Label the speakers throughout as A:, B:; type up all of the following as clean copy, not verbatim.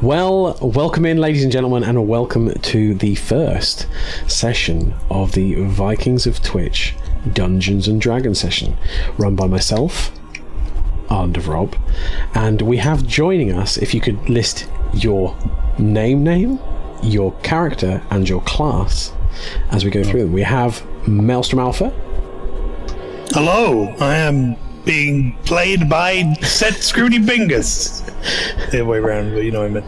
A: Well, welcome in, ladies and gentlemen, and welcome to the first session of the Vikings of Twitch Dungeons and Dragons session, run by myself, and Rob. And we have joining us, if you could list your name, your character, and your class as we go through them. We have Maelstrom Alpha.
B: Hello, I am being played by Set Scrooty Bingus. The other way around, but you know what I meant.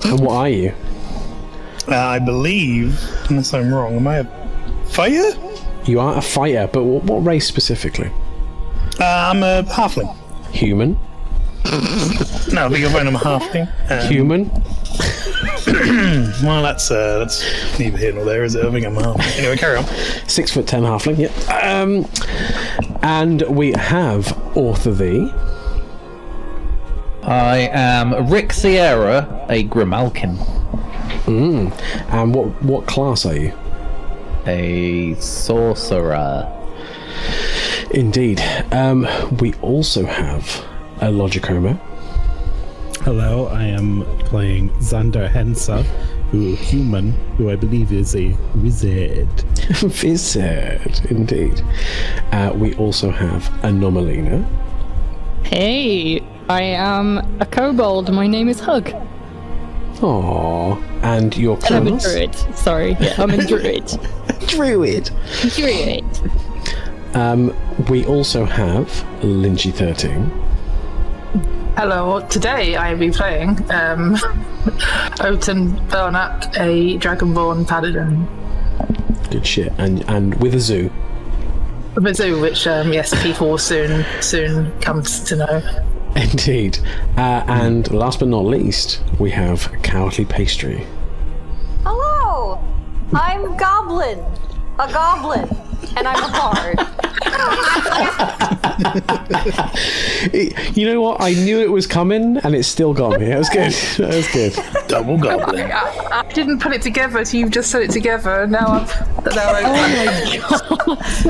A: And what are you?
B: I believe, unless I'm wrong, am I a fighter?
A: You are a fighter, but what race specifically?
B: I'm a halfling.
A: Human?
B: No, I think you'll find I'm a halfling.
A: Human?
B: Well, that's neither here nor there, is it? I think I'm a halfling. Anyway, carry on.
A: 6'10" halfling, yep. And we have Author Thee.
C: I am Rick Sierra, a Grimalkin.
A: And what class are you?
C: A sorcerer.
A: Indeed. We also have a Logicoma.
D: Hello, I am playing Xander Hensa, who I believe is a wizard.
A: Wizard, indeed. We also have Anomalina.
E: Hey, I am a kobold. My name is Hug.
A: Aww. And your class?
E: And I'm a druid. Sorry, yeah, I'm a druid.
A: Druid.
E: Druid.
A: We also have Lynchy 13.
F: Hello, today I will be playing Oten Belknap, a Dragonborn Paladin.
A: Good shit. And with a zoo.
F: With a zoo, which, yes, people will soon come to know.
A: Indeed. And last but not least, we have Cowardly Pastry.
G: Hello! I'm Goblin. A goblin. And I'm a bard.
A: You know what? I knew it was coming, and it's still got me. That was good. That was good.
B: Double goblin.
F: I didn't put it together, so you've just said it together. Now I'm...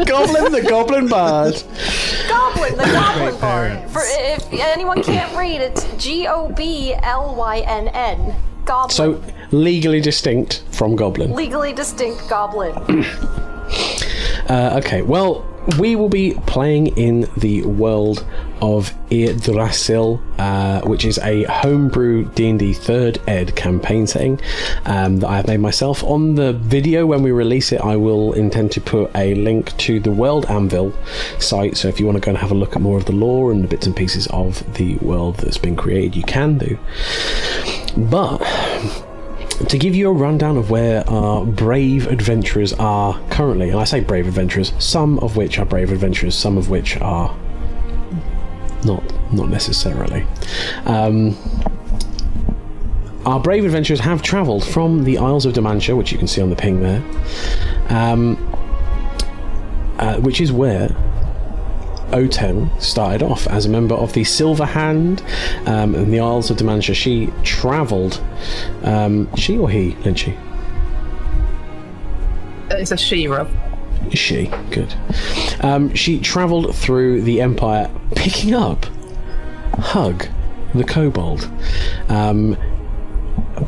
A: Goblin, the Goblin Bard.
G: Goblin, the goblin bard. For if anyone can't read, it's Goblynn. Goblin.
A: So, legally distinct from Goblin.
G: Legally distinct goblin.
A: Okay, well, we will be playing in the world of Eredrisil, which is a homebrew D&D 3rd ed campaign setting that I have made myself. On the video, when we release it, I will intend to put a link to the World Anvil site, so if you want to go and have a look at more of the lore and the bits and pieces of the world that's been created, you can do. But to give you a rundown of where our brave adventurers are currently, and I say brave adventurers, some of which are brave adventurers, some of which are not necessarily. Our brave adventurers have travelled from the Isles of Demantia, which you can see on the ping there, which is where Oten started off as a member of the Silver Hand in the Isles of Demantia. She travelled. She or he, Lynchy?
F: It's a she, Rob.
A: She, good. She travelled through the Empire, picking up Hug, the kobold.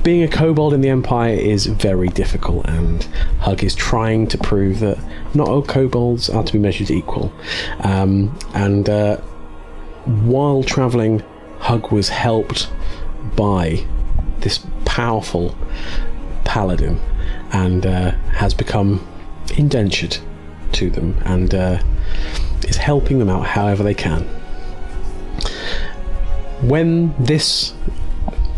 A: Being a kobold in the Empire is very difficult, and Hug is trying to prove that not all kobolds are to be measured equal. And while travelling, Hug was helped by this powerful paladin, and has become indentured to them, and is helping them out however they can. When this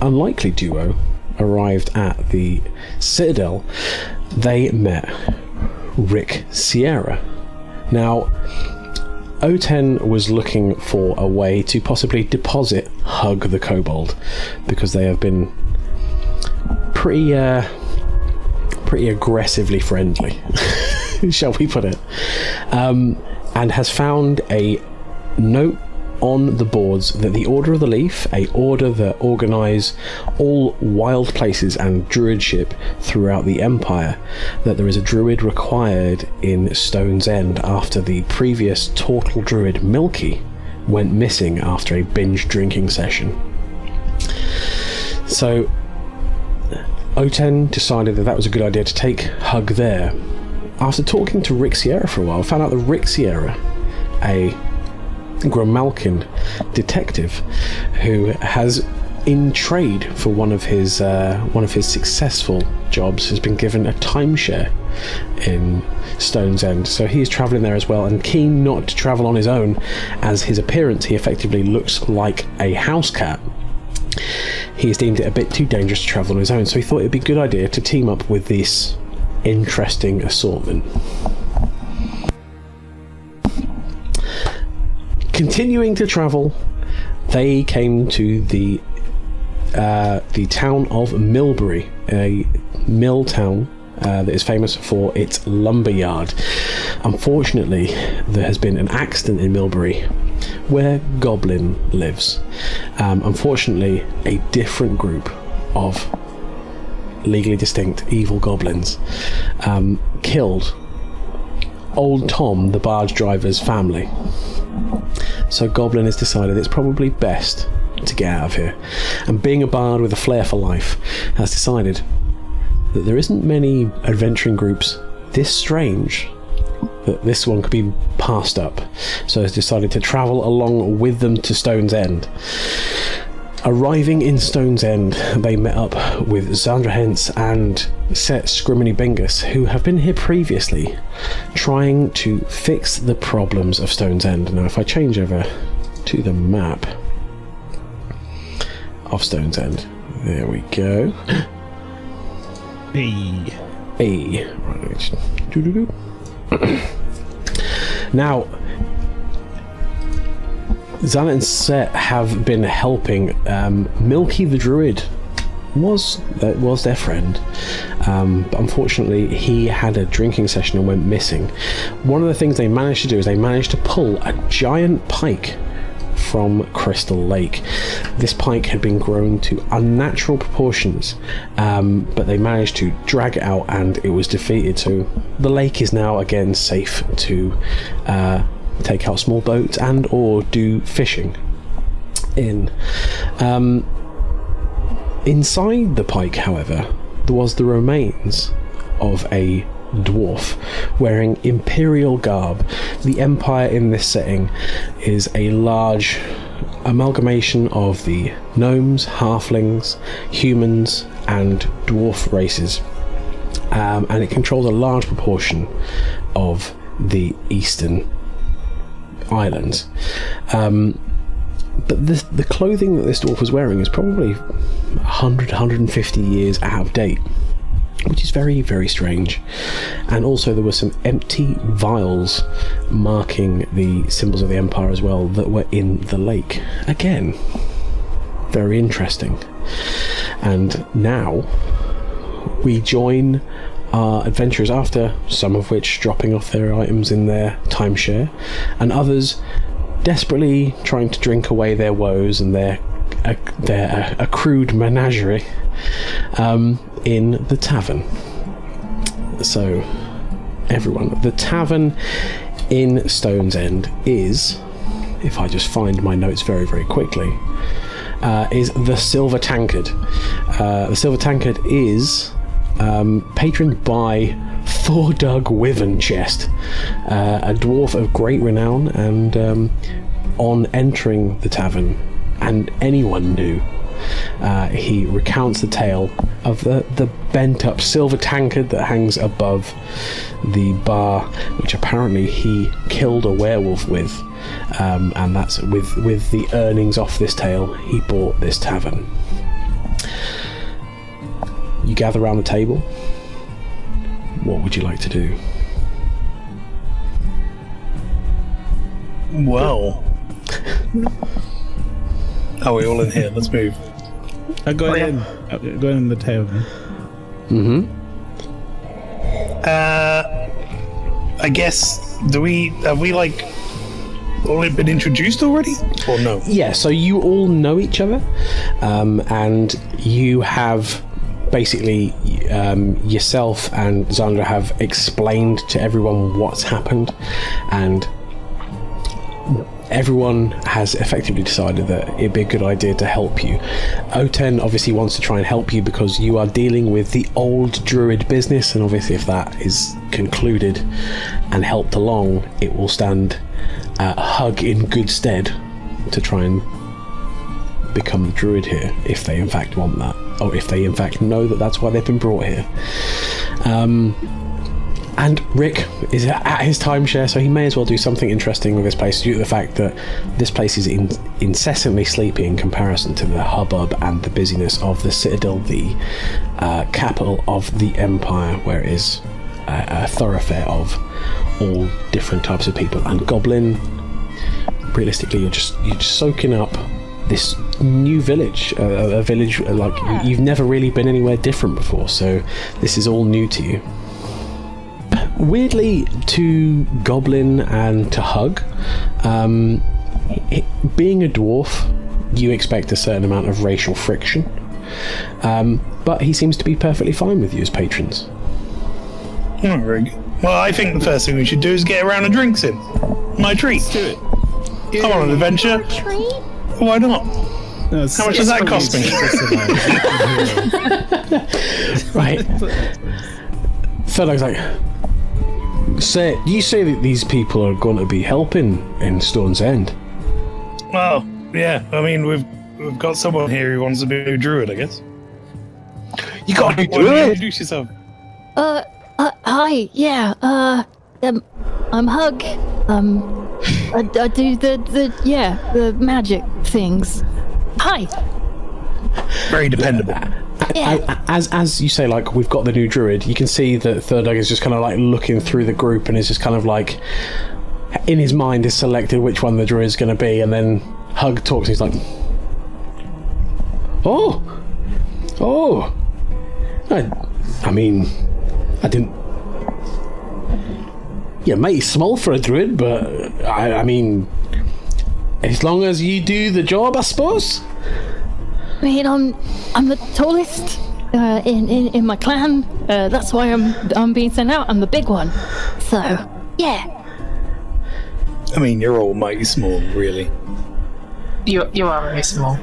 A: unlikely duo arrived at the Citadel, they met Rick Sierra. Now, Oten was looking for a way to possibly deposit Hug the Kobold, because they have been pretty aggressively friendly, shall we put it, and has found a note on the boards that the Order of the Leaf, a order that organise all wild places and druidship throughout the Empire, that there is a druid required in Stone's End after the previous Turtle Druid Milky went missing after a binge drinking session. So Oten decided that was a good idea to take Hug there. After talking to Rick Sierra for a while, found out that Rick Sierra, a Grimalkin detective who has, in trade for one of his successful jobs, has been given a timeshare in Stone's End. So he is travelling there as well, and keen not to travel on his own, as his appearance, he effectively looks like a house cat. He has deemed it a bit too dangerous to travel on his own, so he thought it would be a good idea to team up with this interesting assortment. Continuing to travel, they came to the town of Millbury, a mill town that is famous for its lumber yard. Unfortunately, there has been an accident in Millbury where Goblin lives. Unfortunately, a different group of legally distinct evil goblins killed old Tom, the barge driver's family. So Goblin has decided it's probably best to get out of here, and being a bard with a flair for life, has decided that there isn't many adventuring groups this strange that this one could be passed up, so has decided to travel along with them to Stone's End. Arriving in Stone's End, they met up with Zandra Hens and Set Scriminy Bingus, who have been here previously, trying to fix the problems of Stone's End. Now, if I change over to the map of Stone's End, there we go. Hey. Right. Now, Zana and Set have been helping. Milky the Druid was their friend, but unfortunately he had a drinking session and went missing. One of the things they managed to do is they managed to pull a giant pike from Crystal Lake. This pike had been grown to unnatural proportions, but they managed to drag it out and it was defeated. So the lake is now again safe to take out small boats and or do fishing in. Inside the pike, however, there was the remains of a dwarf wearing imperial garb. The Empire in this setting is a large amalgamation of the gnomes, halflings, humans and dwarf races, and it controls a large proportion of the eastern islands. But the clothing that this dwarf was wearing is probably 150 years out of date, which is very, very strange. And also there were some empty vials marking the symbols of the Empire as well that were in the lake. Again, very interesting. And now we join our adventurers, after some of which dropping off their items in their timeshare, and others desperately trying to drink away their woes and their accrued menagerie in the tavern. So, everyone, the tavern in Stone's End is, if I just find my notes very, very quickly, is the Silver Tankard. The Silver Tankard is patroned by Thordug Wyvernchest, a dwarf of great renown, and on entering the tavern, and anyone knew, he recounts the tale of the bent up silver tankard that hangs above the bar, which apparently he killed a werewolf with, and that's with the earnings off this tale he bought this tavern. You gather around the table. What would you like to do?
B: Well, are we all in here? Let's move.
D: Go in the tavern.
B: I guess, have we like all been introduced already, or no?
A: Yeah, so you all know each other, and you have basically yourself and Zandra have explained to everyone what's happened, and everyone has effectively decided that it'd be a good idea to help you. O10 obviously wants to try and help you because you are dealing with the old druid business, and obviously if that is concluded and helped along, it will stand Hug in good stead to try and become the druid here, if they in fact want that, or if they in fact know that that's why they've been brought here. And Rick is at his timeshare, so he may as well do something interesting with this place due to the fact that this place is incessantly sleepy in comparison to the hubbub and the busyness of the Citadel, the capital of the Empire, where it is a thoroughfare of all different types of people. And Goblin, realistically, you're just soaking up this new village, a village like you've never really been anywhere different before, so this is all new to you. Weirdly, to Goblin and to Hug, being a dwarf, you expect a certain amount of racial friction, but he seems to be perfectly fine with you as patrons.
B: Oh, very good. Well, I think the first thing we should do is get a round of drinks in. My treat.
D: Let's do it.
B: Come on an adventure.
G: Treat?
B: Why not?
D: No,
B: How much does that cost me?
A: Right. Thurdog's like, you say that these people are going to be helping in Stone's End?
B: Well, yeah. I mean, we've got someone here who wants to be a new druid, I guess.
H: You got a new
B: Why don't you
H: druid?
B: introduce yourself?
E: Hi, yeah, I'm Hug. I do the magic things. Hi.
B: Very dependable.
E: Yeah.
A: As you say, like, we've got the new druid, you can see that Thurdog is just kind of like looking through the group and is just kind of like, in his mind, is selected which one the druid is going to be, and then Hug talks and he's like, oh, I mean, I didn't. Yeah, mighty small for a druid, but I mean, as long as you do the job, I suppose.
E: I mean, I'm the tallest in my clan. That's why I'm being sent out. I'm the big one. So, yeah.
B: I mean, you're all mighty small, really.
F: You are very small.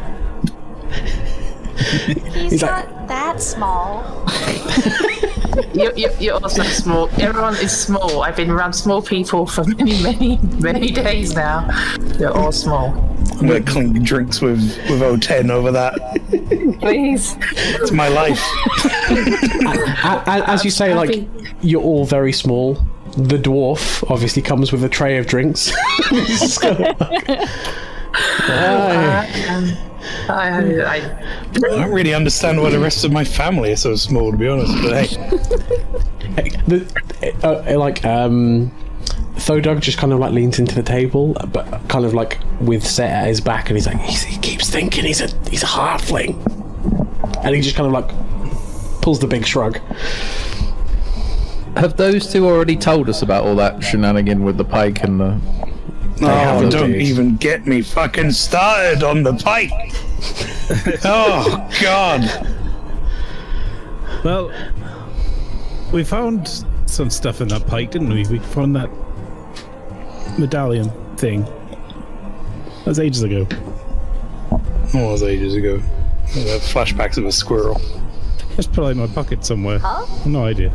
G: He's not that small.
F: You're also small. Everyone is small. I've been around small people for many days now. They're all small.
B: I'm gonna clink drinks with O10 over that.
F: Please.
B: It's my life.
A: As you say, like, you're all very small. The dwarf obviously comes with a tray of drinks. He's just kinda like,
F: I
B: don't really understand why the rest of my family are so small, to be honest. But hey, Thodog just kind of like leans into the table, but kind of like with Set at his back, and he's like, he keeps thinking he's a halfling, and he just kind of like pulls the big shrug.
C: Have those two already told us about all that shenanigan with the pike and the...
B: oh, don't even get me fucking started on the pike. Oh, God.
D: Well, we found some stuff in that pike, didn't we? We found that medallion thing. That was ages ago.
B: That was ages ago. I have flashbacks of a squirrel.
D: It's probably in my pocket somewhere.
G: Huh?
D: No idea.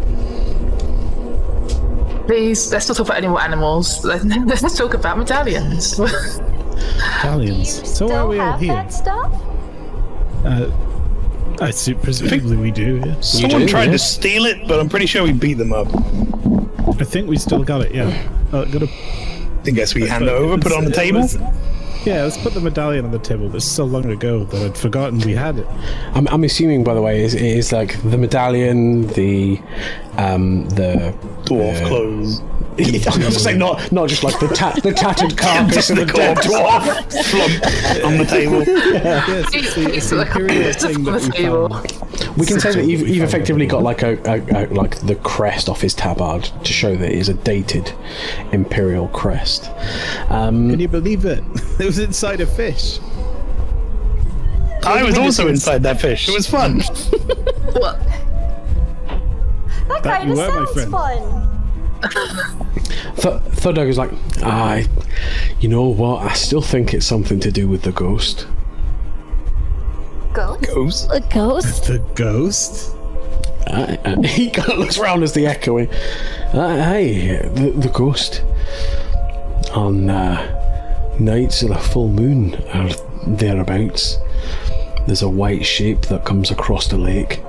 F: Please, let's not talk about any more animals. Let's talk about medallions.
D: Medallions. So why are
G: Still
D: we all
G: have
D: here?
G: that stuff?
D: Presumably we do, yeah.
B: Someone tried to steal it, but I'm pretty sure we beat them up.
D: I think we still got it, yeah.
B: I guess we hand it over, put it on the table.
D: Yeah, let's put the medallion on the table. It's so long ago that I'd forgotten we had it.
A: I'm assuming, by the way, it is like the medallion, the
B: Dwarf clothes.
A: I was going to say not just like the tattered carcass of the dead dwarf.
B: Flump on the table.
D: Yes, it's the imperial thing that we found.
A: We can say that you've effectively got like a like the crest off his tabard to show that it is a dated imperial crest.
D: Can you believe it? It was inside a fish.
B: I was also inside that fish. It was fun.
F: What?
G: That kind of
D: you were, my
G: sounds
D: friend.
G: fun.
A: Thurdog is like,
B: You know what? I still think it's something to do with the ghost.
G: Ghost?
E: A ghost?
D: The ghost?
B: He kind of looks around as the echoing. Hey, the ghost. On nights of the full moon or thereabouts, there's a white shape that comes across the lake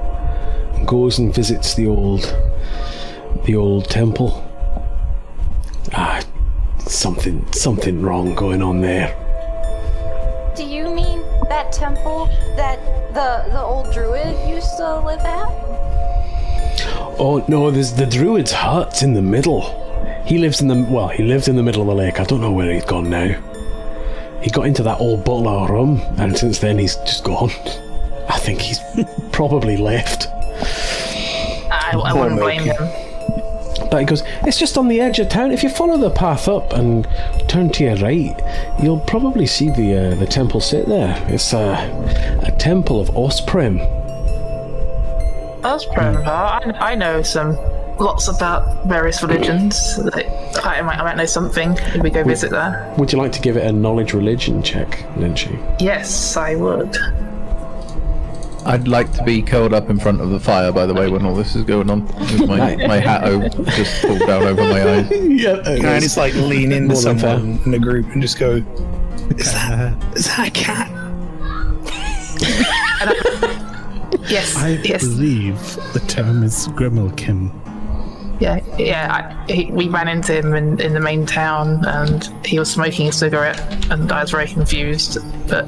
B: and goes and visits the old temple. Something wrong going on there.
G: Do you mean that temple that the old druid used to live at?
B: Oh no, there's the druid's hut in the middle. He lived in the middle of the lake. I don't know where he's gone now. He got into that old bottle of rum, and since then he's just gone. I think he's probably left.
F: I wouldn't blame him.
B: But he goes, it's just on the edge of town. If you follow the path up and turn to your right, you'll probably see the temple sit there. It's a temple of Osprim.
F: Osprim, I know lots about various religions. I might know something if we go visit there.
B: Would you like to give it a knowledge religion check, Lynchy?
F: Yes, I would.
C: I'd like to be curled up in front of the fire, by the way, when all this is going on. With my hat just pulled down over my eyes.
B: Yeah,
D: Can I just like lean into someone in the group and just go, is that a cat?
F: Yes,
D: I believe the term is Grimalkin.
F: We ran into him in the main town, and he was smoking a cigarette, and I was very confused. But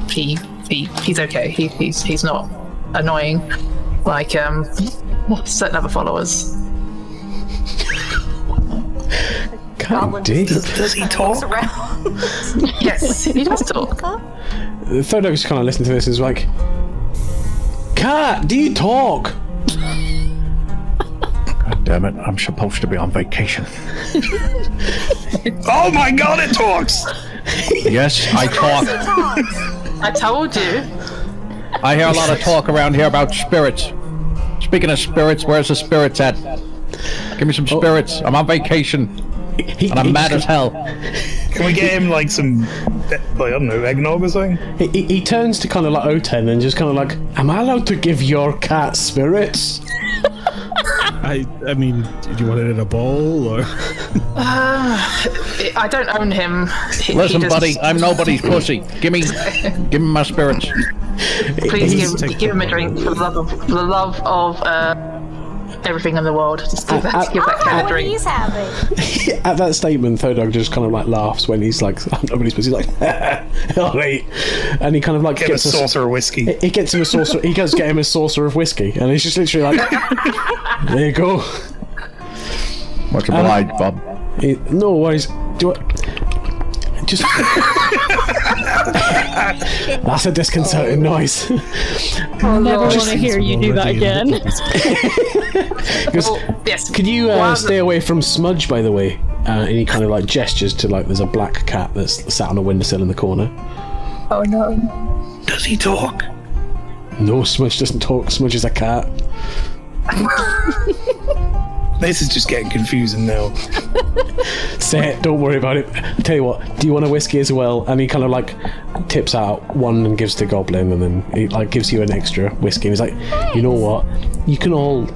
F: he's okay. He's not annoying like certain other followers.
B: God damn.
D: Does he talk?
F: Yes, he does talk.
B: Thodok's kind of listening to this and is like, Cat, do you talk?
C: God damn it, I'm supposed to be on vacation.
D: Oh my god, it talks!
C: Yes, I talk.
F: I told you.
C: I hear a lot of talk around here about spirits. Speaking of spirits, where's the spirits at? Give me some spirits. I'm on vacation. And I'm mad as hell.
D: Can we get him like some, I don't know, eggnog or something?
B: He turns to kind of like Oten and just kind of like, am I allowed to give your cat spirits?
D: I mean, do you want it in a bowl or?
F: I don't own him.
C: Listen, buddy, I'm nobody's pussy. Give me my spirits.
F: Please give him a drink for the love of everything in the world. Just give that cat a drink.
G: He's having.
B: At that statement, Thodog just kind of like laughs when he's like, nobody's busy. He's like, all right, and he kind of like
D: gets a saucer of whiskey.
B: He gets him a saucer. He goes get him a saucer of whiskey, and he's just literally like, there you go.
C: Much obliged, Bob.
B: No worries. Do it. Just. That's a disconcerting noise.
E: I never want to hear you do that again.
F: Yes.
B: Could you stay away from Smudge, by the way? And he kind of like gestures to like there's a black cat that's sat on a windowsill in the corner.
F: Oh no.
D: Does he talk?
B: No, Smudge doesn't talk. Smudge is a cat.
D: This is just getting confusing now.
B: Say it, don't worry about it. I tell you what, do you want a whiskey as well? And he kind of like tips out one and gives to Goblin, and then he like gives you an extra whiskey. And he's like, you know what? You can all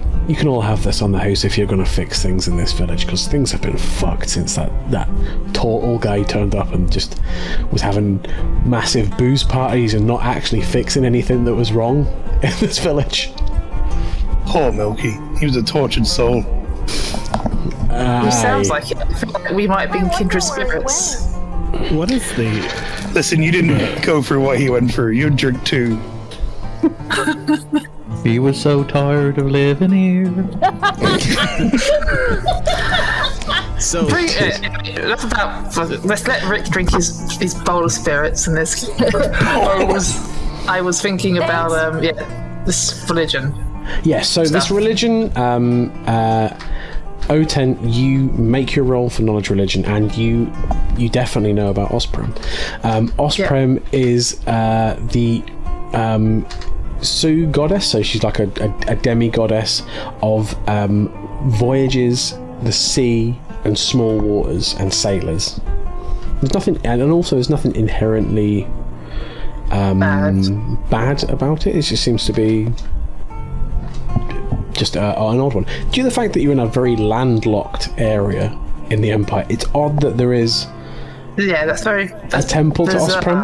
B: have this on the house if you're gonna fix things in this village, because things have been fucked since that total guy turned up and just was having massive booze parties and not actually fixing anything that was wrong in this village.
D: Poor Milky. He was a tortured soul.
F: It sounds like it. I feel like we might have been kindred spirits.
D: What is the... Listen, you didn't go through what he went through. You drink too.
C: He was so tired of living here.
D: So
F: let's let Rick drink his bowl of spirits and this. I was thinking about this religion.
B: Yes, so this religion, Oten, you make your roll for knowledge religion, and you definitely know about Osprim. Osprim is the Sioux goddess, so she's like a demi-goddess of voyages, the sea, and small waters, and sailors.
A: There's nothing, and also there's nothing inherently bad about it. It just seems to be just an odd one. Due to the fact that you're in a very landlocked area in the Empire, it's odd that there is
F: that's
A: a temple to
F: there's
A: Osprey.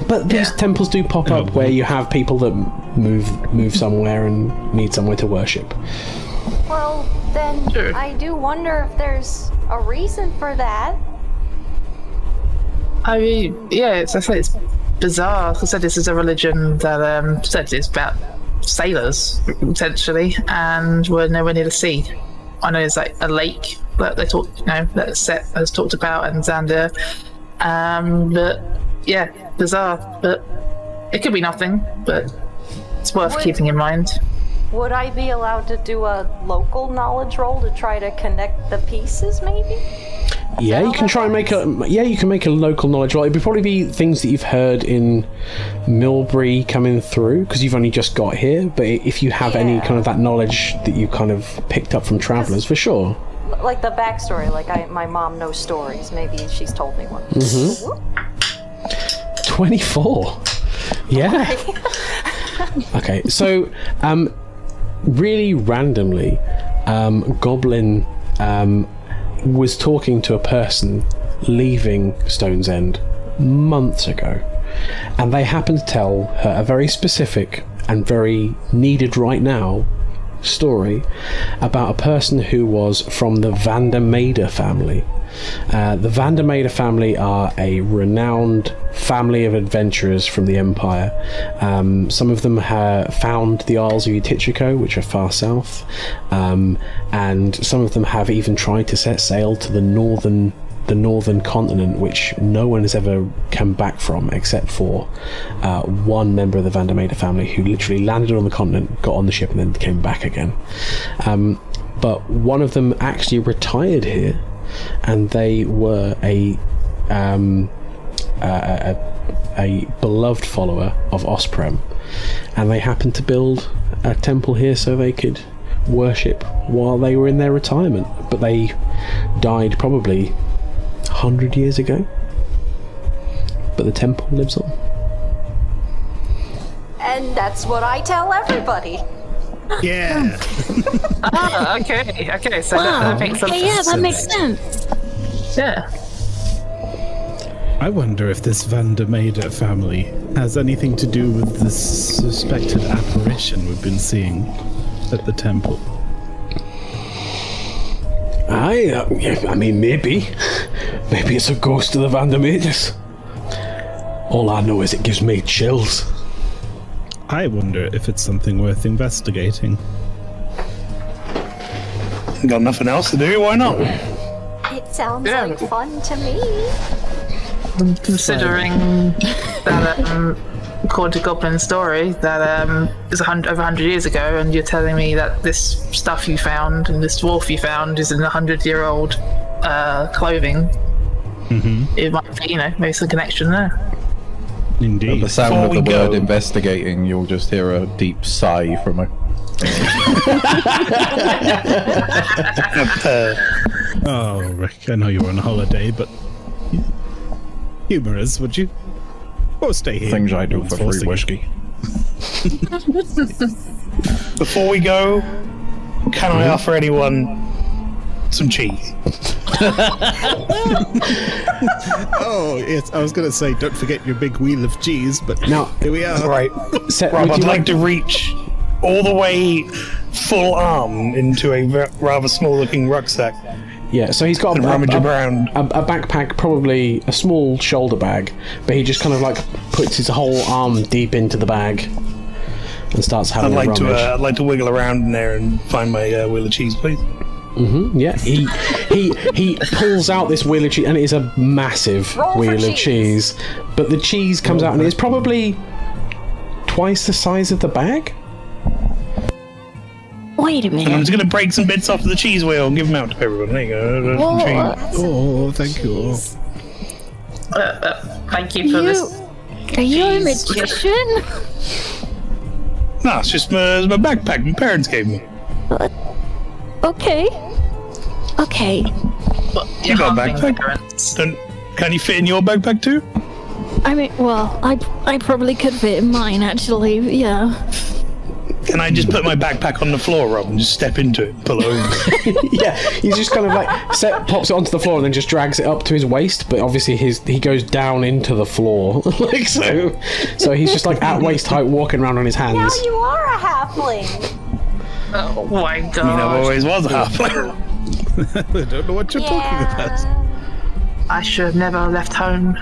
A: But these temples do pop up where you have people that move somewhere and need somewhere to worship.
G: Well, then I do wonder if there's a reason for that.
F: I mean, yeah, it's bizarre. I said this is a religion that said it's about sailors, essentially, and we're nowhere near the sea. I know there's like a lake that they talk, that Set has talked about, and Xander. But yeah, bizarre. But it could be nothing. But it's worth keeping in mind.
G: Would I be allowed to do a local knowledge roll to try to connect the pieces, maybe?
A: Yeah, you can try and make a local knowledge roll. It'd probably be things that you've heard in Milbury coming through, because you've only just got here. But if you have any kind of that knowledge that you kind of picked up from travelers, for sure.
G: Like the backstory, my mom knows stories. Maybe she's told me one.
A: 24. Yeah. Okay, so really randomly, Goblin was talking to a person leaving Stone's End months ago, and they happened to tell her a very specific and very needed right now story about a person who was from the Vandermeida family. The Vandermeida family are a renowned family of adventurers from the Empire. Some of them have found the Isles of Utichiko, which are far south, and some of them have even tried to set sail to the northern continent, which no one has ever come back from except for one member of the Vandermeida family, who literally landed on the continent, got on the ship, and then came back again. But one of them actually retired here, and they were a beloved follower of Osprem, and they happened to build a temple here so they could worship while they were in their retirement. But they died probably 100 years ago, but the temple lives on.
G: And that's what I tell everybody.
D: Yeah.
F: Okay, so that makes sense.
E: Yeah, that makes sense.
F: Yeah.
D: I wonder if this Vandermeida family has anything to do with this suspected apparition we've been seeing at the temple.
A: I mean, maybe it's a ghost of the Vandermeidas. All I know is it gives me chills.
D: I wonder if it's something worth investigating.
H: Got nothing else to do, why not?
G: It sounds like fun to me.
F: Considering that, according to Goblin's story, that is over 100 years ago, and you're telling me that this stuff you found and this dwarf you found is in 100-year-old clothing. It might be, maybe some connection there.
D: Indeed.
C: At the sound of the word investigating, you'll just hear a deep sigh from a...
D: Oh, Rick, I know you were on holiday, but humorous, would you? Or stay here.
C: Things I do for free whiskey.
H: Before we go, can I offer anyone some cheese?
D: Oh, yes, I was going to say, don't forget your big wheel of cheese, but
A: Now,
D: here we are.
H: Right. Rob, I'd like to reach all the way full arm into a rather small-looking rucksack.
A: Yeah, so he's got a backpack, probably a small shoulder bag, but he just kind of puts his whole arm deep into the bag and starts having a rummage.
H: I'd like to wiggle around in there and find my wheel of cheese, please.
A: Yeah, he pulls out this wheel of cheese, and it is a massive wheel of cheese. But the cheese comes out, and it's probably twice the size of the bag.
E: Wait a minute.
H: And I'm just going to break some bits off the cheese wheel and give them out to everyone. There you go.
D: Oh, thank you.
F: Thank you for this.
E: Are you a magician?
H: No, it's just my backpack my parents gave me.
E: Okay.
H: You got a backpack? Can you fit in your backpack too?
E: I mean, well, I probably could fit in mine, actually, yeah.
H: Can I just put my backpack on the floor, Rob, and just step into it and pull it over?
B: Yeah, he's just kind of like pops it onto the floor and then just drags it up to his waist. But obviously, he goes down into the floor, like so. So he's just like at waist height, walking around on his hands.
G: Now you are a halfling.
F: Oh my god.
H: I mean, I always was a halfling.
D: I don't know what you're talking about.
F: I should have never left home.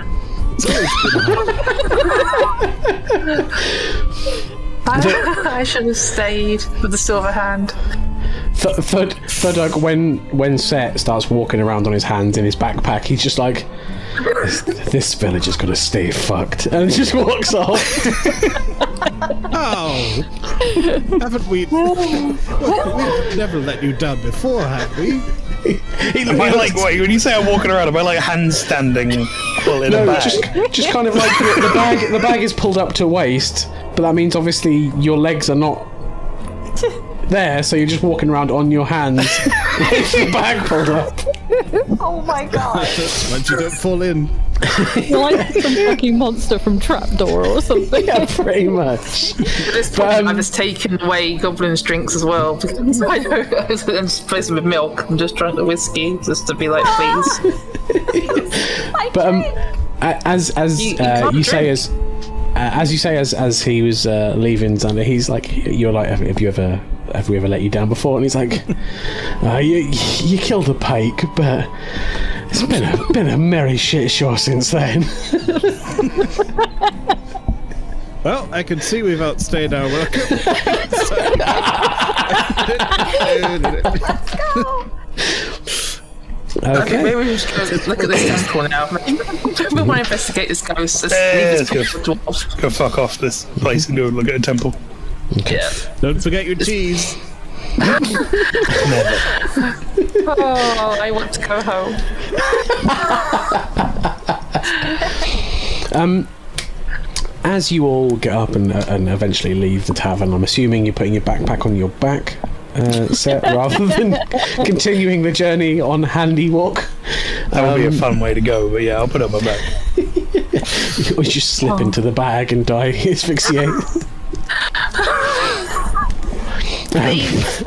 F: I should have stayed with the silver hand.
B: Thudug, when Set starts walking around on his hands in his backpack, he's just like, this village is gonna stay fucked, and just walks off.
D: Oh, haven't we? We've never let you down before, have we?
H: Am I like, wait, when you say I'm walking around, am I like handstanding pulling a bag?
B: just kind of like the bag is pulled up to waist, but that means obviously your legs are not there, so you're just walking around on your hands with the bag pulled up.
G: Oh my god.
D: Once you don't fall in.
E: You're like some fucking monster from Trapdoor or something.
B: Yeah, pretty much.
F: At this point, I've just taken away Goblin's drinks as well because I don't. I'm just replacing with milk. I'm just trying to whiskey just to be like, please.
B: But as you say as he was leaving Xander, he's like, you're like, have we ever let you down before? And he's like, you killed a pike, but it's been a merry shit show since then.
D: Well, I can see we've outstayed our welcome.
G: Let's go.
B: Okay.
F: Maybe we should go look at this temple now. Maybe we want to investigate this ghost.
H: Let's go fuck off this place and go look at a temple.
F: Yeah.
D: Don't forget your cheese.
H: Never.
F: Oh, I want to go home.
B: As you all get up and eventually leave the tavern, I'm assuming you're putting your backpack on your back, Set, rather than continuing the journey on handy walk.
H: That would be a fun way to go, but yeah, I'll put it on my back.
B: Or just slip into the bag and die, asphyxiate.
F: Please,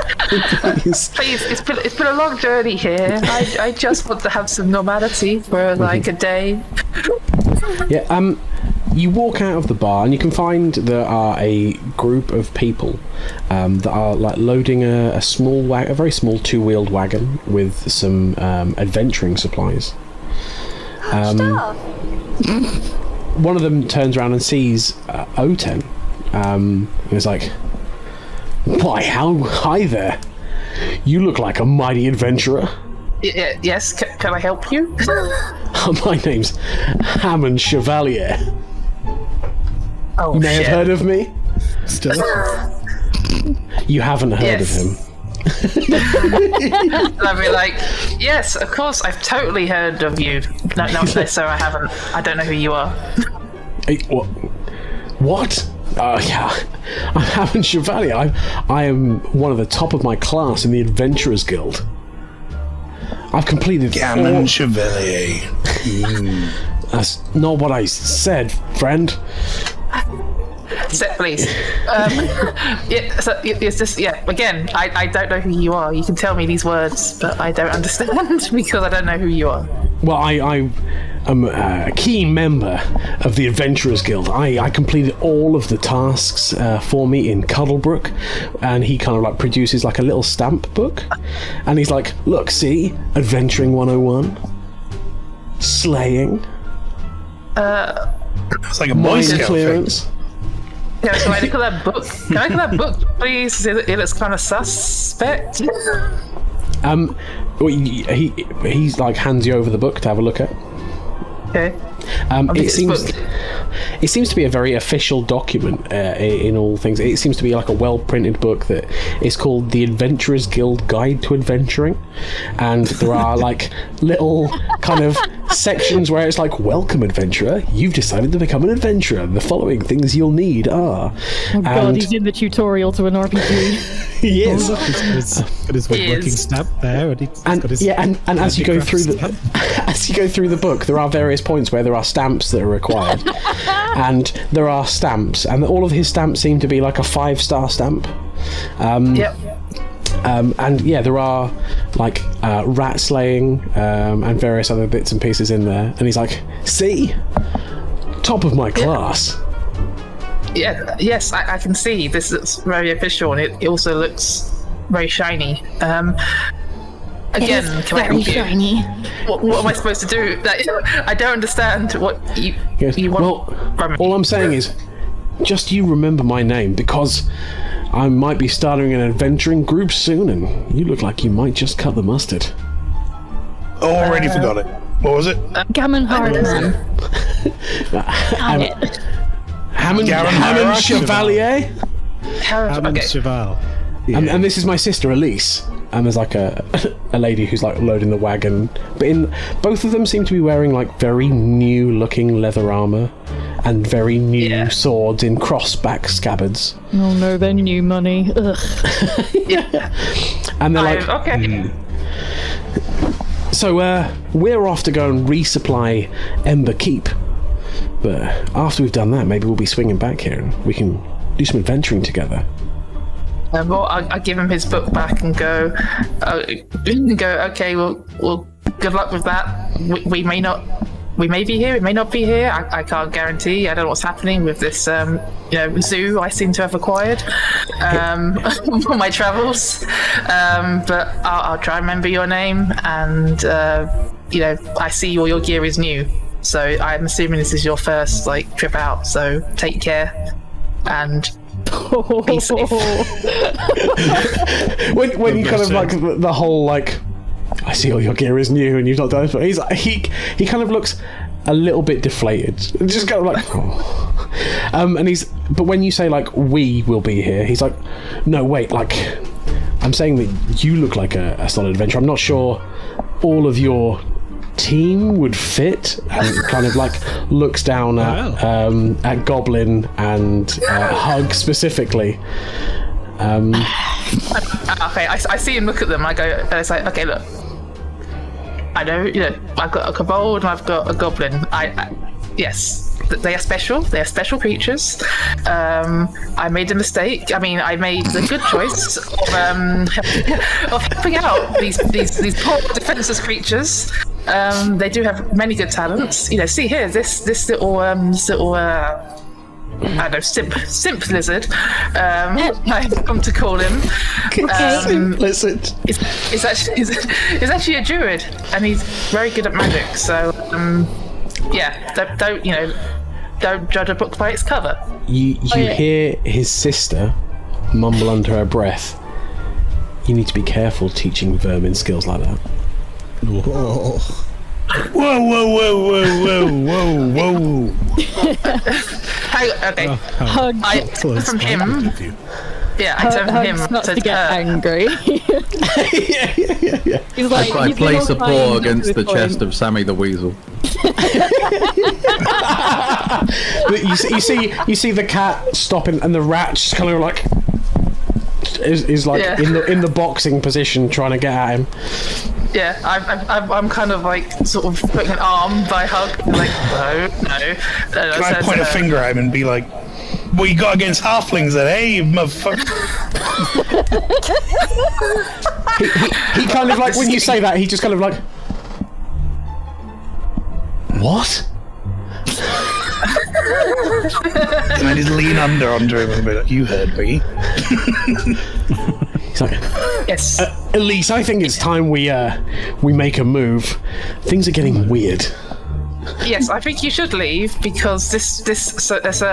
F: it's been a long journey here. I just want to have some normality for like a day.
B: Yeah, you walk out of the bar and you can find there are a group of people that are like loading a very small two-wheeled wagon with some adventuring supplies. One of them turns around and sees Oten, and is like, "Why, how hi there! You look like a mighty adventurer."
F: Yes, can I help you?
B: My name's Hammond Chevalier.
F: Oh,
B: You may have heard of me.
D: Still.
B: You haven't heard of
F: Yes.
B: him.
F: And I'd be like, yes, of course, I've totally heard of you. No, sir, I haven't. I don't know who you are.
B: Hey, what? Yeah, I'm Hammond Chevalier. I am one of the top of my class in the Adventurers Guild. I've completed
H: Gammon Chevalier.
B: That's not what I said, friend.
F: Set, please. Again, I don't know who you are. You can tell me these words, but I don't understand because I don't know who you are.
B: Well, I am a key member of the Adventurers Guild. I completed all of the tasks for me in Cuddlebrook, and he kind of like produces like a little stamp book, and he's like, look, see, Adventuring 101, Slaying,
H: It's like a Boy
B: Mind
H: Scout thing.
B: Clearance.
F: Yeah, can I look at that book? Can I look at that book, please? It looks kind of suspect.
B: He's like hands you over the book to have a look at.
F: Okay.
B: It seems to be a very official document in all things. It seems to be like a well-printed book that is called the Adventurers Guild Guide to Adventuring, and there are like little kind of
A: sections where it's like, welcome adventurer, you've decided to become an adventurer. The following things you'll need are...
E: Oh god, he's in the tutorial to an RPG.
A: He is.
D: Got his woodworking stamp there, and he's got his
A: and as you go through the book, there are various points where there are stamps that are required, and there are stamps, and all of his stamps seem to be like a 5-star stamp.
F: Yep.
A: And yeah, there are like rat slaying and various other bits and pieces in there, and he's like, "See, top of my class."
F: Yeah, yes, I can see. This looks very official, and it also looks very shiny. Again, can I
E: very
F: help you?
E: shiny.
F: What am I supposed to do? I don't understand what you want from me.
A: All I'm saying is, just you remember my name, because I might be starting an adventuring group soon, and you look like you might just cut the mustard.
H: Already forgot it. What was it?
E: Gammon Hardman.
A: Hammond Chevalier?
D: Hammond Cheval.
A: And this is my sister Elise. And there's like a lady who's like loading the wagon. But both of them seem to be wearing like very new looking leather armor and very new swords in crossback scabbards.
E: Oh no, they're new money. Ugh.
A: And they're like,
F: okay.
A: So we're off to go and resupply Ember Keep. But after we've done that, maybe we'll be swinging back here and we can do some adventuring together.
F: Well, I give him his book back and go, okay, well, good luck with that. We may be here, we may not be here. I can't guarantee. I don't know what's happening with this, zoo I seem to have acquired on my travels. But I'll try and remember your name, and I see all your gear is new. So I'm assuming this is your first trip out. So take care and be safe.
A: when you kind of like the whole like, I see all your gear is new and you've not done it. But he's like, he kind of looks a little bit deflated, just kind of like, but when you say like we will be here, he's like, no wait, like I'm saying that you look like a solid adventurer. I'm not sure all of your team would fit, and kind of like looks down at Goblin and Hug specifically.
F: Okay, I see him look at them. I go, and it's like, okay, look, I know, I've got a kobold and I've got a goblin. Yes, they are special. They are special creatures. I made a mistake. I mean, I made the good choice of helping out these poor defenseless creatures. They do have many good talents. See here, this little I don't know, simp lizard. I've come to call him.
A: Simp lizard.
F: It's actually a druid, and he's very good at magic. So don't judge a book by its cover.
A: You hear his sister mumble under her breath, "You need to be careful teaching vermin skills like that."
H: Whoa, whoa, whoa, whoa, whoa, whoa, whoa.
F: Okay.
E: Hug.
F: I took from him. Yeah, I took from him.
E: Not to get angry.
A: yeah.
E: He's like,
C: I place a paw against the chest of Sammy the Weasel.
A: you see the cat stopping, and the rat just kind of like is like in the boxing position, trying to get at him.
F: Yeah, I'm kind of like sort of putting an arm by Hug, like no.
H: Can I point a finger at him and be like, "What you got against halflings then, eh, you motherfucker?"
A: he kind of like, when you say that, he just kind of like, what?
H: And I just lean under him and be like, "You heard me."
A: He's like,
F: yes.
A: Elise, I think it's time we make a move. Things are getting weird.
F: Yes, I think you should leave, because this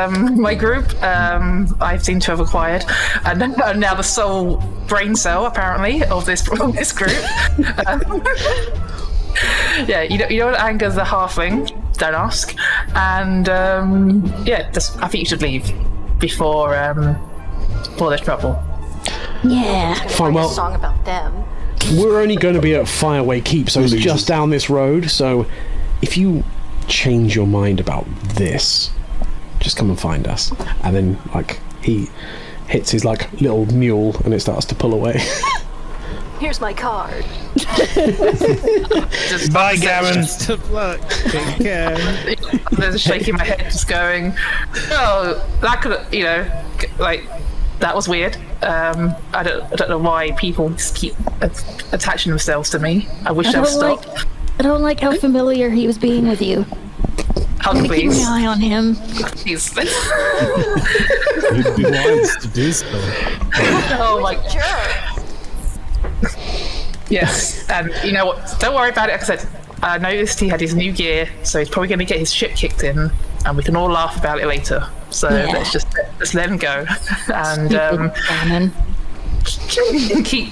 F: my group I seem to have acquired, and now the sole brain cell apparently of this group. Yeah, you know what angers the halfling? Don't ask. And I think you should leave before there's trouble.
E: Yeah.
A: Fine.
G: A
A: Well,
G: song about them.
A: we're only going to be at Fireway Keep, so it's just down this road. So if you change your mind about this, just come and find us. And then, like, he hits his, like, little mule and it starts to pull away.
G: Here's my card.
H: Bye, Gavin.
D: Best of luck. Take care.
F: They're just shaking my head, just going, "Oh, that could, like, that was weird. I don't know why people just keep attaching themselves to me. I wish they'd stop."
E: I don't like how familiar he was being with you.
F: Hug,
E: Keep
F: please.
E: an eye on him.
F: Please.
D: You'd be wise to do so.
F: Oh my.
G: Jerk.
F: Yes, and you know what? Don't worry about it. Like I said, I noticed he had his new gear, so he's probably going to get his shit kicked in, and we can all laugh about it later. So
E: Yeah.
F: let's let him go, and
E: Salmon.
F: keep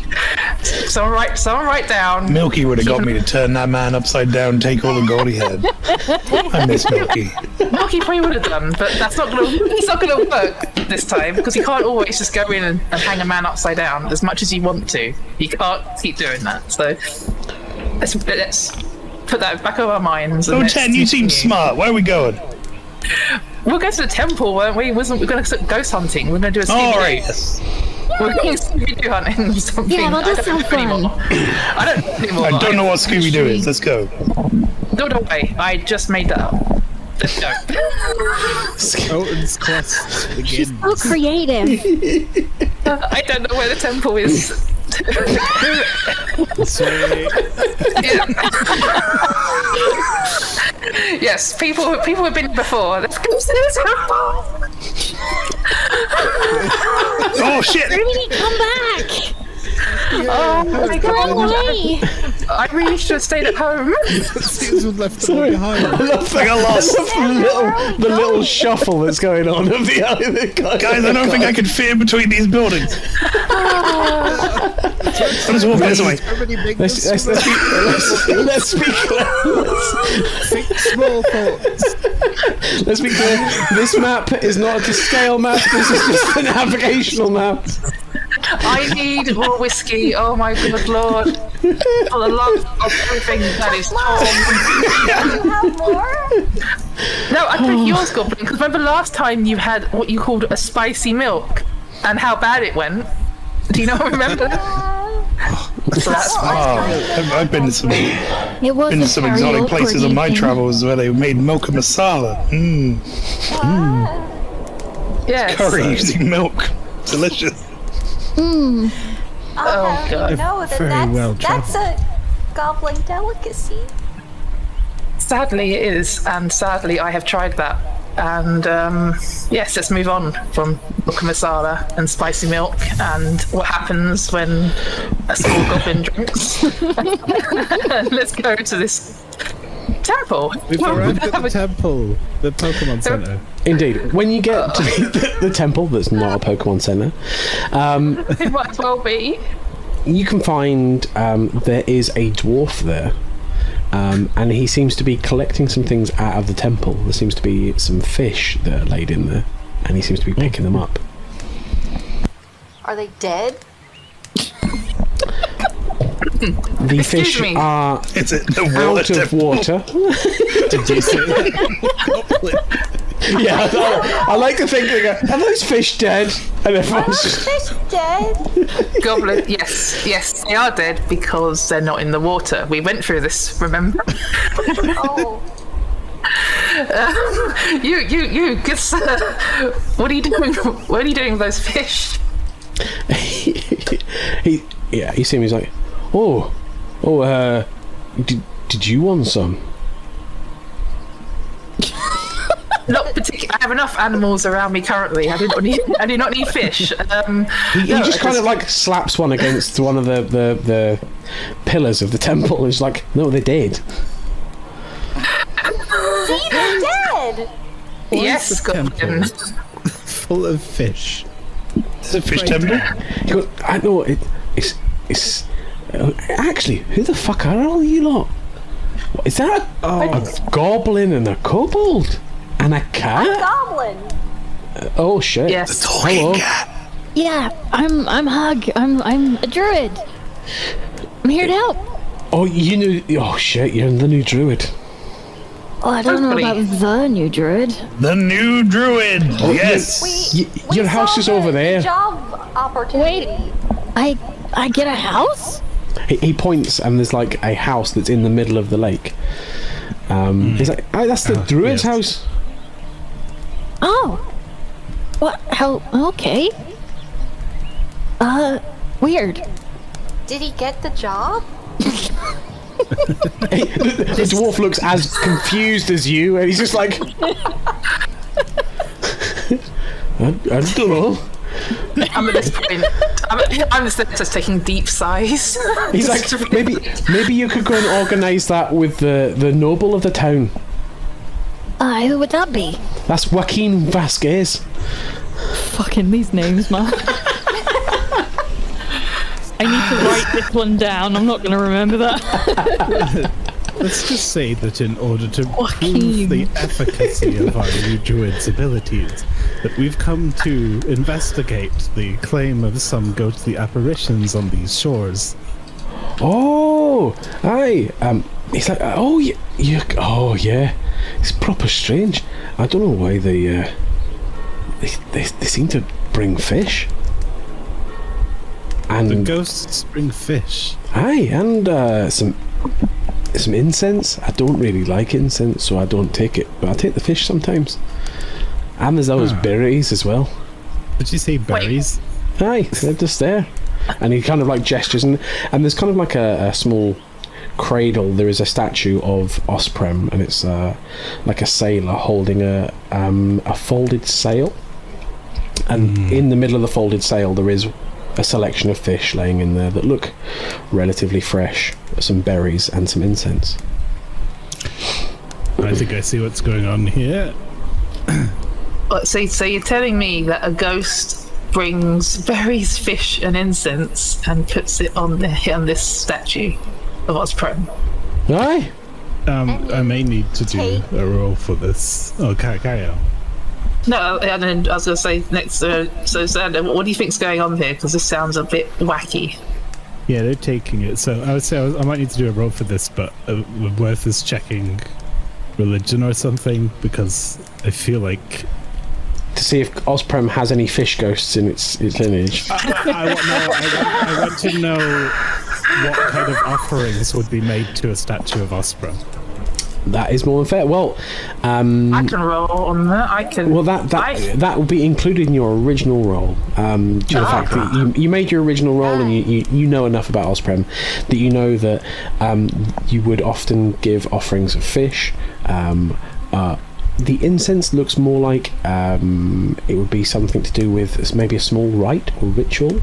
F: someone write down.
H: Milky would have got me to turn that man upside down and take all the gold he had. I miss Milky.
F: Milky probably would have done, but it's not gonna work this time because you can't always just go in and hang a man upside down as much as you want to. You can't keep doing that. So let's put that back on our minds.
H: Oh, Ten, you seem smart. Where are we going?
F: We'll go to the temple, weren't we? We're going to ghost hunting. We're going to do a Scooby-Doo.
H: All right. Yes.
F: We're going Scooby-Doo hunting or something.
E: Yeah, that does sound fun.
F: I don't know anymore.
H: I don't know what Scooby-Doo is. Let's go.
F: No way. I just made that up. Let's go.
D: Odin's quest begins.
E: So creative.
F: I don't know where the temple is. Yes, people have been before. Let's go to the temple.
H: Oh shit!
E: Ruby, come back!
F: Oh my
E: Go
F: god.
E: away!
F: I really should have stayed at home.
D: Seems we've left them all behind.
H: I got lost.
A: the little shuffle that's going on of the
H: Guys, I don't think I can fit in between these buildings. I'll just walk this way.
A: Let's be clear.
D: Small thoughts.
A: Let's be clear. This map is not a to scale map. This is just a navigational map.
F: I need more whiskey. Oh my good lord. For the love of everything that is Tom.
G: You have more?
F: No, I think yours, Goblin, because remember last time you had what you called a spicy milk and how bad it went? Do you not remember that? So that's
H: I've been to some
E: It was
H: exotic places on my travels where they made milk and masala.
F: yes.
H: Curry using milk. Delicious.
F: Oh, God.
G: No,
D: Very
G: then
D: well
G: that's a goblin delicacy.
F: Sadly it is, and sadly I have tried that. And yes, let's move on from milk and masala and spicy milk and what happens when a small goblin drinks. Let's go to this temple.
D: We've arrived at the temple, the Pokemon Center.
A: Indeed. When you get to the temple, that's not a Pokemon Center,
F: It might as well be.
A: you can find there is a dwarf there. And he seems to be collecting some things out of the temple. There seems to be some fish that are laid in there, and he seems to be picking them up.
G: Are they dead?
A: The fish
F: me.
A: are
H: Is it the
A: out of water.
D: Did you say that?
A: Yeah, I like to think, they go, are those fish dead? And everyone's just...
G: Fish dead?
F: Goblin, yes, they are dead because they're not in the water. We went through this, remember?
G: Oh.
F: You, good sir. What are you doing? What are you doing with those fish?
A: he sees me, he's like, did you want some?
F: Not particularly. I have enough animals around me currently. I do not need fish.
A: He just kind of like slaps one against one of the pillars of the temple. He's like, no, they're dead.
G: See, they're dead!
F: Yes, Goblin.
D: Full of fish.
H: Is it fish temple?
A: He goes, I know it's actually, who the fuck are all you lot? What, is that a goblin and a kobold and a cat?
G: Goblin!
A: Oh shit!
F: Yes.
A: Hello.
E: Yeah, I'm Hug. I'm a druid. I'm here to help.
A: Oh, you knew? Oh shit! You're the new druid.
E: Oh, I don't know about the new druid.
H: The new druid.
B: Oh,
H: Yes.
B: Your house is over there.
G: Job opportunity.
E: I get a house?
B: He points, and there's like a house that's in the middle of the lake. He's like, that's the druid's house.
E: Oh. What? How? Okay. Weird.
G: Did he get the job?
B: The dwarf looks as confused as you, and he's just like, I don't know.
F: I'm at this point. I'm just taking deep sighs.
B: He's like, maybe you could go and organise that with the noble of the town.
E: Who would that be?
B: That's Joaquin Vasquez.
E: Fucking these names, man. I need to write this one down. I'm not going to remember that.
D: Let's just say that in order to prove the efficacy of our new druid's abilities, that we've come to investigate the claim of some ghostly apparitions on these shores.
B: Oh, aye. He's like, oh, yeah. It's proper strange. I don't know why they seem to bring fish. And
D: The ghosts bring fish.
B: aye, and some incense. I don't really like incense, so I don't take it, but I take the fish sometimes. And there's always berries as well.
D: Did you say berries?
B: Aye, they're just there. And he kind of like gestures, and there's kind of like a small cradle. There is a statue of Osprem, and it's like a sailor holding a folded sail. And in the middle of the folded sail, there is a selection of fish laying in there that look relatively fresh, some berries and some incense.
D: I think I see what's going on here.
F: So you're telling me that a ghost brings berries, fish, and incense and puts it on this statue of Osprem?
B: Aye.
D: I may need to do a roll for this. Oh, carry on.
F: No, and then I was going to say next. So, Xander, what do you think's going on here? Because this sounds a bit wacky.
D: Yeah, they're taking it. So I would say I might need to do a roll for this, but worth is checking religion or something, because I feel like
B: To see if Osprem has any fish ghosts in its lineage.
D: I want to know what kind of offerings would be made to a statue of Osprem.
B: That is more than fair. Well,
F: I can roll on that. I can.
B: well, that will be included in your original roll. Due to the fact that you made your original roll, and you know enough about Osprem that you know that you would often give offerings of fish. The incense looks more like it would be something to do with maybe a small rite or ritual.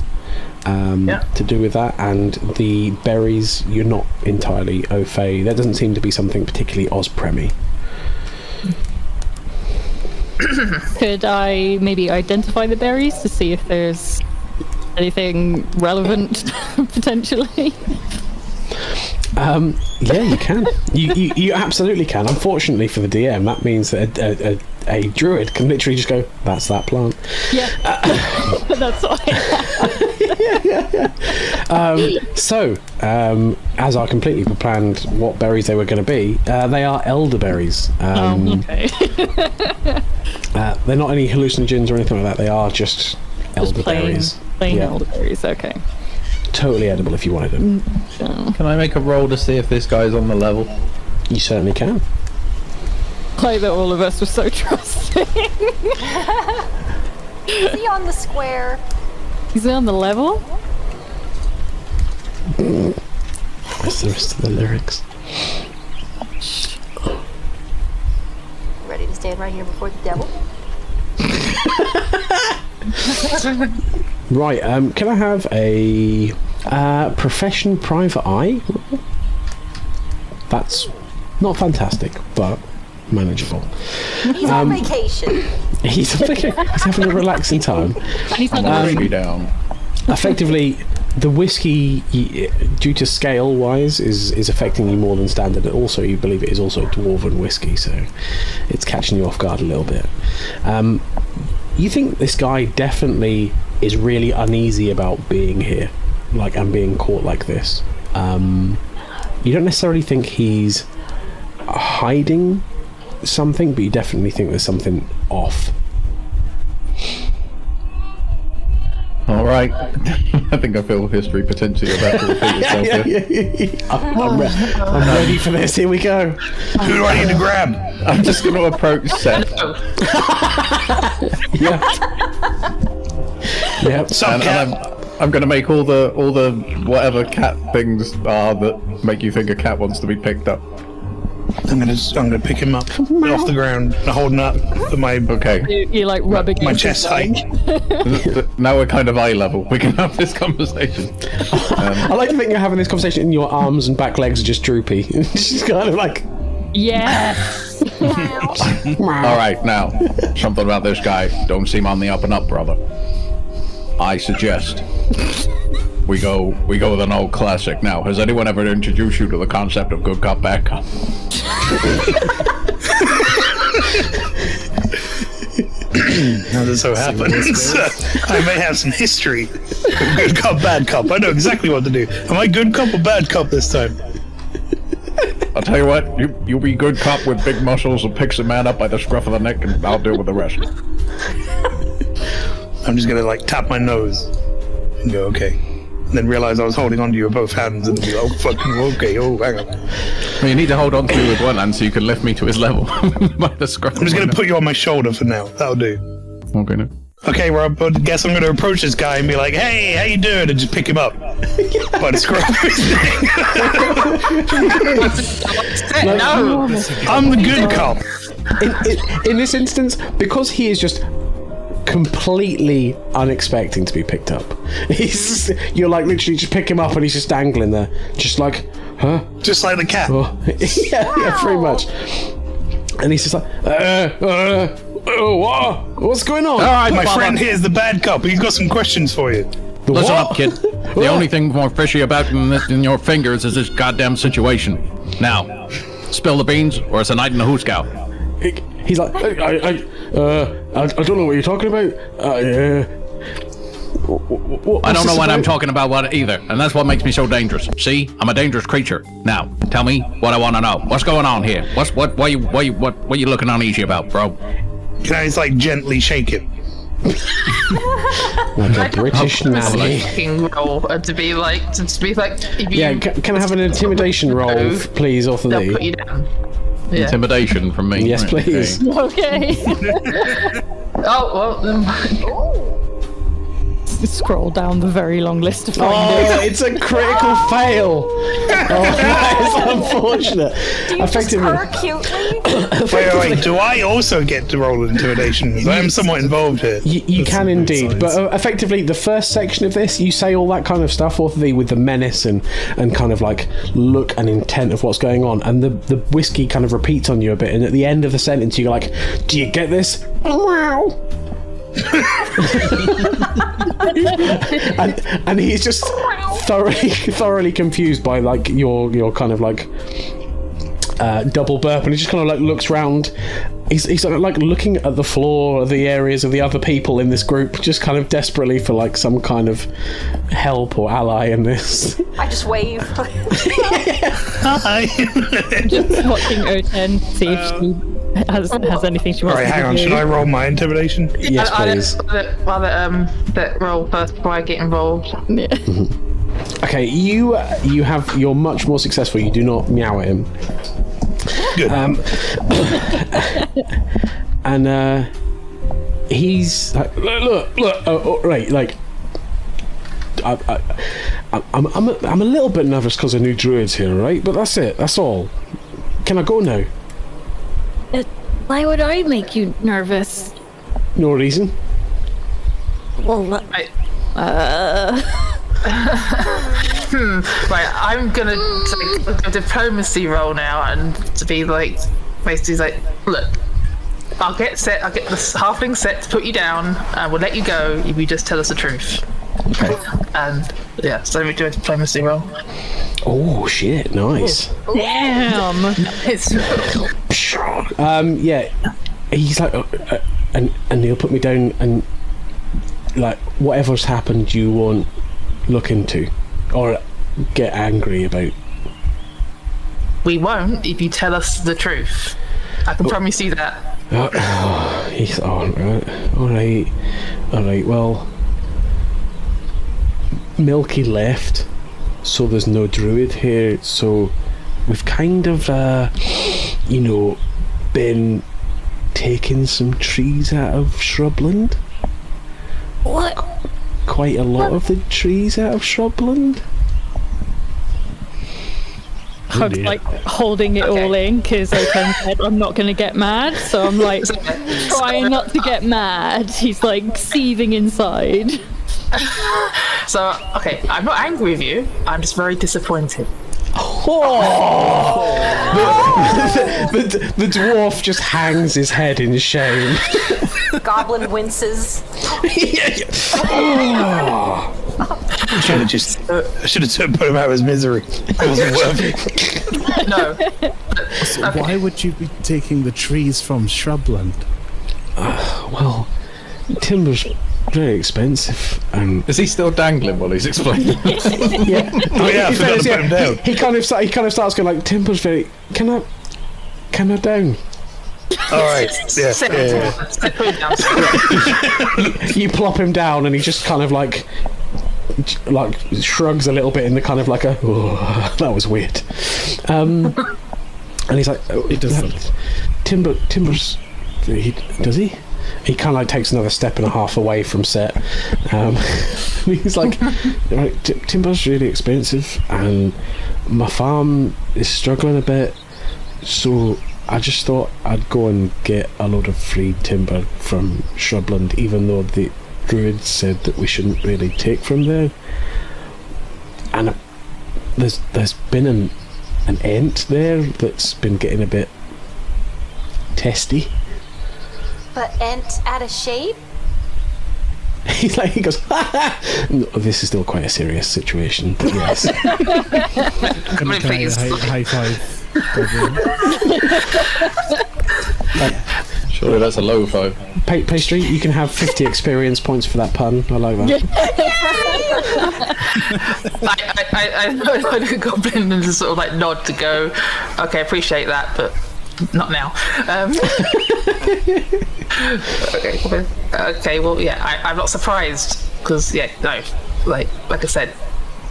B: To do with that, and the berries, you're not entirely au fait. There doesn't seem to be something particularly Ospremy.
E: Could I maybe identify the berries to see if there's anything relevant potentially?
B: Yeah, you can. You absolutely can. Unfortunately for the DM, that means that a druid can literally just go, "That's that plant."
E: Yeah, that's what I
B: So, as I completely planned what berries they were going to be, they are elderberries.
E: okay.
B: They're not any hallucinogens or anything like that. They are just elderberries.
E: Plain
B: Yeah.
E: elderberries, okay.
B: Totally edible if you wanted them.
C: Can I make a roll to see if this guy's on the level?
B: You certainly can.
E: Like that all of us were so trusting.
G: Is he on the square?
E: Is he on the level?
B: What's the rest of the lyrics?
G: Ready to stand right here before the devil?
B: Right, can I have a profession private eye? That's not fantastic, but manageable.
G: He's on vacation.
B: He's having a relaxing time.
E: And he's not
C: Bring me down.
B: Effectively, the whiskey, due to scale wise, is affecting you more than standard. Also, you believe it is also dwarven whiskey, so it's catching you off guard a little bit. You think this guy definitely is really uneasy about being here, and being caught like this. You don't necessarily think he's hiding, something, but you definitely think there's something off.
C: All right. I think I feel history potentially about to repeat itself here.
B: I'm ready for this. Here we go.
H: Who do I need to grab?
C: I'm just going to approach Seth.
B: Yeah. Yep.
H: Some cat.
C: I'm going to make all the whatever cat things are that make you think a cat wants to be picked up.
H: I'm gonna pick him up off the ground, holding up at my
E: You're like rubbing
H: my
E: against
H: chest
E: his
H: height.
C: Now we're kind of eye level. We can have this conversation.
B: I like to think you're having this conversation and your arms and back legs are just droopy. Just kind of like...
E: Yes.
C: All right, now something about this guy don't seem on the up and up, brother. I suggest we go with an old classic. Now, has anyone ever introduced you to the concept of good cop, bad cop?
H: As it so happens, I may have some history. Good cop, bad cop. I know exactly what to do. Am I good cop or bad cop this time?
C: I'll tell you what, you be good cop with big muscles and picks a man up by the scruff of the neck, and I'll deal with the rest.
H: I'm just gonna like tap my nose and go, okay. And then realize I was holding onto you with both hands and be like, oh, fucking okay, oh, hang on.
C: Well, you need to hold on to me with one hand so you can lift me to his level by the scruff.
H: I'm just gonna put you on my shoulder for now. That'll do.
C: Okay, no.
H: Okay, Rob, I guess I'm gonna approach this guy and be like, hey, how you doing? And just pick him up by the scruff of his neck.
F: No.
H: I'm the good cop.
B: In this instance, because he is just completely unexpecting to be picked up, you're like literally just pick him up and he's just dangling there, just like, huh?
H: Just like the cat.
B: Oh, yeah, pretty much. And he's just like, what's going on?
C: All right,
H: My
C: Father.
H: friend here's the bad cop. He's got some questions for you.
C: Listen up, kid. The only thing more fishy about in your fingers is this goddamn situation. Now, spill the beans, or it's a night in the hoosegow.
B: He's like, I don't know what you're talking about.
C: I don't know what I'm talking about what either, and that's what makes me so dangerous. See, I'm a dangerous creature. Now, tell me what I want to know. What's going on here? What are you looking uneasy about, bro?
H: Can I just like gently shake him?
B: Like a British nanny.
F: Fucking roll to be like. If you,
B: Yeah, can I have an intimidation roll, please, off of
F: they'll put
B: thee?
F: you down. Yeah.
C: Intimidation from me.
B: Yes,
C: Right,
B: please.
C: okay.
E: Okay.
F: Oh well.
E: Scroll down the very long list to find
B: Oh, it's a critical fail. Oh, that is unfortunate.
G: Do you just purr cutely?
H: Wait. Do I also get to roll intimidation? I am somewhat involved here.
B: You can indeed, but effectively the first section of this, you say all that kind of stuff off the with the menace and kind of like look and intent of what's going on, and the whiskey kind of repeats on you a bit, and at the end of the sentence you're like, do you get this? Wow. and he's just thoroughly confused by like your kind of like double burp, and he just kind of like looks round. He's sort of like looking at the floor, the areas of the other people in this group, just kind of desperately for like some kind of help or ally in this.
G: I just wave.
H: Hi.
E: Just watching O10, see if she has anything she wants
H: Alright,
E: to
H: hang on.
E: do.
H: Should I roll my intimidation?
B: Yes, please.
F: That roll first before I get involved.
E: Yeah.
B: Okay, you're much more successful. You do not meow at him.
H: Good.
B: And he's like, look, right, like, I'm a little bit nervous because of new druids here, right? But that's it. That's all. Can I go now?
E: Why would I make you nervous?
B: No reason.
E: Well,
F: Right. Right, I'm gonna take a diplomacy roll now and to be like, basically like, look, I'll get the halfling set to put you down and we'll let you go if you just tell us the truth.
B: Okay.
F: And yeah, so we do a diplomacy roll.
B: Oh shit! Nice.
E: damn.
F: It's
B: Yeah. He's like, and he'll put me down, and like whatever's happened, you won't look into or get angry about.
F: we won't if you tell us the truth. I can promise you that.
B: He's all right. Well, Milky left, so there's no druid here. So we've kind of, been taking some trees out of shrubland.
E: What?
B: Quite a lot of the trees out of shrubland.
E: Hug's like holding it all in because I'm not going to get mad, so I'm like trying not to get mad. He's like seething inside.
F: So, okay, I'm not angry with you. I'm just very disappointed.
B: The dwarf just hangs his head in shame.
G: Goblin winces.
H: I should have put him out of his misery. It wasn't worth it.
F: No.
D: So why would you be taking the trees from shrubland?
B: Well, timber's very expensive, and
C: Is he still dangling while he's explaining?
B: yeah.
H: Oh yeah, I forgot to put him down.
B: He kind of starts going like, timber's very. Can I down?
H: All right. Yeah.
F: Put it down.
B: You plop him down, and he just kind of like shrugs a little bit in the kind of like a that was weird, and he's like,
D: It does something.
B: Timber's does he kind of like takes another step and a half away from Set. He's like, right, timber's really expensive and my farm is struggling a bit, so I just thought I'd go and get a load of free timber from shrubland, even though the druid said that we shouldn't really take from there. And there's been an ent there that's been getting a bit testy.
G: But Ent out of shape?
B: He goes, no, this is still quite a serious situation, but yes.
D: Can I high five?
C: Surely that's a low 5.
B: Pastry, you can have 50 experience points for that pun. I like that.
F: I know the goblin and just sort of like nod to go, okay, appreciate that, but not now. Okay, well, yeah, I'm not surprised because, yeah, no, like I said,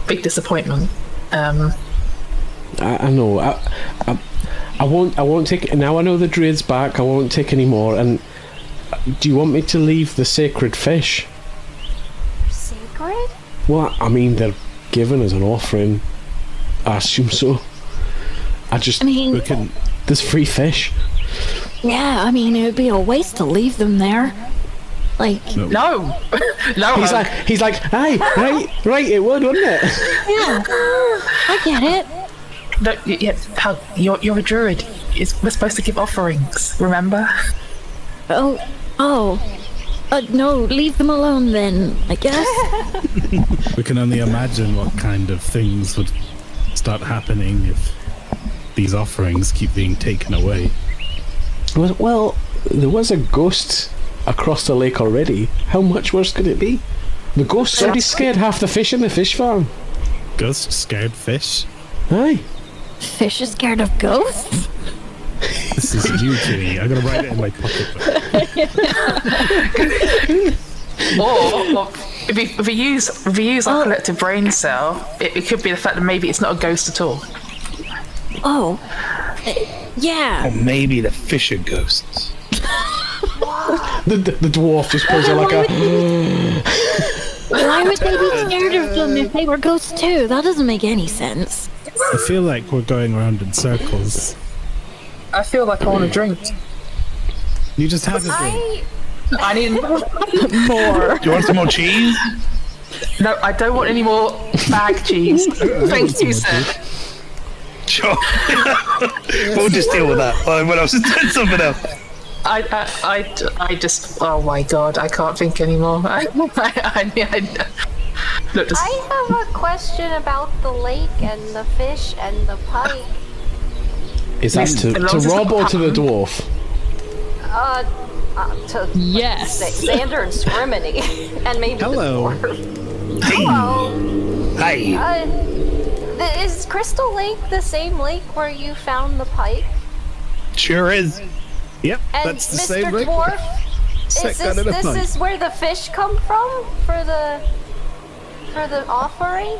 F: big disappointment.
B: I know. I won't take. Now I know the druid's back. I won't take any more. And do you want me to leave the sacred fish?
G: Sacred?
B: Well, I mean, they're given as an offering. I assume so.
E: I mean,
D: We can.
B: There's free fish.
E: yeah, I mean, it would be a waste to leave them there. Like,
F: No.
B: He's like, hey, right, it would, wouldn't it?
E: yeah, I get it.
F: No, yeah, Hug, you're a druid. We're supposed to give offerings, remember?
E: No, leave them alone then, I guess.
D: We can only imagine what kind of things would start happening if these offerings keep being taken away.
B: Well, there was a ghost across the lake already. How much worse could it be? The ghost's already scared half the fish in the fish farm.
D: Ghost scared fish?
B: Aye.
E: Fish is scared of ghosts?
D: This is you, Ginny. I'm gonna write it in my pocketbook.
F: Or if we use our collective brain cell, it could be the fact that maybe it's not a ghost at all.
E: Oh, yeah.
H: Or maybe the fish are ghosts.
B: The dwarf just pulls it like a.
E: Why would they be scared of them if they were ghosts too? That doesn't make any sense.
D: I feel like we're going around in circles.
F: I feel like I want a drink.
D: You just have a drink.
F: I need more.
H: Do you want some more cheese?
F: No, I don't want any more bag cheese. Thank you, sir.
H: Sure. We'll just deal with that. What else is doing something else?
F: I just, oh my god, I can't think anymore. Look, just,
G: I have a question about the lake and the fish and the pike.
B: Is that to Rob or to the dwarf?
G: To
E: Yes.
G: Xander and Scriminy, and maybe
D: Hello.
G: the dwarf. Hello.
H: Hi.
G: Is Crystal Lake the same lake where you found the pike?
H: Sure is.
D: Yep,
G: And
D: that's the
G: Mr.
D: same lake.
G: Dwarf,
D: Set gun in a pipe.
G: is where the fish come from for the offering?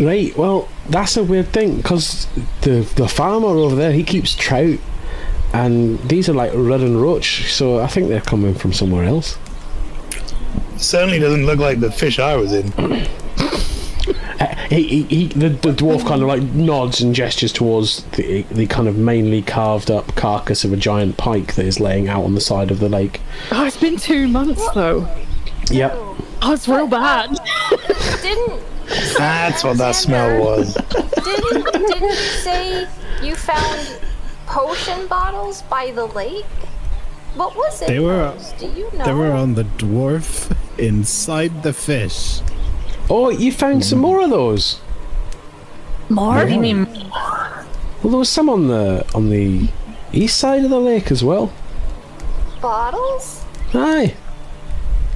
B: Right, well, that's a weird thing, because the farmer over there, he keeps trout, and these are like red and roach, so I think they're coming from somewhere else.
H: Certainly doesn't look like the fish I was in.
B: The dwarf kind of like nods and gestures towards the kind of mainly carved up carcass of a giant pike that is laying out on the side of the lake.
E: Oh, it's been 2 months though.
B: Yep.
E: Oh, it's real bad.
G: Didn't
H: That's what that smell was.
G: didn't you say you found potion bottles by the lake? What was it?
D: They were.
G: Rose? Do you know?
D: They were on the dwarf inside the fish.
B: Oh, you found some more of those?
E: More?
F: What do you mean?
B: Well, there was some on the east side of the lake as well.
G: bottles.
B: Aye.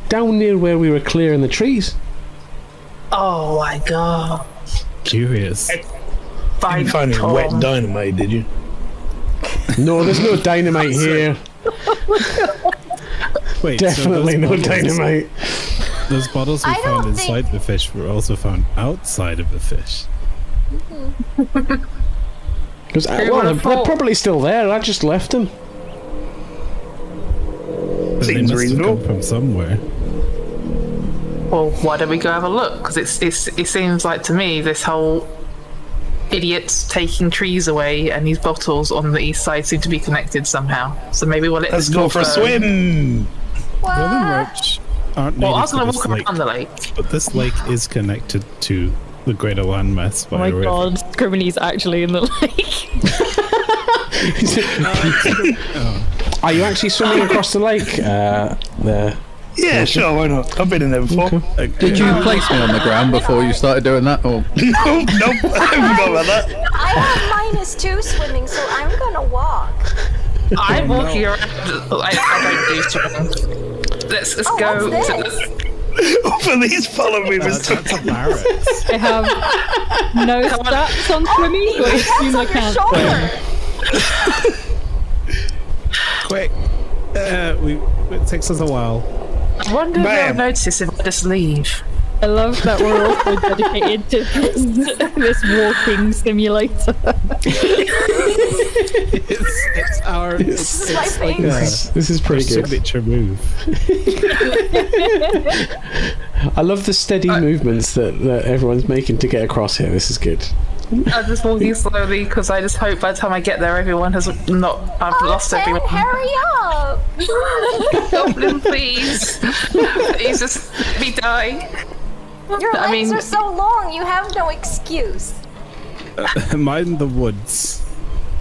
B: Down near where we were clearing the trees.
F: Oh my god.
D: Curious.
H: You didn't find any wet dynamite, did you?
B: No, there's no dynamite here.
D: Wait,
B: Definitely
D: so
B: no
D: those bottles-
B: dynamite.
D: Those bottles we
G: I
D: found
G: don't
D: inside
G: think-
D: the fish were also found outside of the fish.
B: Because
F: Who
B: well,
F: would've
B: they're
F: thought?
B: probably still there. I just left them.
D: But they
H: Seems
D: must have
H: reasonable.
D: come from somewhere.
F: Well, why don't we go have a look? Because it seems like to me this whole idiots taking trees away and these bottles on the east side seem to be connected somehow. So maybe we'll let
H: Let's
F: this
H: go
F: dwarf
H: for a swim.
D: Well, the
G: What?
D: roach aren't
F: Well, I
D: native
F: was
D: to
F: going to
D: this
F: walk
D: lake,
F: around the lake.
D: but this lake is connected to the greater landmass by
E: Oh my
D: a river.
E: god, Scriveny's actually in the lake.
B: Are you actually swimming across the lake? There.
H: Yeah, sure, why not? I've been in there before.
C: Did you place me on the ground before you started doing that? Or
H: Nope, I forgot about that.
G: I have -2 swimming, so I'm gonna walk.
F: I'm walking around. I don't do swimming. Let's
G: Oh,
F: go.
G: what's
F: To
G: this?
H: For these follow me, Mr.
D: That's a parrot.
E: I have no stats on swimming, so I assume I
G: That's on your
E: can't swim.
G: shoulder.
D: Quick. It takes us a while.
F: I wonder if they'll
H: Bam.
F: notice if I just leave.
E: I love that we're also dedicated to this walking simulator.
D: It's our
G: This is my favorite.
B: This is pretty good.
D: signature move.
B: I love the steady movements that everyone's making to get across here. This is good.
F: I'm just walking slowly because I just hope by the time I get there, everyone has not. I've lost
G: Ben,
F: everyone.
G: hurry up!
F: Goblin, please. Please just let me die.
G: Your
F: I
G: legs
F: mean-
G: are so long, you have no excuse.
D: Mind the woods.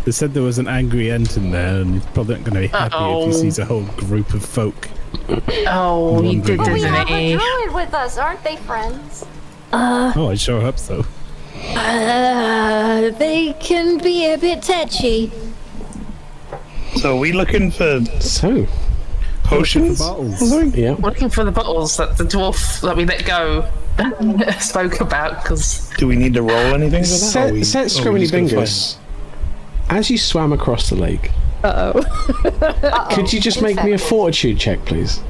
D: They said there was an angry ant in there, and he's probably not going to be happy if
F: Uh-oh.
D: he sees a whole group of folk.
F: Oh, he did,
G: But we have
F: didn't
G: a
F: he?
G: druid with us, aren't they, friends?
D: Oh, I sure hope so.
E: They can be a bit touchy.
H: So are we looking for
B: So,
H: potions?
D: Bottles.
B: yeah.
F: We're looking for the bottles that the dwarf that we let go spoke about because
H: Do we need to roll anything for that? Or we-
B: Set
H: or we
B: Scribbly
H: just gonna
B: Bingus. As you swam across the lake, could you just make me a fortitude check, please?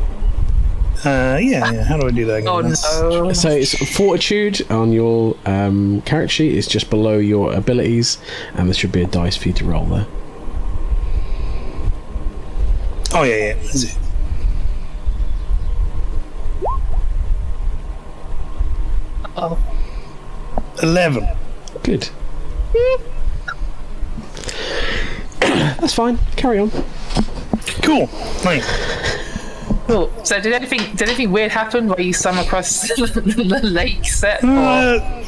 H: find- Yeah. How do I do that again?
F: oh
H: That's-
F: no.
B: So it's fortitude on your character sheet. It's just below your abilities, and there should be a dice for you to roll there.
H: Oh, yeah. That's it.
F: Oh.
H: 11.
B: Good. That's fine. Carry on.
H: Cool. Nice.
F: Cool. So did anything weird happen while you swam across the lake set?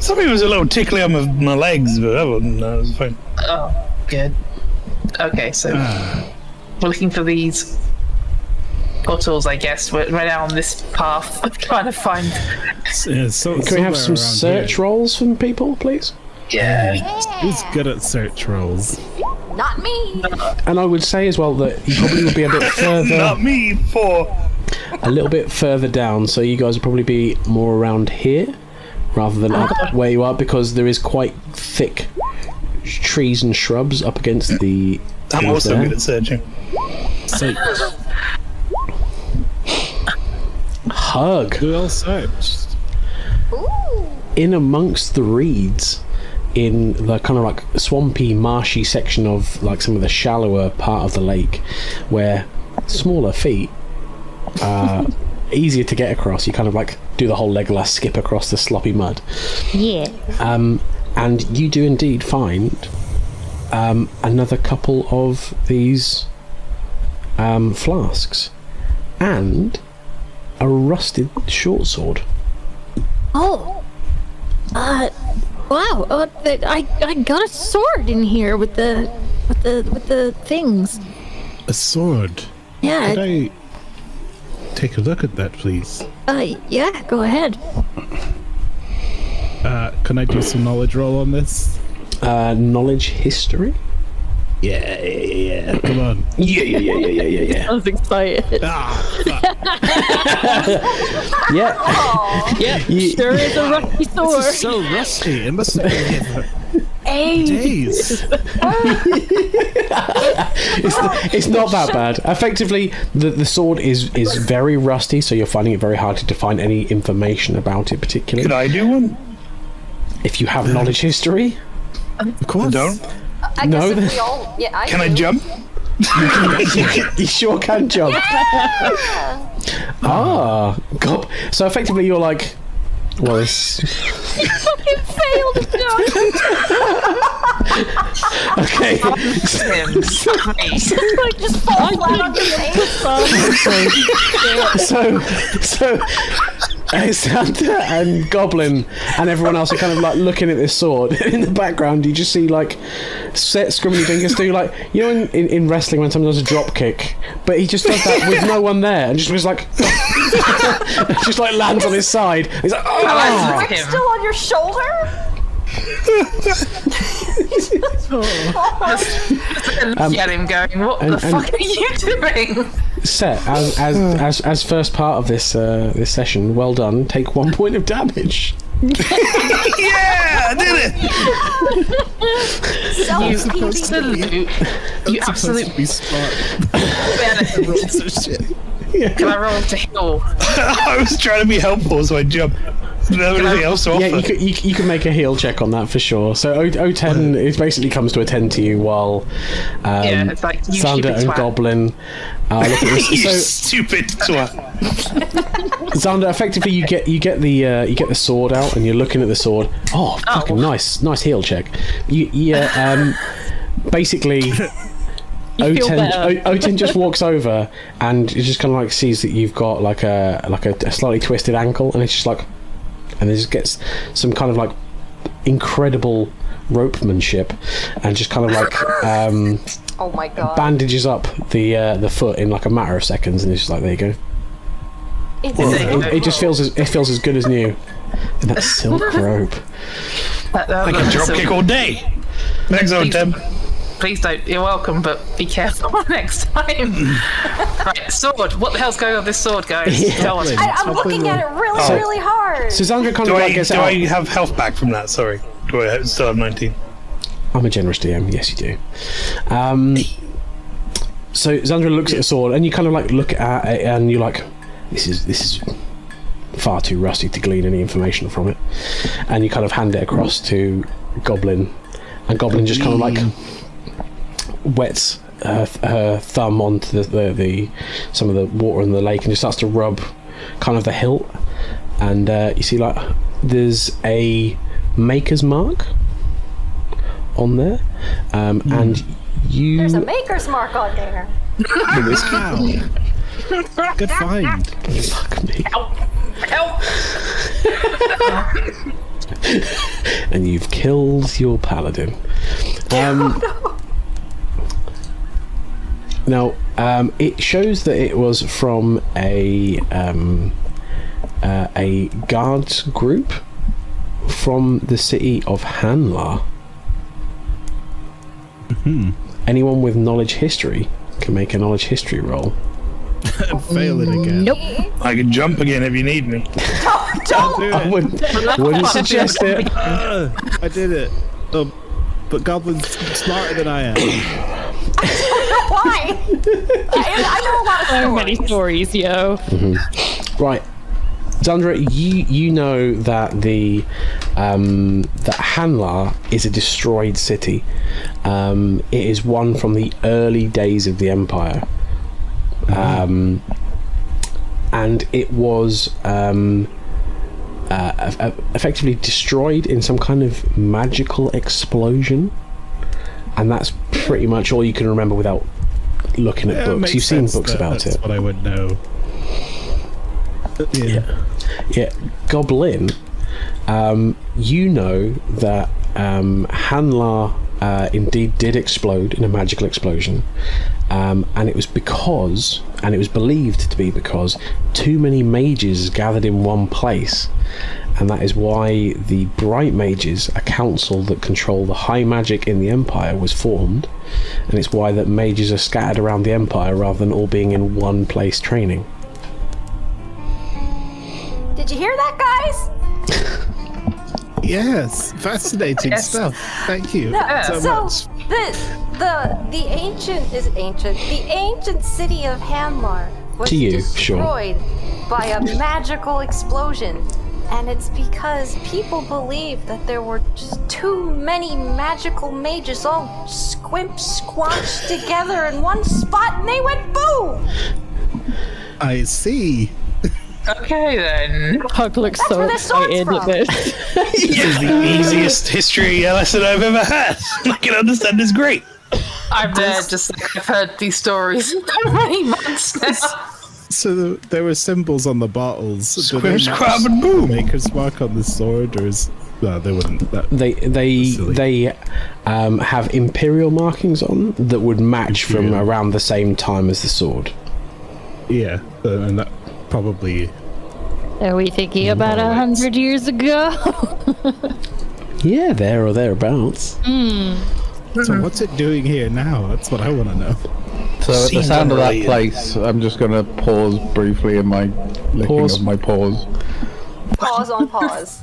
H: Something was a little tickly on my legs, but other than that, it was fine.
F: Oh, good. Okay, so we're looking for these bottles, I guess. We're down this path trying to find.
D: Yeah,
B: Can we have some search rolls from people, please?
F: Yeah.
D: Who's good at search rolls?
G: Not me.
B: And I would say as well that you probably would be a bit further,
H: Not me,
B: a little bit further down. So you guys would probably be more around here rather than up where you are, because there is quite thick trees and shrubs up against the
H: I'm also
A: there.
H: good at searching.
D: So,
A: Hug.
D: who else searched?
G: Ooh.
A: In amongst the reeds, in the kind of like swampy, marshy section of like some of the shallower part of the lake, where smaller feet are easier to get across. You kind of like do the whole Legolas skip across the sloppy mud.
E: Yeah.
A: And you do indeed find another couple of these flasks and a rusted short sword.
E: Oh. Wow. I got a sword in here with the things.
D: A sword.
E: Yeah.
D: Could I take a look at that, please?
E: Yeah. Go ahead.
D: Can I do some knowledge roll on this?
A: Knowledge history?
D: Yeah. Come on.
A: Yeah.
E: I was excited.
A: Yeah.
E: Sure is a rusty sword.
D: This is so rusty. It must have been here for days.
A: It's not that bad. Effectively, the sword is very rusty, so you're finding it very hard to find any information about it particularly.
H: Could I do one?
A: If you have knowledge history,
D: Of course.
H: Don't.
G: I
A: No,
G: guess if
A: then-
G: we all. Yeah,
H: Can I
G: do.
H: jump?
A: you sure can jump. God. So effectively, you're like, well, this.
E: Fucking failed.
A: Okay.
F: Him.
G: Like, just fall flat on your face.
A: So Santa and Goblin and everyone else are kind of like looking at this sword. In the background, you just see like set Scribbly Fingers do like, you know, in wrestling when someone does a drop kick, but he just does that with no one there and just was like, just like lands on his side. He's like, oh.
F: Him.
G: Still on your shoulder?
F: Look at him going, what the fuck are you doing?
A: Set as first part of this this session. Well done. Take 1 point of damage.
H: Yeah, I did it.
F: You absolute
D: Be smart.
F: benefit.
D: Rolls of shit.
F: Can I roll to heal?
H: I was trying to be helpful, so I jumped. Didn't have anything else to offer.
A: Yeah, you can make a heal check on that for sure. So O10 it basically comes to attend to you while
F: Yeah, it's like, you
A: Xander
F: stupid
A: and
F: twat.
A: Goblin are looking at
H: You
A: this. So
H: stupid twat.
A: Xander, effectively you get the sword out and you're looking at the sword. Oh, fucking nice heal check. Basically O10 just walks over and it just kind of like sees that you've got like a slightly twisted ankle, and it's just like, and it just gets some kind of like incredible ropemanship and just kind of like
G: Oh my god.
A: bandages up the foot in like a matter of seconds, and it's just like, there you go. It just feels as good as new. And that silk rope.
H: I can drop kick all day. Thanks, Tim.
F: Please don't. You're welcome, but be careful next time. Right, sword. What the hell's going on with this sword, guys? Tell us.
G: I'm looking at it really hard.
A: So Xander kind
H: Do
A: of
H: I
A: like gets out.
H: have health back from that? Sorry. Do I still have 19?
A: I'm a generous DM. Yes, you do. So Xander looks at the sword, and you kind of like look at it, and you're like, this is far too rusty to glean any information from it. And you kind of hand it across to Goblin, and Goblin just kind of like wets her thumb onto the some of the water in the lake and just starts to rub kind of the hilt, and you see like there's a maker's mark on there, and you
G: There's a maker's mark on there.
D: Wow. Good find.
A: fuck me.
F: Help!
A: And you've killed your paladin. Now, it shows that it was from a guards group from the city of Hanlar. Anyone with knowledge history can make a knowledge history roll.
D: Fail it again.
E: Nope.
H: I can jump again if you need me.
A: I wouldn't suggest it.
D: I did it. But Goblin's smarter than I am.
G: Why? I know a lot of
E: So many stories, yo.
B: Right, Zandra, you know that the that Hanlar is a destroyed city. It is one from the early days of the Empire, and it was effectively destroyed in some kind of magical explosion, and that's pretty much all you can remember without looking at books. You've seen books about
D: that's
B: it.
D: what I would know.
B: Yeah, Goblin, you know that Hanlar indeed did explode in a magical explosion, and it was believed to be because too many mages gathered in one place, and that is why the Bright Mages, a council that control the high magic in the Empire, was formed, and it's why that mages are scattered around the Empire rather than all being in one place training.
G: Did you hear that, guys?
D: Yes, fascinating stuff. Thank you so much.
G: The ancient city of Hanlar was destroyed by a magical explosion. And it's because people believe that there were just too many magical mages all squanched together in one spot, and they went boom!
D: I see.
F: Okay then.
E: Hug looks
G: That's
E: so
G: where the sword's
E: excited at
G: from.
E: this.
H: This is the easiest history lesson I've ever had. I can understand this great.
F: I'm there just like I've heard these stories for many months now.
D: So there were symbols on the bottles. Do
H: Square,
D: they
H: scrub,
D: match
H: and boom.
D: the Maker's Mark on the sword, or is they wouldn't?
B: They have imperial markings on that would match from around the same time as the sword.
D: Yeah, and that probably.
E: Are we thinking about 100 years ago?
B: Yeah, there or thereabouts.
D: So what's it doing here now? That's what I want to know.
C: So at the
H: Seems
C: sound of that
H: unrelated.
C: place, I'm just going to pause briefly in my licking
B: Pause.
C: of my paws,
G: Pause on pause.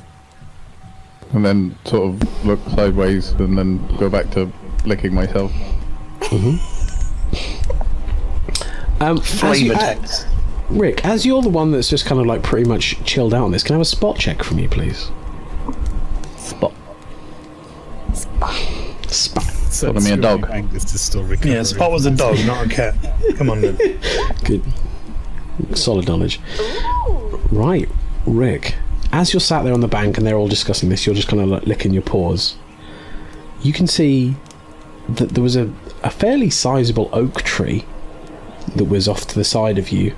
C: and then sort of look sideways, and then go back to licking myself.
H: Flavor text.
B: Rick, as you're the one that's just kind of like pretty much chilled out on this, can I have a spot check from you, please?
C: Spot.
B: Spot.
D: So
C: Follow me a dog.
D: This is still recovering.
H: Yeah, Spot was a dog, not a cat. Come on then.
B: Good. Solid knowledge. Right, Rick. As you're sat there on the bank and they're all discussing this, you're just kind of like licking your paws. You can see that there was a fairly sizable oak tree that was off to the side of you,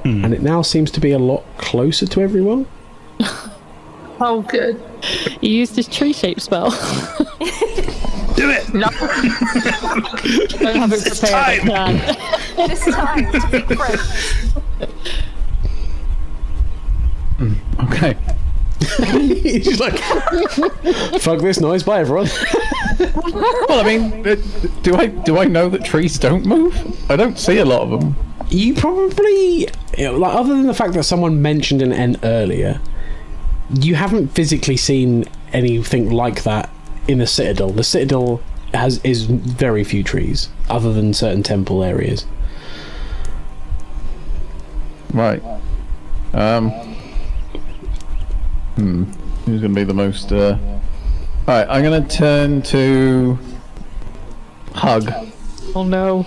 B: and it now seems to be a lot closer to everyone.
F: Oh, good.
E: You used his tree shape spell.
H: Do it!
F: No.
E: Don't have it
H: It's
E: prepared.
H: time.
E: I can't.
G: It is time to be friends.
C: Okay.
B: He's just like, fuck this noise, bye everyone.
C: Well, I mean, do I know that trees don't move? I don't see a lot of them.
B: You probably, like, other than the fact that someone mentioned an N earlier, you haven't physically seen anything like that in the Citadel. The Citadel is very few trees, other than certain temple areas.
C: Right. Who's going to be the most... Alright, I'm going to turn to... Hug.
E: Oh no.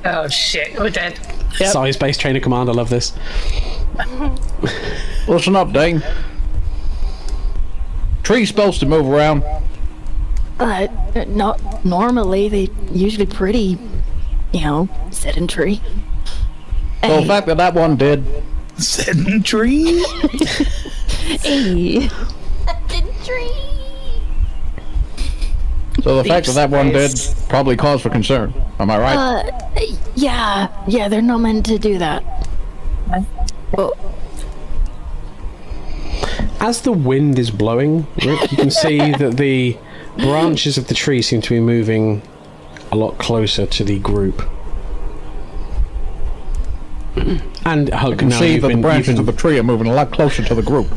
F: Oh shit, we're dead.
E: Yep.
B: Size-based trainer command, I love this.
C: Listen up, Dane. Trees supposed to move around.
E: Not normally. They usually pretty, sedentary.
C: So the fact that that one did...
H: Sedentary?
E: Hey.
C: So the fact that that one did probably cause for concern. Am I right?
E: Yeah, they're not meant to do that. Oh,
B: As the wind is blowing, Rick, you can see that the branches of the tree seem to be moving a lot closer to the group. And Hug,
C: I can
B: now
C: see
B: you've
C: that the
B: been,
C: branches of the tree are moving a lot closer to the group.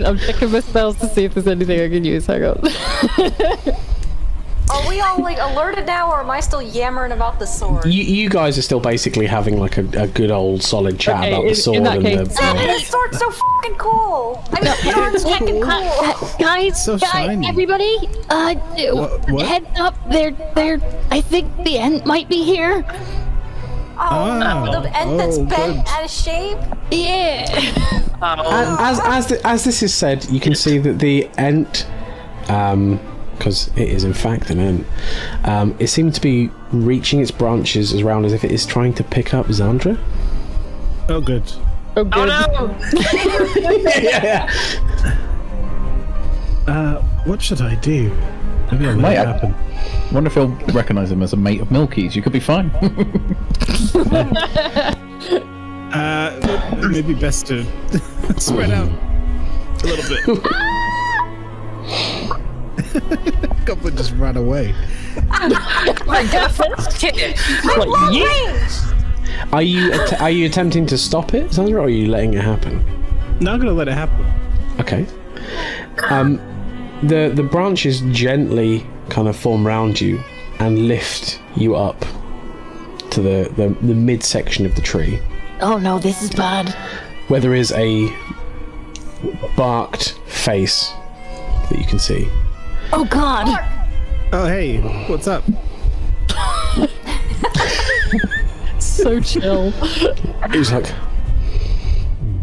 E: I'm checking my spells to see if there's anything I can use. Hang on.
G: Are we all like alerted now, or am I still yammering about the sword?
B: You guys are still basically having like a good old solid chat about the sword and
G: the sword's so fucking cool. I mean, the sword's fucking cool.
E: Guys,
D: shiny.
E: everybody,
D: What?
E: heads up. They're. I think the end might be here.
G: Oh no, the end that's bent
D: good.
G: out of shape.
E: Yeah.
B: as this is said, you can see that the ent, because it is in fact an ent, it seemed to be reaching its branches around as if it is trying to pick up Xandra.
D: Oh, good.
E: Oh, good.
D: What should I do? Maybe I'll let it happen.
C: I wonder if he'll recognise him as a mate of Milky's. You could be fine.
D: Maybe best to spread out a little bit. Goblin just ran away.
B: Are you attempting to stop it, Xandra, or are you letting it happen?
D: No, I'm gonna let it happen.
B: Okay. The branches gently kind of form around you and lift you up to the midsection of the tree,
E: Oh no, this is bad.
B: where there is a barked face that you can see.
E: Oh God.
D: Oh, hey, what's up?
E: So chill.
B: It was like,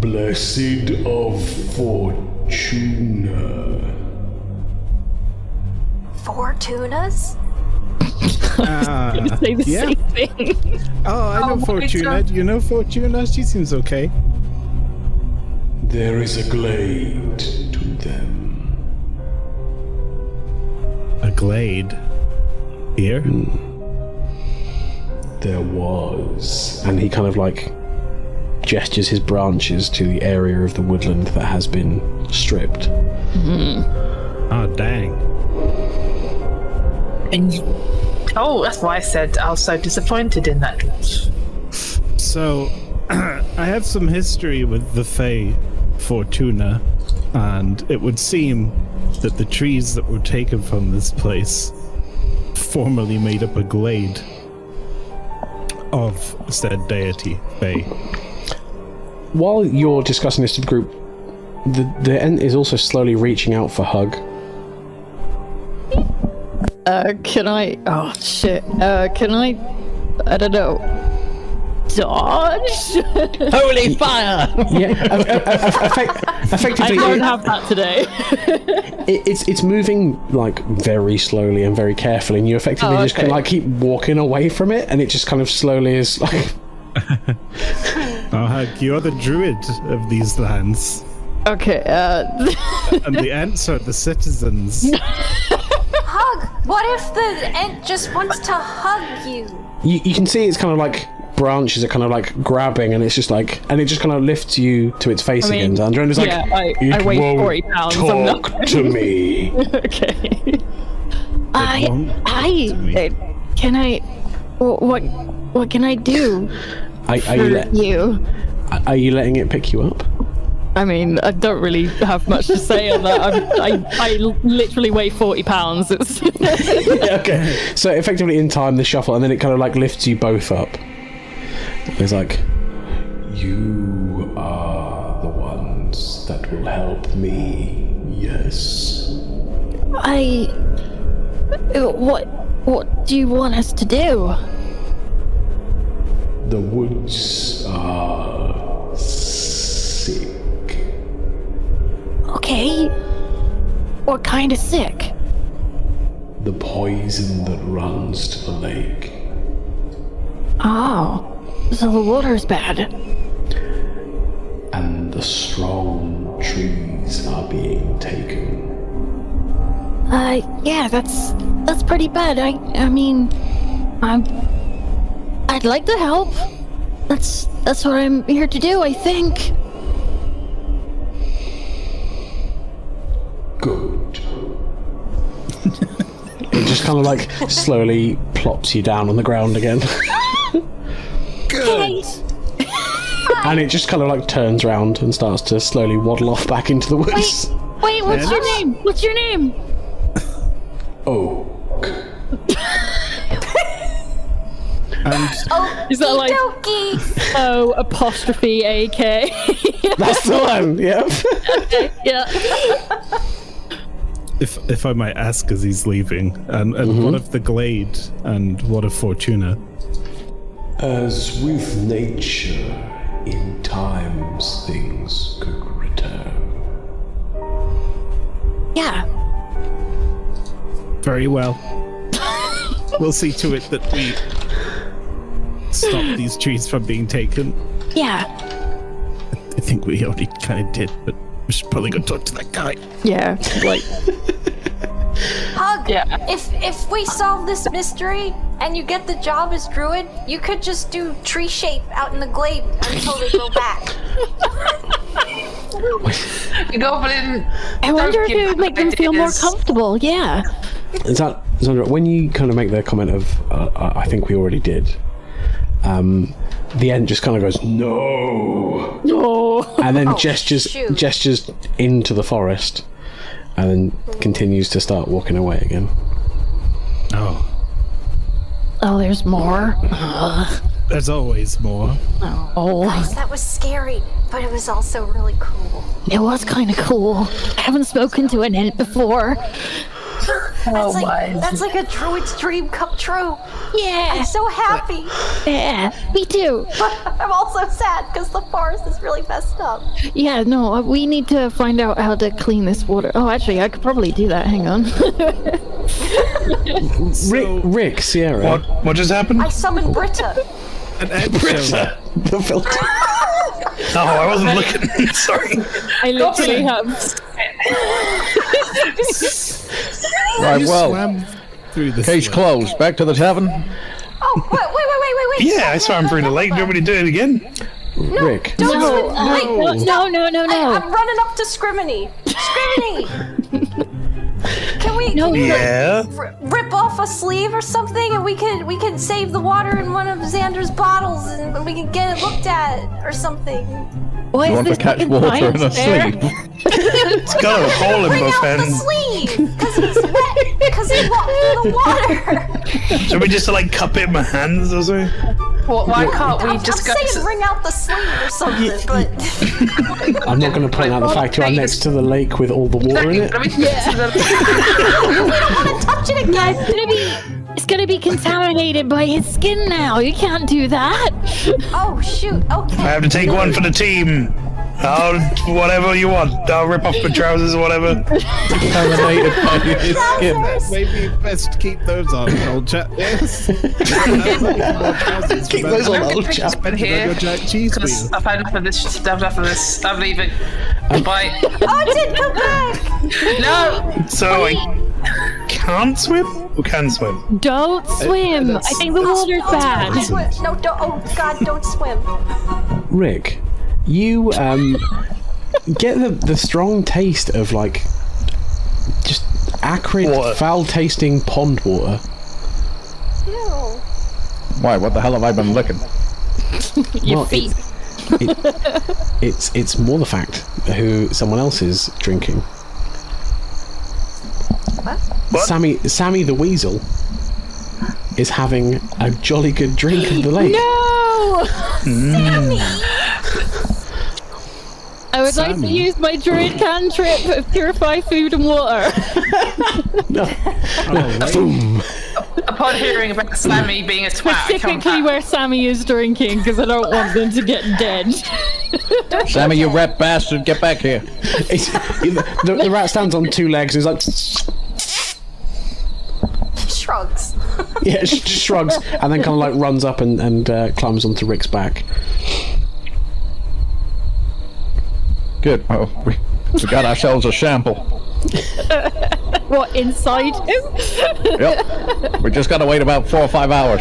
I: Blessed of Fortuna.
G: Fortunas?
E: Say the
D: Yeah.
E: same thing.
D: Oh, I know Fortuna. Do you know Fortuna? She seems okay.
I: There is a glade to them.
D: A glade. Here?
I: There was.
B: and he kind of like gestures his branches to the area of the woodland that has been stripped.
D: Oh, dang.
F: That's why I said I was so disappointed in that.
D: So, I have some history with the Fae Fortuna, and it would seem that the trees that were taken from this place formerly made up a glade of said deity, Fae.
B: While you're discussing this to the group, the ent is also slowly reaching out for Hug.
E: Can I? Oh shit. Can I don't know. Dodge?
C: Holy fire!
B: Yeah,
E: I
B: effectively,
E: don't have that today.
B: it's moving like very slowly and very carefully, and you effectively just kind of like keep walking away from it, and it just kind of slowly is like.
D: Oh, Hug, you're the druid of these lands,
E: Okay.
D: and the ants are the citizens.
G: Hug! What if the ant just wants to hug you?
B: You can see it's kind of like branches are kind of like grabbing, and it's just like, and it just kind of lifts you to its face again, Xandra, and it's like,
E: I weigh 40 pounds. I'm not
B: talk to me.
E: okay. Can I? What can I do
B: Are
E: you?
B: you letting it pick you up?
E: I mean, I don't really have much to say on that. I literally weigh 40 pounds. It's
B: Okay. So effectively in time, the shuffle, and then it kind of like lifts you both up. It's like,
I: You are the ones that will help me. Yes.
E: What do you want us to do?
I: The woods are sick.
E: Okay. What kind of sick?
I: The poison that runs to the lake.
E: Oh, so the water's bad.
I: And the strong trees are being taken.
E: Yeah, that's pretty bad. I mean, I'd like to help. That's what I'm here to do, I think.
I: Good.
B: it just kind of like slowly plops you down on the ground again.
D: Good.
B: And it just kind of like turns around and starts to slowly waddle off back into the woods.
E: Wait, what's your name? What's your name?
B: Oh.
E: Is that like
G: Dokie.
E: O apostrophe AK?
B: That's the one, yeah.
E: Yeah.
D: If I might ask as he's leaving, and what of the glade and what of Fortuna?
I: As with nature, in times things could return.
E: Yeah.
D: Very well. We'll see to it that we stop these trees from being taken.
E: Yeah.
D: I think we already kind of did, but we should probably go talk to that guy.
E: Yeah. Like.
G: Hug.
F: Yeah.
G: If we solve this mystery and you get the job as druid, you could just do tree shape out in the glade until they go back.
F: Goblin.
E: I wonder if it would make them feel more comfortable. Yeah.
B: Is that Zandra? When you kind of make the comment of, I think we already did. The end just kind of goes no, and then gestures into the forest, and then continues to start walking away again.
D: Oh,
E: there's more.
D: there's always more.
E: Oh,
G: Guys, that was scary, but it was also really cool.
E: it was kind of cool. I haven't spoken to an ant before.
G: That's like a druid's dream come true.
E: Yeah.
G: I'm so happy.
E: Yeah. Me too.
G: But I'm also sad because the forest is really messed up.
E: Yeah. No, we need to find out how to clean this water. Oh, actually, I could probably do that. Hang on.
B: Rick, Sierra.
H: What just happened?
G: I summoned Britta.
B: Britta, the filter.
H: Oh, I wasn't looking. Sorry.
E: I literally have.
C: Right, well,
D: Swam through the
C: case
D: swamp.
C: closed. Back to the tavern.
G: Oh, wait.
H: Yeah, I swam through the lake. Do you want me to do it again?
B: Rick.
G: Don't
E: No,
G: swim. Wait,
E: no.
G: I'm running up to Scriminy. Scriminy! Can we
H: Yeah.
G: rip off a sleeve or something, and we can save the water in one of Xander's bottles, and we can get it looked at or something.
E: Why
C: You
E: is
C: want to
E: this
C: catch
E: fucking
C: water in a
E: science fair?
C: sleeve?
H: It's got a hole in
G: Bring
H: both
G: out the
H: ends.
G: sleeve, because he's wet, because he walked through the water.
H: Should we just like cup it in my hands or something?
F: Why can't we
G: I'm
F: just go?
G: saying bring out the sleeve or something, but
B: I'm not going to point out the fact you are next to the lake with all the water in it.
G: we don't want to touch it again.
E: It's gonna be contaminated by his skin now. You can't do that.
G: Oh shoot! Okay.
H: I have to take one for the team. I'll whatever you want. I'll rip off my trousers or whatever.
C: Contaminated by his skin.
D: Maybe best keep those on, old chap. Yes.
B: Keep those on, old chap.
F: But here,
D: Your jack cheese
F: because
D: wheel.
F: I've had enough of this. I've had enough of this. I'm leaving. Bye.
G: Oh, it did come back.
F: No.
H: So I can't swim or can swim?
E: Don't swim. I think the water's bad.
G: No, don't. Oh God, don't swim.
B: Rick, you get the strong taste of like just acrid,
H: Water.
B: foul-tasting pond water.
G: Ew.
C: Why? What the hell have I been licking?
E: Your feet.
B: It's more the fact who someone else is drinking.
H: What?
B: Sammy the Weasel is having a jolly good drink of the lake.
E: No!
G: Sammy.
E: I would like to
D: Sammy.
E: use my druid cantrip of purify food and water.
B: Boom.
F: Upon hearing about Sammy being a twat, I come
E: Specifically
F: back.
E: where Sammy is drinking, because I don't want them to get dead.
C: Sammy, you rat bastard, get back here.
B: The rat stands on two legs and is like,
G: Shrugs.
B: yeah, just shrugs, and then kind of like runs up and climbs onto Rick's back.
C: Good. Oh, we got ourselves a sample.
E: What, inside him?
C: Yep. We just gotta wait about 4 or 5 hours.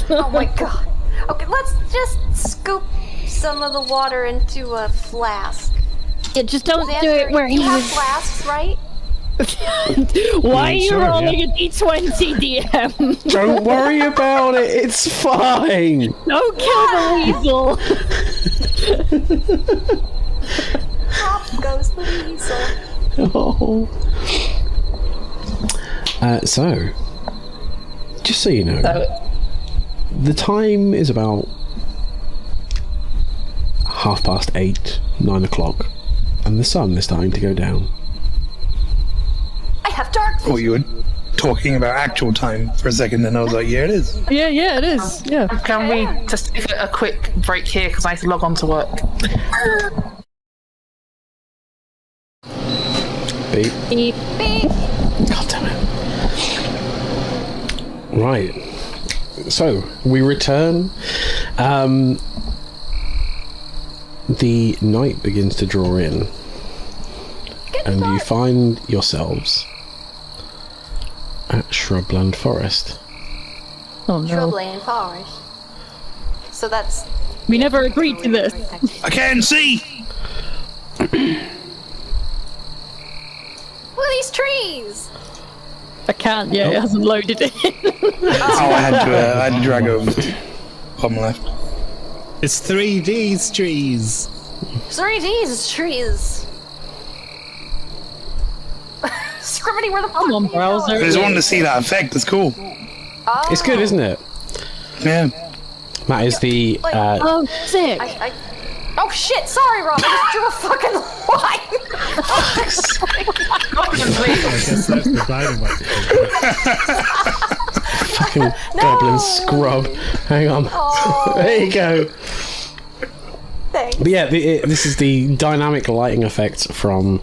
G: Oh my God. Okay, let's just scoop some of the water into a flask.
E: Yeah, just don't do
G: Xander,
E: it where he
G: you have
E: was.
G: flasks, right?
E: Why are you
D: Sure,
E: rolling a d20, DM?
B: Don't worry about it. It's fine.
E: Don't kill the weasel.
G: Off goes the weasel.
B: Oh. So, just so you know, the time is about 8:30, 9 o'clock, and the sun is starting to go down.
G: I have dark vision.
H: Oh, you were talking about actual time for a second, and I was like, yeah, it is.
E: Yeah, it is. Yeah.
F: Can we just take a quick break here because I have to log on to work?
B: Beep.
E: Beep.
G: Beep.
B: God damn it. Right. So, we return. The night begins to draw in, and you find yourselves at Shrubland Forest.
E: Oh no.
G: Shrubland Forest. So that's...
E: We never agreed to this.
H: I can't see!
G: Look at these trees!
E: I can't yet, it hasn't loaded in.
H: Oh, I had to drag over on my left.
D: It's 3D's trees.
G: 3D's trees. Scribbity, where the fuck
E: Come on,
G: are you
E: browser.
H: I
G: going?
H: just wanted to see that effect. It's cool.
G: Oh,
B: It's good, isn't it?
H: Yeah.
B: That is the
E: Oh, sick.
G: Oh shit, sorry Rob, I just drew a fucking line!
D: I guess that's the dynamite.
B: fucking goblin scrub. Hang on. There you go.
G: Thanks.
B: But yeah, this is the dynamic lighting effect from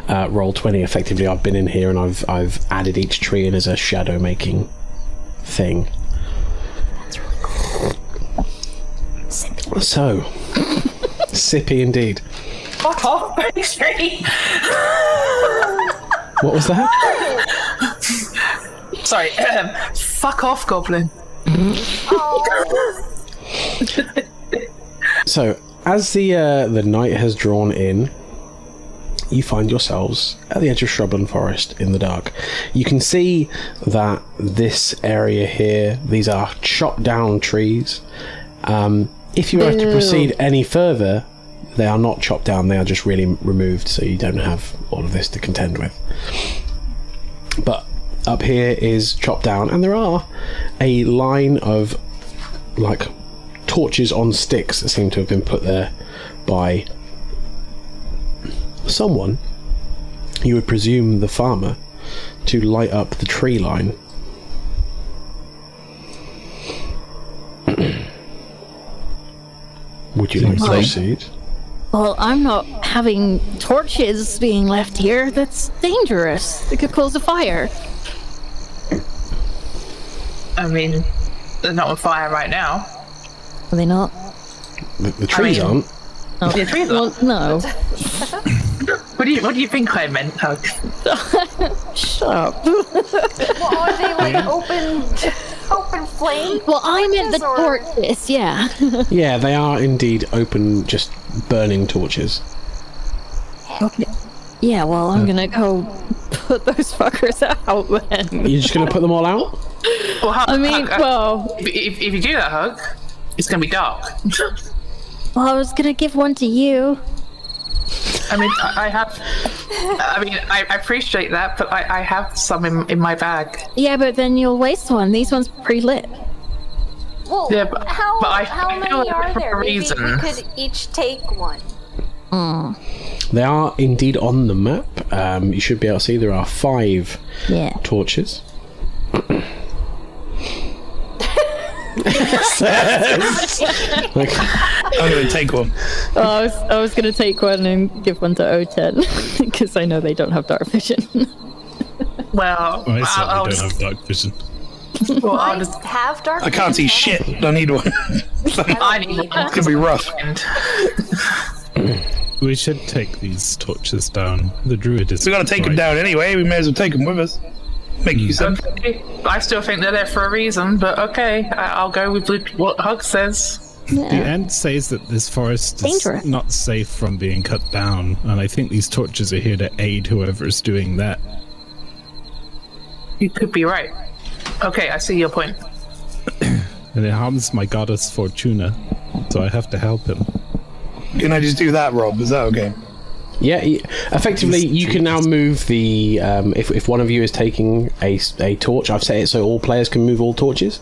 B: Roll20. Effectively, I've been in here and I've added each tree in as a shadow making thing.
G: That's really cool. Sippy.
B: So, sippy indeed.
F: Fuck off, tree.
B: What was that?
F: Sorry, fuck off, goblin.
B: So, as the night has drawn in, you find yourselves at the edge of Shrubland Forest in the dark. You can see that this area here, these are chopped down trees. If you were to proceed any further, they are not chopped down, they are just really removed, so you don't have all of this to contend with. But up here is chopped down, and there are a line of like torches on sticks that seem to have been put there by someone, you would presume the farmer, to light up the tree line. Would you like to proceed?
E: Well, I'm not having torches being left here. That's dangerous. It could cause a fire.
F: I mean, they're not on fire right now.
E: Are they not?
B: The trees aren't.
E: Oh.
F: The trees
E: Well, no.
F: What do you think I meant, Hug?
E: Shut up.
G: Well, are they like open flame?
E: Well, I meant the
G: or-
E: torches, yeah.
B: Yeah, they are indeed open, just burning torches.
E: Okay. Yeah, well, I'm gonna go put those fuckers out then.
B: You're just gonna put them all out?
F: Well, Hug,
E: I mean,
F: Hug,
E: well,
F: if you do that, Hug, it's gonna be dark.
E: I was gonna give one to you.
F: I mean, I appreciate that, but I have some in my bag.
E: Yeah, but then you'll waste one. These ones pre-lit.
G: Well,
F: Yeah, but
G: how
F: I
G: many
F: feel
G: are
F: for
G: there?
F: a
G: Maybe
F: reason.
G: we could each take one.
B: They are indeed on the map. You should be able to see there are 5
E: Yeah.
B: torches. Like,
H: I'm going to take one.
E: Oh, I was gonna take one and give one to O10 because I know they don't have dark vision.
F: Well,
D: I
F: I'll
D: certainly
F: just,
D: don't have dark vision.
F: well, I'll
G: I
F: just,
G: have dark
H: I can't see
G: vision.
H: shit. I need one.
F: I need one.
H: It's going to be rough.
D: We should take these torches down. The druid is.
H: We got to take them down anyway. We may as well take them with us. Make use of them.
F: Okay. I still think they're there for a reason, but okay, I'll go with what Hug says.
D: The end says that this forest is
E: Dangerous.
D: not safe from being cut down, and I think these torches are here to aid whoever's doing that.
F: You could be right. Okay, I see your point.
D: And it harms my goddess Fortuna, so I have to help him.
H: Can I just do that, Rob? Is that okay?
A: Yeah, effectively, you can now move the. If one of you is taking a torch, I've set it so all players can move all torches.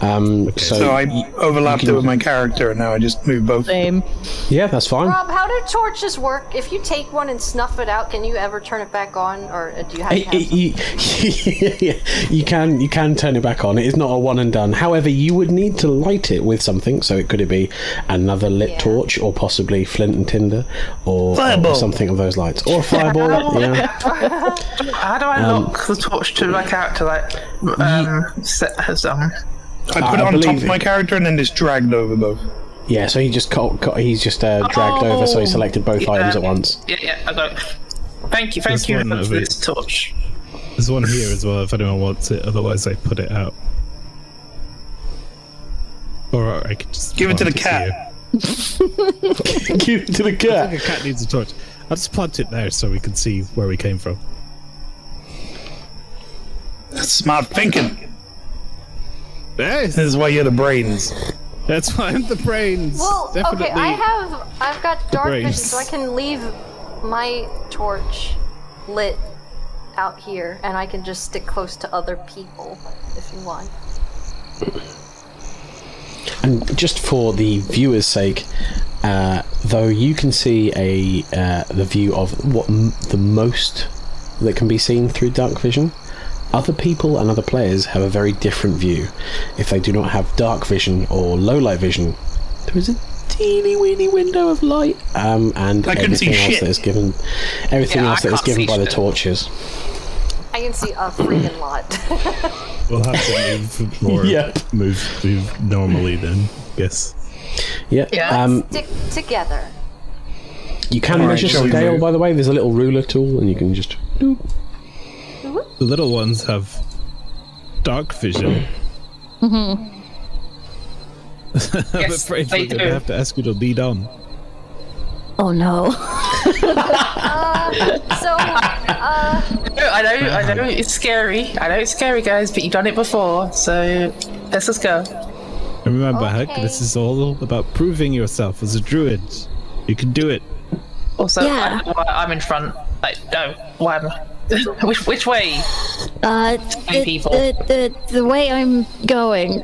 H: So I overlapped it with my character, and now I just move both.
E: Same.
A: Yeah, that's fine.
G: Rob, how do torches work? If you take one and snuff it out, can you ever turn it back on, or do you have to have
A: you can turn it back on. It is not a one and done. However, you would need to light it with something. So it could be another lit torch, or possibly flint and tinder, or something of those lights, or a fireball. Yeah.
F: How do I lock the torch to my character? Set has
H: I put it on top of my character and then just dragged over both.
A: Yeah, so he just dragged over, so he selected both items at once.
F: Yeah, I got it. Thank you for this torch.
D: There's one here as well if anyone wants it, otherwise I put it out. Or I could just
H: give it to the cat.
A: Give it to the cat.
D: I think a cat needs a torch. I'll just plant it there so we can see where we came from.
H: That's smart thinking.
D: This
H: is why you're the brains.
D: That's why I'm the brains.
G: Well,
D: Definitely.
G: okay, I've got dark vision, so I can leave my torch lit out here, and I can just stick close to other people if you want.
A: And just for the viewer's sake, though you can see the view of the most that can be seen through dark vision, other people and other players have a very different view. If they do not have dark vision or low light vision, there is a teeny weeny window of light, and everything else that is given by the torches.
G: I can see a freaking lot.
D: We'll have to move more. Move normally then, guess.
G: Yeah. Stick together.
A: You can measure scale, by the way. There's a little ruler tool, and you can just.
D: The little ones have dark vision. I'm afraid we're going to have to ask you to lead on.
E: Oh no.
F: I know it's scary. I know it's scary, guys, but you've done it before, so let's just go.
D: And remember, Huck, this is all about proving yourself as a druid. You can do it.
F: Also, I'm in front. Like, no, why am I? Which way?
E: The way I'm going.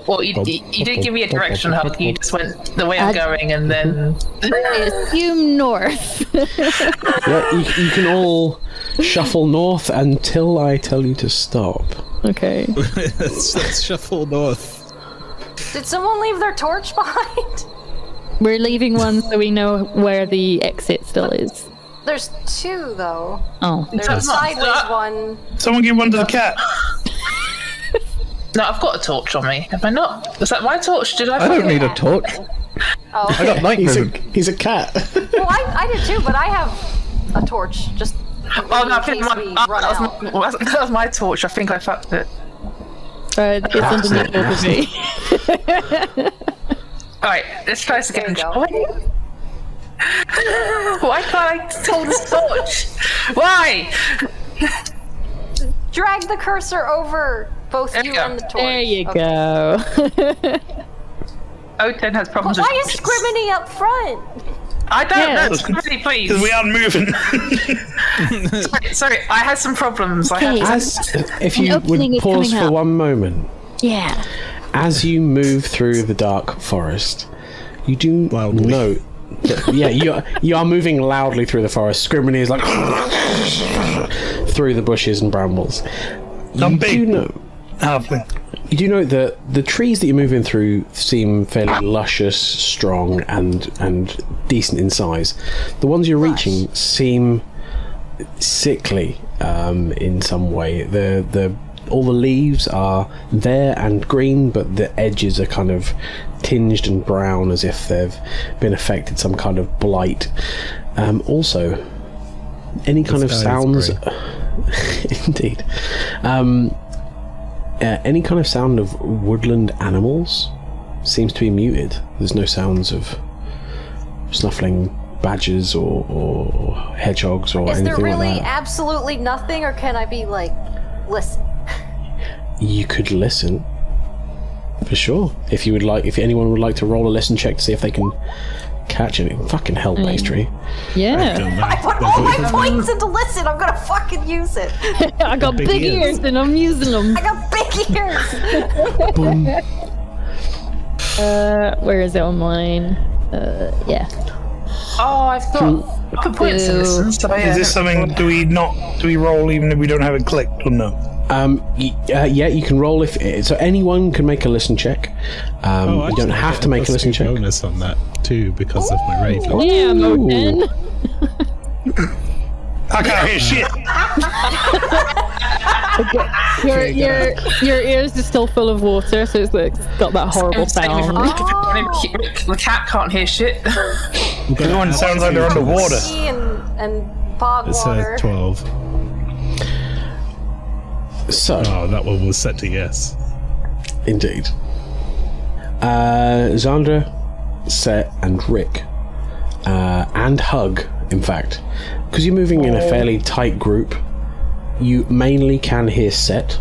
F: Well, you didn't give me a direction, Huck. You just went the way I'm going, and then
E: I assume north.
A: Yeah, you can all shuffle north until I tell you to stop.
E: Okay.
D: Let's shuffle north.
G: Did someone leave their torch behind?
E: We're leaving one so we know where the exit still is.
G: There's two, though.
E: Oh.
G: There's a sideways one.
H: Someone give one to the cat.
F: No, I've got a torch on me. Have I not? Was that my torch? Did I
C: don't need a torch.
G: Oh, okay.
C: I got night vision.
A: He's a cat.
G: Well, I did too, but I have a torch. Just
F: that was my torch. I think I fucked it.
E: It's underneath both of me.
F: Alright, let's try this again. Why can't I hold this torch? Why?
G: Drag the cursor over both you and the torch.
E: There you go.
F: O10 has problems
G: Why is Scrimminy up front?
F: I don't know. Scrimminy, please.
H: Because we aren't moving.
F: sorry, I had some problems.
A: If you would pause for one moment.
E: Yeah.
A: As you move through the dark forest, you do note that, you are moving loudly through the forest. Scrimminy is like through the bushes and brambles. You do know that the trees that you're moving through seem fairly luscious, strong, and decent in size. The ones you're reaching seem sickly in some way. All the leaves are there and green, but the edges are kind of tinged and brown, as if they've been affected some kind of blight. Also, any kind of sounds indeed any kind of sound of woodland animals seems to be muted. There's no sounds of snuffling badgers or hedgehogs or anything like that.
G: Is there really absolutely nothing, or can I be like, listen?
A: You could listen.
B: For sure. If anyone would like to roll a listen check to see if they can catch it. Fucking hell, pastry.
E: Yeah.
G: I put all my points into listen. I'm gonna fucking use it.
E: I got big ears and I'm using them.
G: I got big ears.
B: Boom.
E: Where is it on mine? Yeah.
F: Oh, I've got points in listen. So
H: Is this something? Do we roll even if we don't have it clicked or no?
B: Yeah, you can roll if so. Anyone can make a listen check. You don't have to make a listen check.
D: Bonus on that too because of my rage.
E: Yeah, Moten.
H: I can't hear shit.
E: Your ears are still full of water, so it's got that horrible sound.
F: The cat can't hear shit.
H: Everyone sounds like they're underwater.
G: And bog
D: It's
G: water.
D: 12.
B: So,
D: Oh, that one was set to yes.
B: indeed, Xandra, Set, and Rick, and Hug. In fact, because you're moving in a fairly tight group, you mainly can hear Set.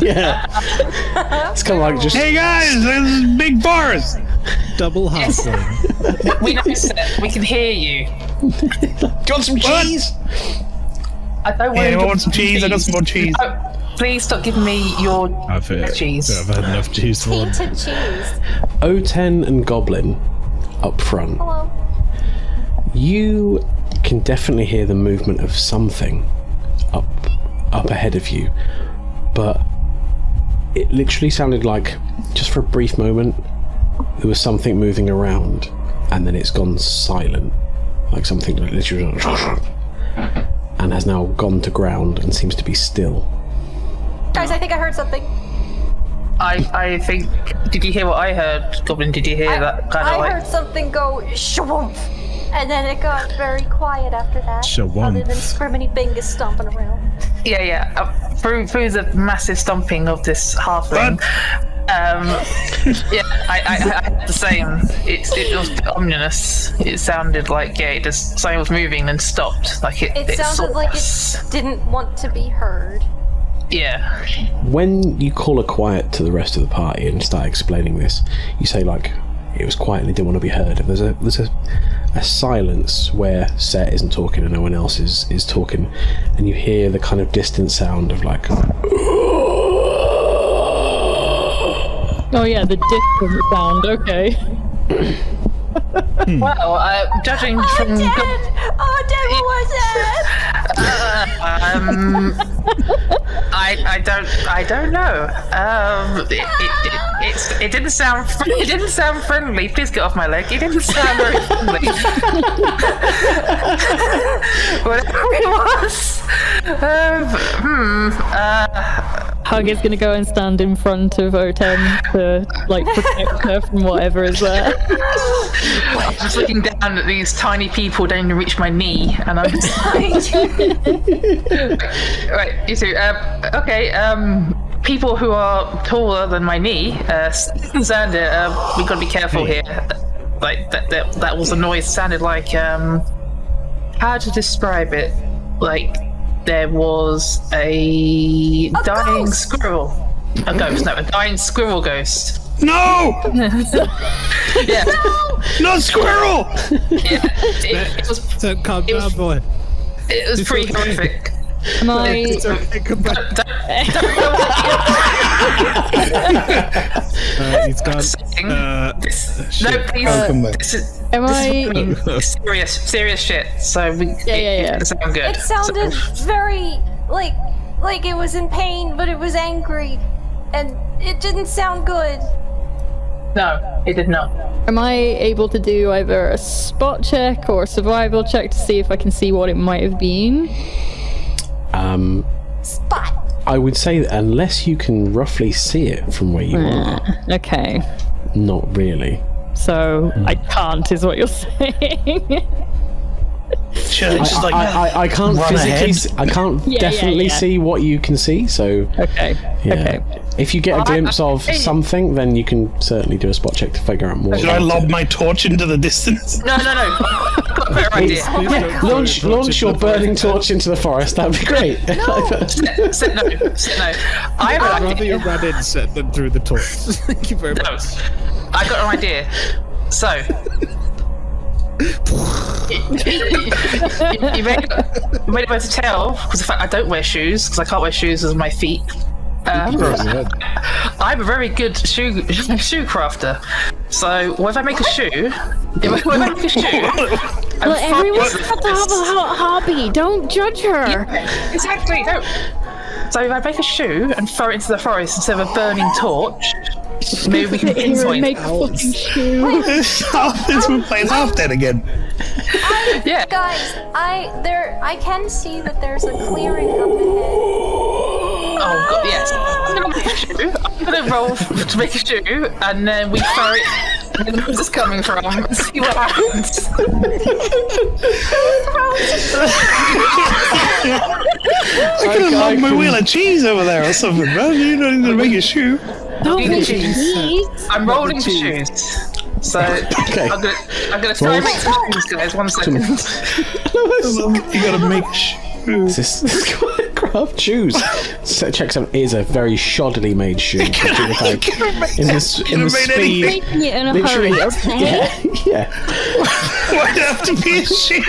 B: Yeah, it's kind of like just.
H: Hey guys, this is big forest.
D: Double hustling.
F: We know, Seth. We can hear you.
B: Do you want some cheese?
F: I don't want.
H: Anyone want some cheese? I got some more cheese.
F: Oh, please stop giving me your cheese.
D: I've had enough cheese for one.
G: Tainted cheese.
B: O10 and Goblin up front.
G: Hello.
B: You can definitely hear the movement of something up ahead of you, but it literally sounded like, just for a brief moment, there was something moving around, and then it's gone silent, like something literally, and has now gone to ground and seems to be still.
G: Guys, I think I heard something.
F: I think. Did you hear what I heard, Goblin? Did you hear that kind of
G: I
F: like?
G: heard something go shwoomph, and then it got very quiet after that.
D: Shwoomph.
G: Other than Scriminy Bingus stomping around.
F: Yeah. Through the massive stomping of this halfling. Yeah, I had the same. It was a bit ominous. It sounded like something was moving and stopped. Like
G: It sounded like it didn't want to be heard.
F: Yeah.
B: When you call a quiet to the rest of the party and start explaining this, you say like it was quiet and it didn't want to be heard. And there's a silence where Set isn't talking and no one else is talking, and you hear the kind of distant sound of like.
E: Oh yeah, the distant sound. Okay.
F: Well, judging from.
G: Dad! Oh, Dad, what was that?
F: I don't know. It didn't sound. It didn't sound friendly. Please get off my leg. It didn't sound very friendly. Whatever it was.
E: Hug is gonna go and stand in front of O10 to like protect her from whatever is there.
F: I'm just looking down at these tiny people, don't even reach my knee, and I'm just like, right, you two. Okay. People who are taller than my knee. Xander, we gotta be careful here. Like that was a noise. Sounded like how to describe it? Like there was a dying
G: ghost.
F: squirrel. A ghost, no, a dying squirrel ghost.
H: No!
F: Yeah.
H: No squirrel!
F: Yeah, it was.
D: Don't calm down, boy.
F: It was
D: It's
F: pretty
D: okay.
F: horrific.
E: Am I?
D: It's okay, come back. He's gone.
F: No, please.
H: come back.
F: This is
E: Am I?
F: serious shit. So we.
E: Yeah.
F: It sounds good.
G: It sounded very like it was in pain, but it was angry, and it didn't sound good.
F: No, it did not.
E: Am I able to do either a spot check or a survival check to see if I can see what it might have been?
G: Spot.
B: I would say that unless you can roughly see it from where you are,
E: Okay.
B: not really.
E: So I can't, is what you're saying.
H: Should I just like
A: I can't
H: run
A: physically.
H: ahead?
A: I can't definitely see what you can see. So
J: Okay.
A: yeah.
J: Okay.
A: If you get a glimpse of something, then you can certainly do a spot check to figure out more.
H: Should I lob my torch into the distance?
F: No. Got a better idea.
A: Yeah, launch your burning torch into the forest. That'd be great.
F: Said no. I have
D: I'd
F: an
D: rather
F: idea.
D: you run in set than through the torch. Thank you very
F: No.
D: much.
F: I got an idea. So, you may be able to tell because in fact I don't wear shoes because I can't wear shoes with my feet. I'm a very good shoe crafter. So, if I make a shoe,
E: Well, everyone's got to have a hobby. Don't judge her.
F: Exactly. Don't. So if I make a shoe and throw it into the forest instead of a burning torch, maybe we can pinpoint.
E: Make a fucking shoe.
H: We're playing half dead again.
F: Yeah.
G: Guys, I can see that there's a clearing up ahead.
F: Oh god, yes. I'm gonna make a shoe. I'm gonna roll to make a shoe, and then we throw it. And where's this coming from? And see what happens.
H: I could have lobbed my wheel of cheese over there or something, man. You don't need to make a shoe.
E: Don't
F: Need a
E: make
F: shoe.
E: cheese.
F: I'm rolling for shoes. So I'm gonna try and make some shoes, guys. 1 second.
H: You gotta make a shoe.
A: This craft shoes. So check some is a very shoddily made shoe. In the speed.
E: Making it in a
A: Literally,
E: hurry, okay?
A: yeah.
H: Why'd it have to be a shoe?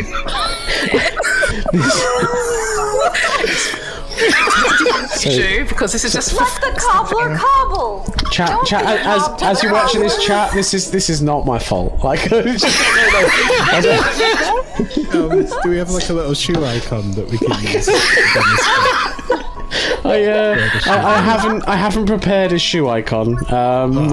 F: Shoe, because this is just
G: Let the cobbler cobble.
A: Chat, as you're watching this chat, this is not my fault. Like,
D: Do we have like a little shoe icon that we can use?
A: I haven't prepared a shoe icon. My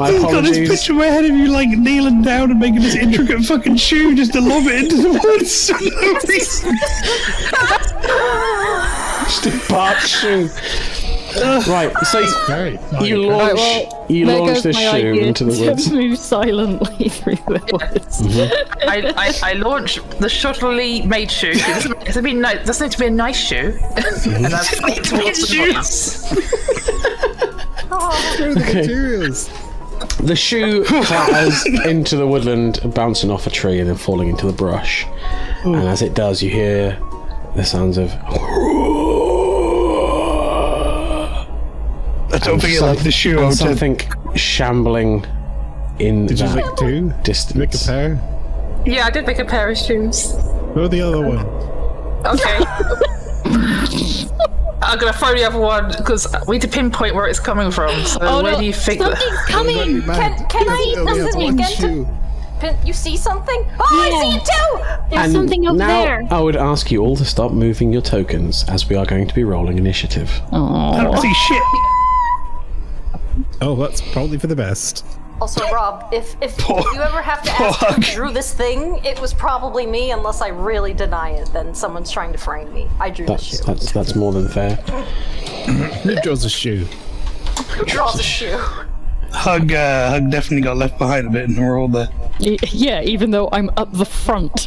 H: I've got this
A: apologies.
H: picture in my head of you like kneeling down and making this intricate fucking shoe just to lob it into the woods for no reason.
A: Just a bark shoe. Right, so you launch the shoe into the woods.
E: Move silently through the woods.
F: I launch the shoddily made shoe. It doesn't need to be a nice shoe. And I fly towards the woods.
D: Throw the materials.
A: The shoe clatters into the woodland, bouncing off a tree and then falling into the brush. And as it does, you hear the sounds of.
H: I don't think you like the shoe.
A: And something shambling in
D: Did you
A: that
D: make two?
A: distance.
D: Make a pair?
F: Yeah, I did make a pair of shoes.
D: Throw the other one.
F: Okay. I'm gonna throw the other one because we need to pinpoint where it's coming from. So where do you think?
E: Something's coming!
G: Can I eat something again? You see something? Oh, I see it too!
E: There's something up
A: now
E: there.
A: I would ask you all to stop moving your tokens as we are going to be rolling initiative.
H: I don't see shit.
D: Oh, that's probably for the best.
G: Also, Rob, if you ever have to ask who drew this thing, it was probably me, unless I really deny it. Then someone's trying to frame me. I drew the shoe.
A: That's more than fair.
D: Who draws a shoe?
G: Who draws a shoe?
H: Hug definitely got left behind a bit in the world there.
E: Yeah, even though I'm up the front.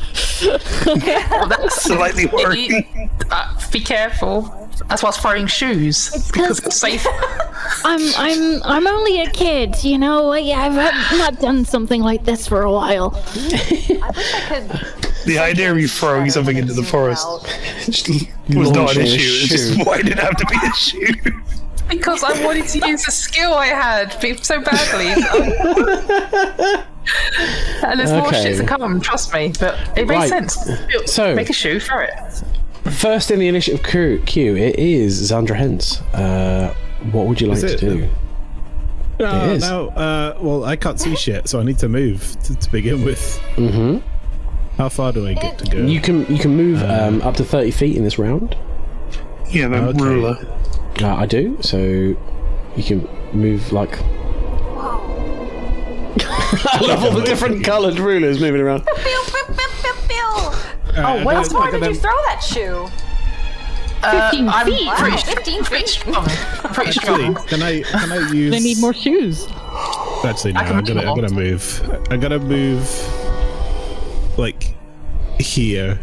F: Well, that's
H: Slightly worrying.
F: Be careful. That's why I was throwing shoes because it's safe.
E: I'm only a kid, you know. I've not done something like this for a while.
G: I wish I could.
H: The idea of you throwing something into the forest was not an issue. It's just why did it have to be a shoe?
F: Because I wanted to use a skill I had so badly. And there's more shit to come, trust me. But it makes sense.
A: So-
F: make a shoe, throw it.
A: First in the initiative queue, it is Xandra Hens. What would you like to do? It is.
D: Well, I can't see shit, so I need to move to begin with.
A: Mm-hmm.
D: How far do I get to go?
A: You can move up to 30 feet in this round.
H: Yeah, the ruler.
A: I do. So you can move like. I love all the different coloured rulers moving around.
G: Oh, how far did you throw that shoe?
E: 15
F: I'm
E: feet.
F: pretty,
G: Wow, 15
F: pretty
G: feet.
F: strong. Pretty strong.
D: Can I use?
E: They need more shoes.
D: Actually, no.
F: I can
D: I'm gonna move. I'm gonna move like here,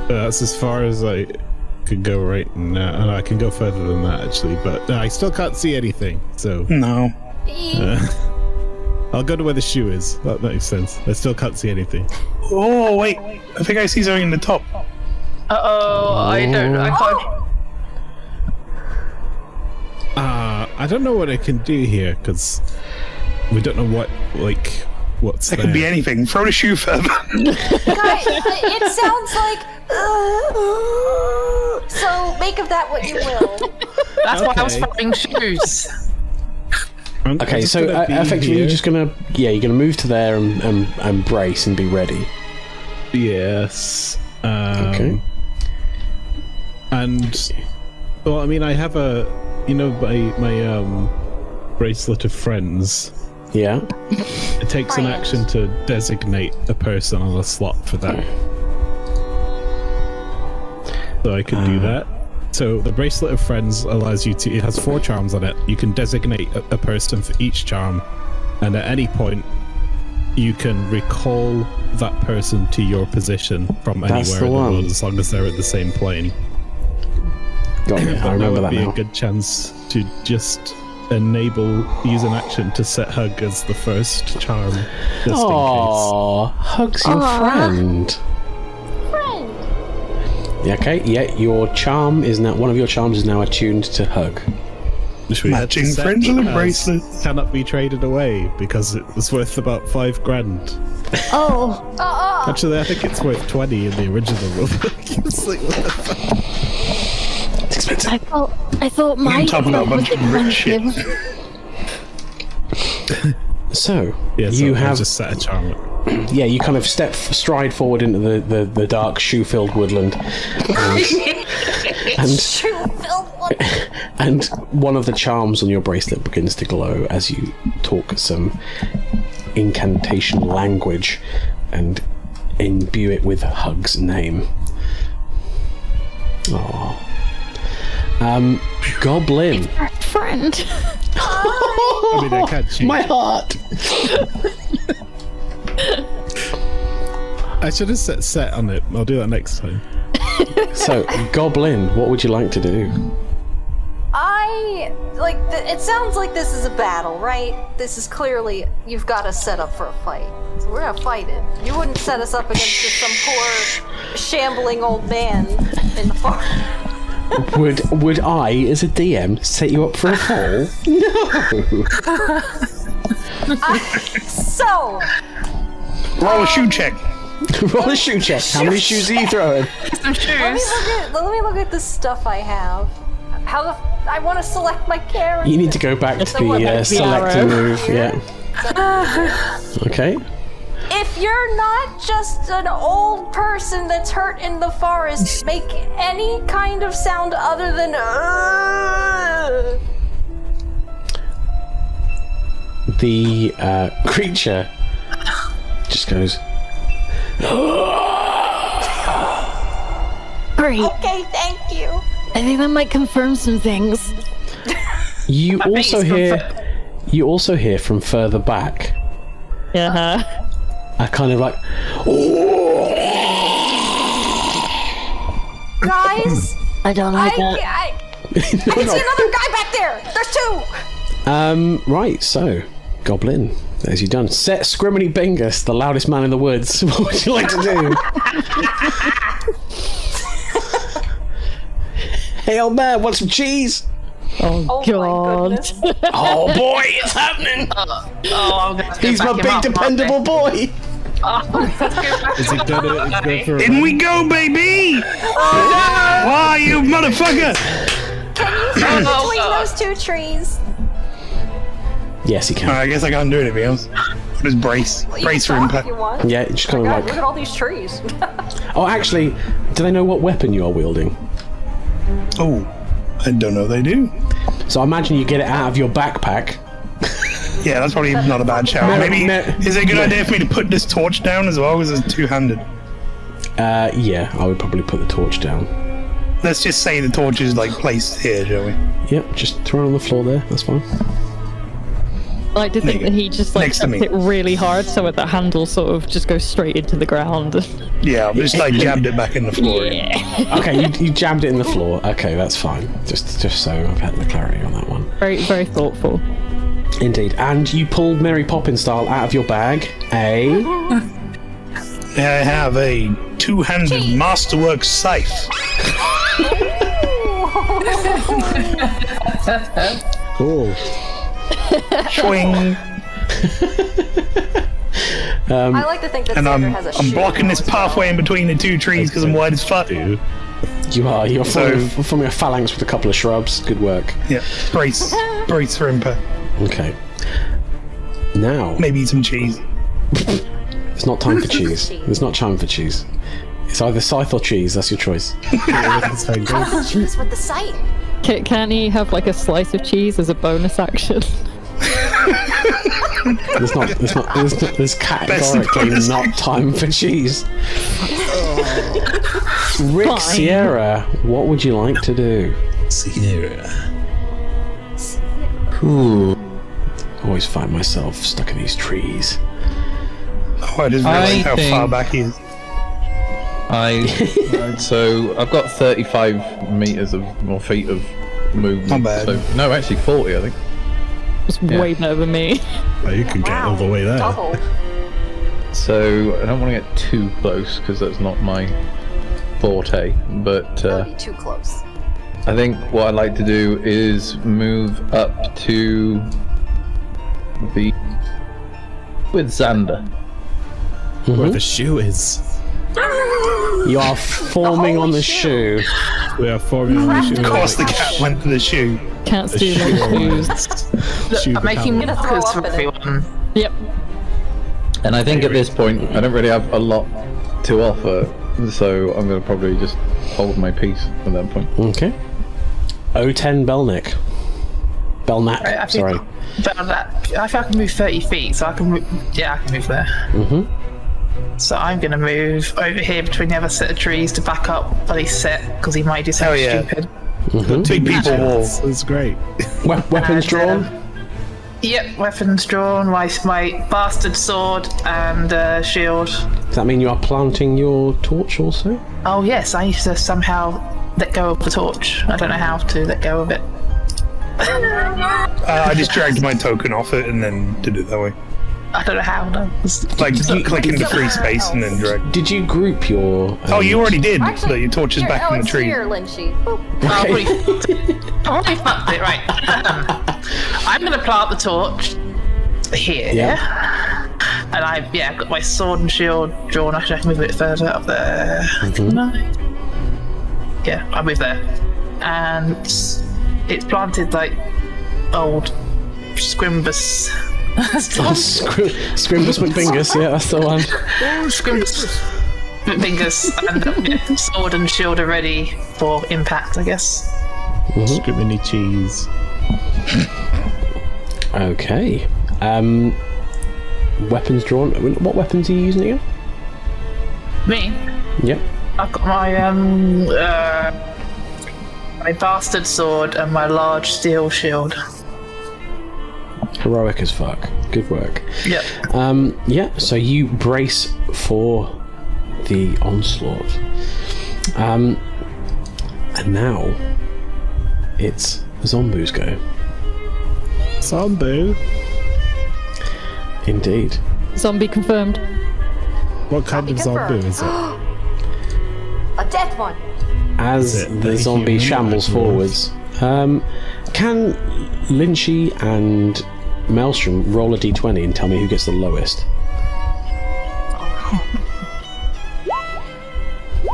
D: That's as far as I could go right now. And I can go further than that, actually. But I still can't see anything, so...
H: No.
D: I'll go to where the shoe is. That makes sense. I still can't see anything.
H: Oh, wait. I think I see something in the top.
F: I can't.
D: I don't know what I can do here, because we don't know what's
H: It
D: there.
H: could be anything. Throw the shoe further.
G: Guys, it sounds like. So make of that what you will.
F: That's why I was
D: Okay.
F: throwing shoes.
D: I'm
B: Okay,
D: just
B: so
D: gonna be
B: effectively
D: here.
B: you're just gonna you're gonna move to there and brace and be ready.
D: Yes.
B: Okay.
D: And well, I mean, I have my bracelet of friends.
B: Yeah.
D: It takes an action to designate a person on a slot for that. So I could do that. So the bracelet of friends allows you to. It has 4 charms on it. You can designate a person for each charm, and at any point, you can recall that person to your position from
B: That's
D: anywhere
B: the
D: in the
B: one.
D: world, as long as they're at the same plane.
B: Got it. I remember
D: would
B: that
D: be
B: now.
D: a good chance to just use an action to set Hug as the first charm, just in
B: Aww, Hug's your friend.
G: Friend.
B: Yeah, okay, yeah, your charm is now one of your charms is now attuned to Hug.
D: case. We had to
H: Matching
D: set
H: friendship
D: as
H: bracelets.
D: cannot be traded away because it was worth about 5 grand.
E: Oh,
D: Actually, I think it's worth 20 in the original one. It's like, what the fuck?
B: It's expensive.
E: I thought my
H: talking about a
E: was
H: bunch of rich shit.
E: expensive.
B: So
D: Yeah, so
B: you
D: I
B: have
D: just set a charm.
B: yeah, you kind of stride forward into the dark shoe-filled woodland, and one of the charms on your bracelet begins to glow as you talk some incantation language and imbue it with Hug's name. Oh, Goblin.
E: Friend.
D: I mean, I can't cheat.
B: My heart.
D: I should have set on it. I'll do that next time.
B: So, Goblin, what would you like to do?
G: It sounds like this is a battle, right? This is clearly, you've got us set up for a fight. So we're gonna fight it. You wouldn't set us up against just some poor, shambling old man in the forest.
B: Would I, as a DM, set you up for a fall? No.
G: So,
H: Roll a shoe check.
B: Roll a shoe check. How many shoes are you throwing?
F: Some shoes.
G: let me look at the stuff I have. I want to select my character.
B: You need to go back to the select and move. Yeah. Okay.
G: If you're not just an old person that's hurt in the forest, make any kind of sound other than
B: The creature just goes.
E: Great.
G: Okay, thank you.
E: I think that might confirm some things.
B: You also hear from further back
E: Yeah.
B: a kind of like.
G: Guys,
E: I don't like that.
G: I can see another guy back there. There's 2.
B: Right, so Goblin, as you've done, set Scriminy Bingus, the loudest man in the woods. What would you like to do? Hey, old man, want some cheese?
E: Oh,
G: Oh my
E: God.
G: goodness.
B: Oh boy, it's happening!
F: I'm gonna have to
B: He's
F: back
B: my
F: him
B: big
F: up,
B: dependable boy.
D: Is it gonna go for a
H: In we go, baby! Why, you motherfucker!
G: Between those 2 trees.
B: Yes, he
H: Oh,
B: can.
H: I guess I can't do anything else. Just brace.
G: You
H: Brace for
G: can talk
H: impact.
G: if you want.
B: Yeah, it's just kind of
G: God, look
B: like.
G: at all these trees.
B: Oh, actually, do they know what weapon you are wielding?
H: Oh, I don't know they do.
B: So I imagine you get it out of your backpack.
H: Yeah, that's probably not a bad shout. Maybe is it a good idea for me to put this torch down as well, because it's 2-handed?
B: Yeah, I would probably put the torch down.
H: Let's just say the torch is like placed here, shall we?
B: Yep, just throw it on the floor there. That's fine.
J: I like to think that he just like
H: Next to
J: taps
H: me.
J: it really hard so that the handle sort of just goes straight into the ground.
H: Yeah, I just like jammed it back in the floor.
A: Okay, you jammed it in the floor. Okay, that's fine. Just so I've had the clarity on that one.
J: Very, very thoughtful.
A: Indeed. And you pulled Mary Poppins style out of your bag a...
H: I have a two-handed masterwork scythe.
D: Cool.
H: Swing.
G: I like to think that
H: And
G: Xander has a
H: I'm
G: shoe
H: blocking
G: now
H: this
G: as well.
H: pathway in between the two trees because I'm wide as fuck.
A: You are. You're forming a phalanx with a couple of shrubs. Good work.
H: Yeah, brace for impact.
A: Okay. Now...
H: Maybe some cheese.
A: It's not time for cheese. There's not time for cheese. It's either scythe or cheese. That's your choice.
G: How about cheese with the sight?
J: Can he have like a slice of cheese as a bonus action?
A: There's categorically not time for cheese. Rick,
J: Fine.
A: Sierra, what would you like to do?
K: Sierra.
A: Always find myself stuck in these trees.
H: Oh, I just realized how far back he is.
C: So I've got 35 meters or feet of movement.
H: Not bad.
C: So, no, actually 40, I think.
J: It's way better than me.
D: Oh, you can get all the way there.
G: Double.
C: So I don't want to get too close because that's not my forte. But
G: That'd be too close.
C: I think what I'd like to do is move up to the with Xander.
D: Where the shoe is.
A: You are forming on the shoe.
D: We are forming on the shoe.
H: Of course, the cat went to the shoe.
J: Can't
D: The
J: steal
D: shoe
J: those
D: always-
J: shoes.
D: shoe
F: I'm making
D: become-
F: markers for
G: in it.
F: everyone.
J: Yep.
C: And I think at this point I don't really have a lot to offer, so I'm going to probably just hold my peace at that point.
A: Okay. O10 Belnick. Belknap,
F: I think
A: sorry.
F: I think I can move 30 feet, so I can move. Yeah, I can move there.
A: Mm-hmm.
F: So I'm going to move over here between the other set of trees to back up Buddy's set because he might do something stupid.
H: Big people wall.
D: It's great.
A: Weapons drawn?
F: Yep, weapons drawn, my bastard sword and shield.
A: Does that mean you are planting your torch also?
F: Oh yes, I need to somehow let go of the torch. I don't know how to let go of it.
H: I just dragged my token off it and then did it that way.
F: I don't know how, no.
H: Like, click into free space and then drag.
A: Did you group your...
H: Oh, you already did.
G: Actually,
H: Your torch is
G: here,
H: back in the
G: it's
H: tree.
G: Here, Lynchy. Boop.
F: I already fucked it, right. I'm going to plant the torch here.
A: Yeah.
F: And I've got my sword and shield drawn. Actually, I can move a bit further up there. Yeah, I'll move there. And it's planted like old Scrimbus.
A: Scrimbus McBingus, yeah, that's the one.
F: Scrimbus McBingus. And sword and shield are ready for impact, I guess.
D: Scriminy cheese.
A: Okay. Weapons drawn. What weapons are you using again?
F: Me?
A: Yep.
F: I've got my bastard sword and my large steel shield.
A: Heroic as fuck. Good work.
F: Yep.
A: Yeah, so you brace for the onslaught. And now it's Zombu's go.
D: Zombu?
A: Indeed.
J: Zombie confirmed.
D: What kind of Zombu is it?
G: A dead one.
A: As
D: Is it
A: the
D: the
A: zombie
D: human
A: shambles
D: dwarf?
A: forwards, can Lynchy and Maelstrom roll a d20 and tell me who gets the lowest?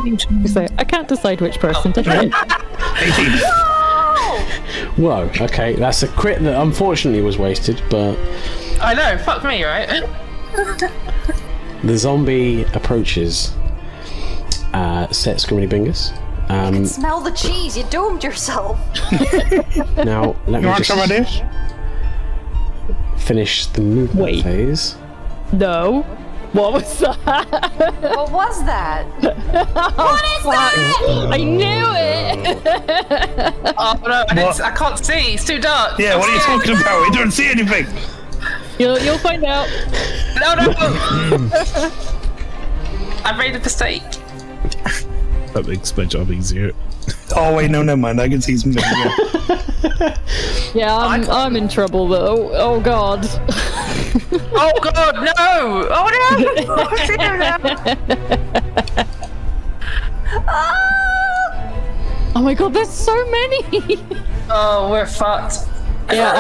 J: You say, I can't decide which person to hit.
H: 18.
A: Whoa, okay, that's a crit that unfortunately was wasted, but
F: I know, fuck me, right?
A: the zombie approaches Set Scriminy Bingus.
G: Smell the cheese. You doomed yourself.
A: Now, let
H: You
A: me
H: want some of
A: just
H: this?
A: finish the movement
J: Wait.
A: phase.
J: No. What was that?
G: What was that?
J: What is that? I knew it!
F: Oh no, I can't see. It's too dark.
H: Yeah, what are you talking about? We don't see anything.
J: You'll find out.
F: No. I made a mistake.
D: That makes my job easier.
H: Oh wait, no, never mind. I can see some.
E: Yeah, I'm in trouble though. Oh god.
F: Oh god, no! Oh no!
E: Oh my god, there's so many.
F: Oh, we're fucked.
E: Yeah,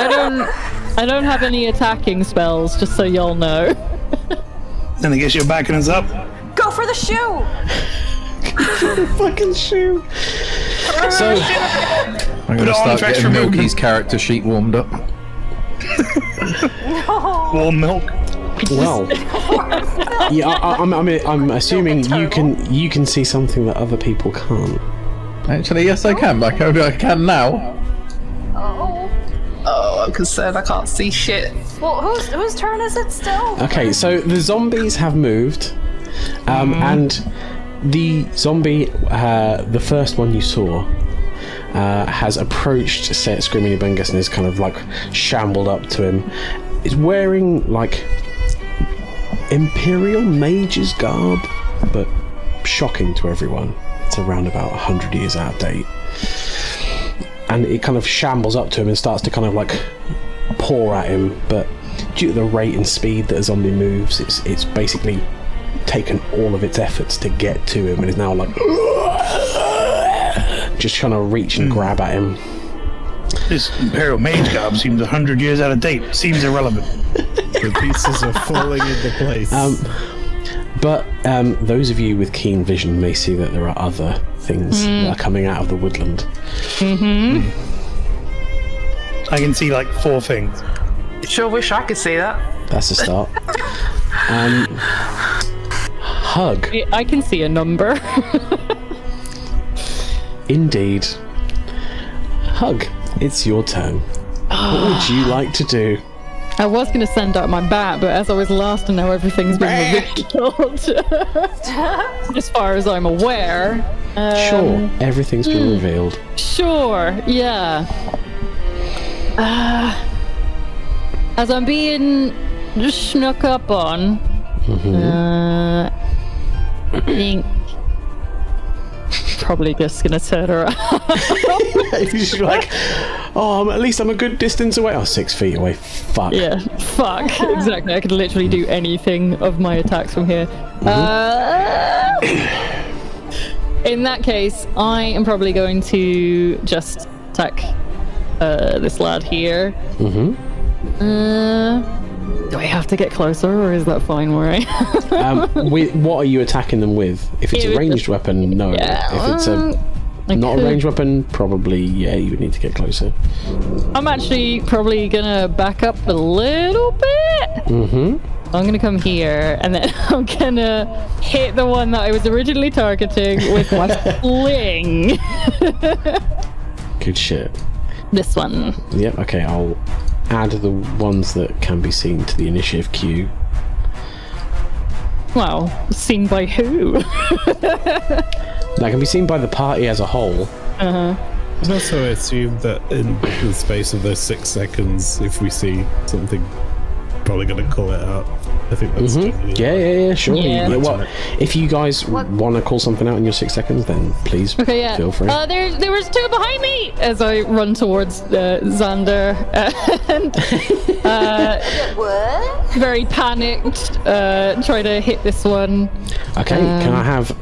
E: I don't have any attacking spells, just so y'all know.
H: Then I guess you're backing us up.
G: Go for the shoe!
B: Fucking shoe.
C: So, I'm going to start getting Milky's character sheet warmed up.
H: Warm milk.
B: Well, yeah, I'm assuming you can see something that other people can't.
C: Actually, yes, I can. I can now.
F: Oh, I'm concerned. I can't see shit.
G: Well, whose turn is it still?
B: Okay, so the zombies have moved, and the zombie, the first one you saw, has approached Set Screaming Bungus and is kind of like shambled up to him. Is wearing like Imperial Mage's garb, but shocking to everyone. It's around about 100 years out of date. And it kind of shambles up to him and starts to kind of like pour at him, but due to the rate and speed that a zombie moves, it's basically taken all of its efforts to get to him and is now like just trying to reach and grab at him.
H: This Imperial Mage garb seems 100 years out of date. Seems irrelevant.
D: The pieces are falling into place.
B: But those of you with keen vision may see that there are other things that are coming out of the woodland.
H: I can see like 4 things.
F: Sure wish I could see that.
B: That's a start. Hug.
E: I can see a number.
B: Indeed. Hug, it's your turn. What would you like to do?
E: I was going to send out my bat, but as I was last and now everything's been revealed. As far as I'm aware.
B: Sure, everything's been revealed.
E: Sure, yeah. As I'm being just snuck up on, I think probably just gonna turn around.
B: She's like, oh, at least I'm a good distance away. Oh, 6 feet away. Fuck.
E: Yeah, fuck. Exactly. I could literally do anything of my attacks from here. In that case, I am probably going to just attack this lad here. Do I have to get closer, or is that fine where I
B: what are you attacking them with? If it's a ranged weapon, no.
E: Yeah,
B: If it's not a ranged weapon, probably, yeah, you would need to get closer.
E: I'm actually probably gonna back up a little bit. I'm gonna come here, and then I'm gonna hit the one that I was originally targeting with my sling.
B: Good shit.
E: This one.
B: Yep, okay, I'll add the ones that can be seen to the initiative queue.
E: Well, seen by who?
B: That can be seen by the party as a whole.
D: And also I assume that in the space of those 6 seconds, if we see something, probably going to call it out. I think that's
B: Yeah, sure.
E: Yeah.
B: Well, if you guys want to call something out in your 6 seconds, then please feel free.
E: There was 2 behind me as I run towards Xander and very panicked, try to hit this one.
B: Okay, can I have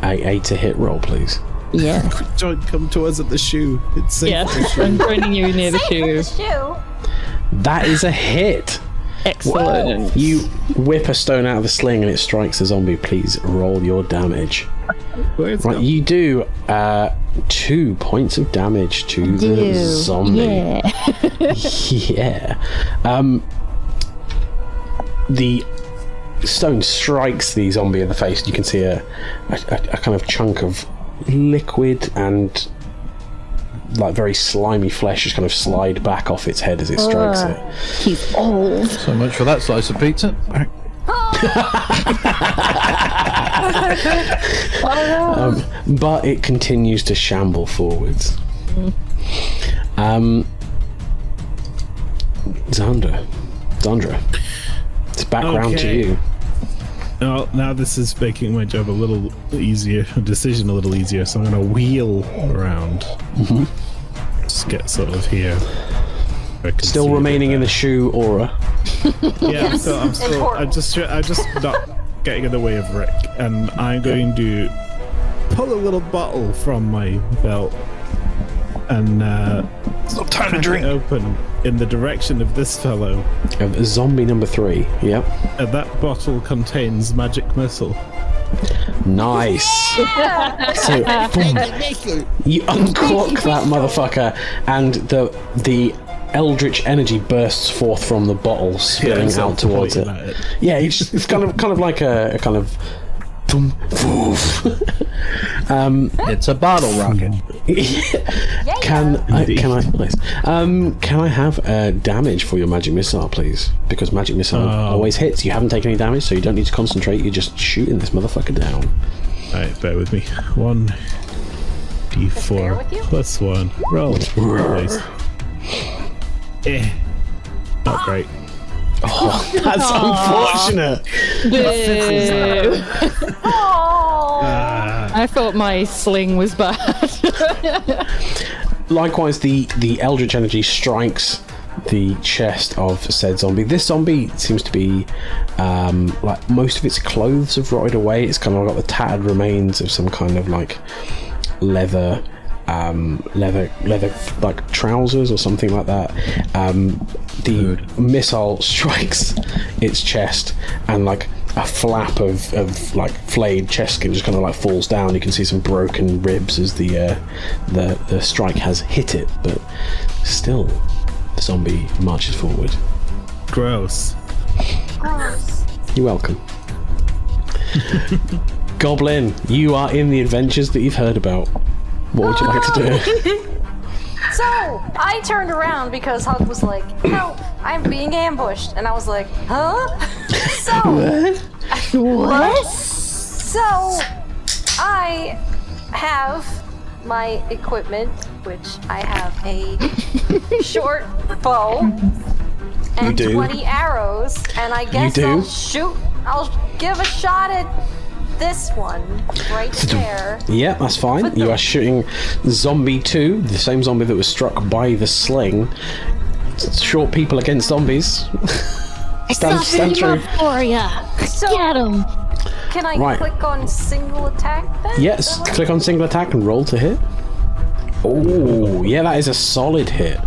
B: a to hit roll, please?
E: Yeah.
D: John, come to us at the shoe. It's safe.
E: Yes, I'm joining you near the shoe.
B: That is a hit.
E: Excellent.
B: You whip a stone out of the sling and it strikes the zombie. Please roll your damage. Right, you do 2 points of damage to the zombie. Yeah. The stone strikes the zombie in the face. You can see a kind of chunk of liquid and like very slimy flesh just kind of slide back off its head as it strikes it.
E: He's old.
C: So much for that slice of pizza.
B: But it continues to shamble forwards. Zandra, it's back round to you.
D: Well, now this is making my job a little easier, decision a little easier, so I'm going to wheel around. Just get sort of here.
B: Still remaining in the shoe aura.
D: Yeah, I'm just not getting in the way of Rick, and I'm going to pull a little bottle from my belt and
H: It's not time to
D: crack
H: drink.
D: it open in the direction of this fellow.
B: Of zombie number 3. Yep.
D: And that bottle contains magic missile.
B: Nice. So, boom, you uncork that motherfucker, and the eldritch energy bursts forth from the bottle, spilling out towards it. Yeah, it's kind of like a kind of.
C: It's a bottle rocket.
B: Can I have damage for your magic missile, please? Because magic missile always hits. You haven't taken any damage, so you don't need to concentrate. You're just shooting this motherfucker down.
D: Alright, bear with me. 1 d4 plus 1. Roll. Please. Not great.
B: Oh, that's unfortunate.
E: I thought my sling was bad.
B: Likewise, the eldritch energy strikes the chest of said zombie. This zombie seems to be like most of its clothes have rotted away. It's kind of got the tattered remains of some kind of like leather like trousers or something like that. The missile strikes its chest, and like a flap of like flayed chest skin just kind of like falls down. You can see some broken ribs as the strike has hit it, but still the zombie marches forward.
D: Gross.
B: You're welcome. Goblin, you are in the adventures that you've heard about. What would you like to do?
G: So, I turned around because Hug was like, "Help, I'm being ambushed." And I was like, "Huh?"
E: What?
G: So, I have my equipment, which I have a short bow and 20 arrows, and I guess I'll give a shot at this one right there.
B: Yeah, that's fine. You are shooting zombie 2, the same zombie that was struck by the sling. Short people against zombies. stand true.
J: For ya.
G: So,
J: Get him.
G: Can I click on single attack then?
B: Yes, click on single attack and roll to hit. Oh, yeah, that is a solid hit.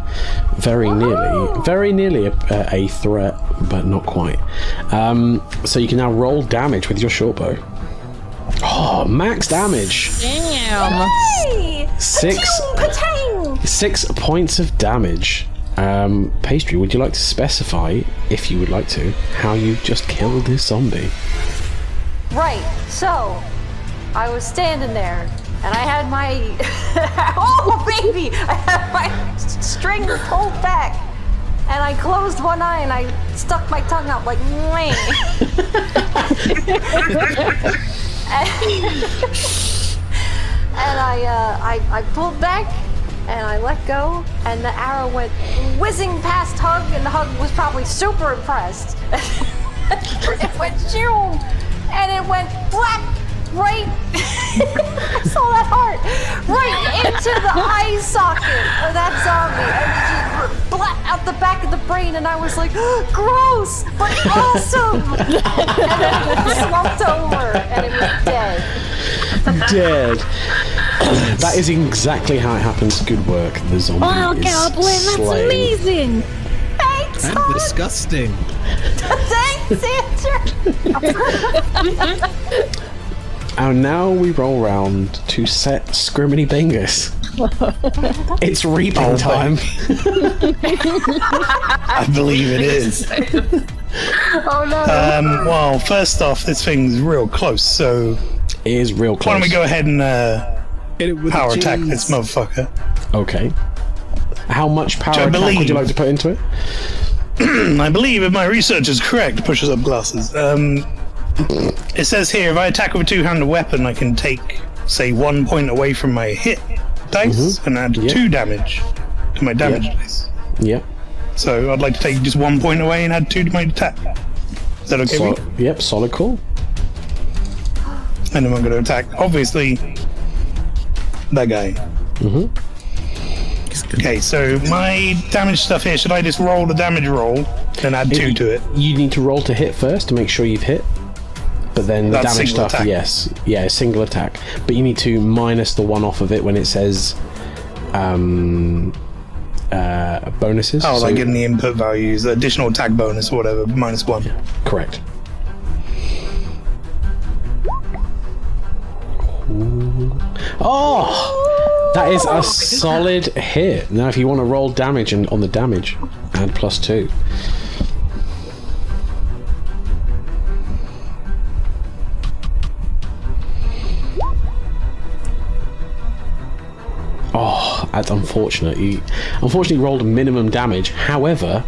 B: Very nearly a threat, but not quite. So you can now roll damage with your short bow. Oh, max damage.
E: Damn.
G: Hey!
B: 6 points of damage. Pastry, would you like to specify, if you would like to, how you just killed this zombie?
G: Right, so I was standing there and I had my oh baby, I had my string pulled back and I closed one eye and I stuck my tongue out like wang. And I pulled back and I let go, and the arrow went whizzing past Hug, and Hug was probably super impressed. It went zoom, and it went black right. I saw that heart right into the eye socket of that zombie, and just black out the back of the brain, and I was like, gross, but awesome. And then it slumped over, and it was dead.
B: Dead. That is exactly how it happens. Good work. The zombie
J: Wow,
B: is
J: Goblin, that's
B: slain.
J: amazing.
G: Thanks,
D: And
G: Hug.
D: disgusting.
G: Thanks, Andrew.
B: And now we roll round to set Scriminy Bingus. It's reaping time.
H: I believe it is.
G: Oh no.
H: Well, first off, this thing's real close, so
B: It is real close.
H: why don't we go ahead and
D: Hit it with
H: power
D: the
H: attack
D: cheese.
H: this motherfucker?
B: Okay. How much power
H: I
B: attack would
H: believe-
B: you like to put into it?
H: I believe if my research is correct, pushes up glasses. It says here, if I attack with a two-handed weapon, I can take, say, 1 point away from my hit dice and add 2 damage to my damage dice.
B: Yep.
H: So I'd like to take just 1 point away and add 2 to my attack. Is that okay with you?
B: Yep, solid call.
H: And then I'm going to attack, obviously, that guy. Okay, so my damage stuff here, should I just roll the damage roll, then add 2 to it?
B: You need to roll to hit first to make sure you've hit. But then the
H: That's
B: damage
H: single
B: stuff,
H: attack.
B: yes. Yeah, single attack. But you need to minus the 1 off of it when it says bonuses.
H: Oh,
B: so,
H: like getting the input values, additional attack bonus or whatever, -1.
B: correct. Oh! That is a solid hit. Now if you want to roll damage and on the damage, add +2. Oh, that's unfortunate. You unfortunately rolled minimum damage. However,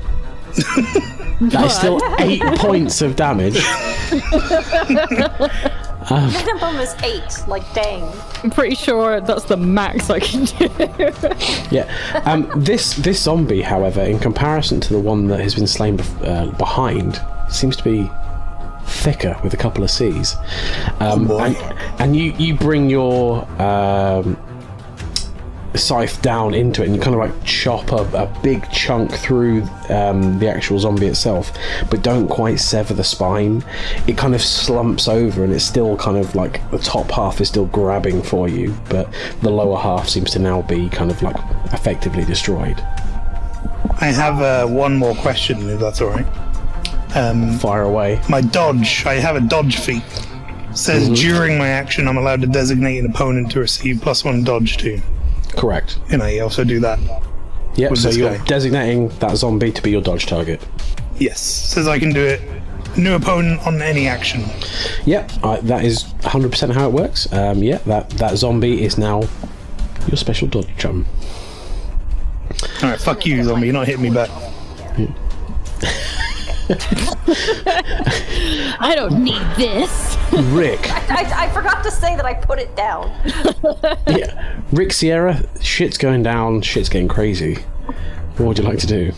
B: that is still 8 points of damage.
G: Minimum is 8. Like, dang.
E: I'm pretty sure that's the max I can do.
B: Yeah. This zombie, however, in comparison to the one that has been slain behind, seems to be thicker with a couple of C's. And you bring your scythe down into it, and you kind of like chop a big chunk through the actual zombie itself, but don't quite sever the spine. It kind of slumps over, and it's still kind of like the top half is still grabbing for you, but the lower half seems to now be kind of like effectively destroyed.
H: I have one more question, if that's alright.
B: Fire away.
H: My dodge, I have a dodge feat. Says during my action, I'm allowed to designate an opponent to receive +1 dodge too.
B: Correct.
H: Can I also do that?
B: Yep,
H: with
B: so
H: this
B: you're
H: guy?
B: designating that zombie to be your dodge target.
H: Yes. Says I can do it. New opponent on any action.
B: Yep, that is 100% how it works. Yeah, that zombie is now your special dodge chum.
H: Alright, fuck you, zombie. You're not hitting me back.
E: I don't need this.
B: Rick.
G: I forgot to say that I put it down.
B: Yeah, Rick Sierra, shit's going down, shit's getting crazy. What would you like to do?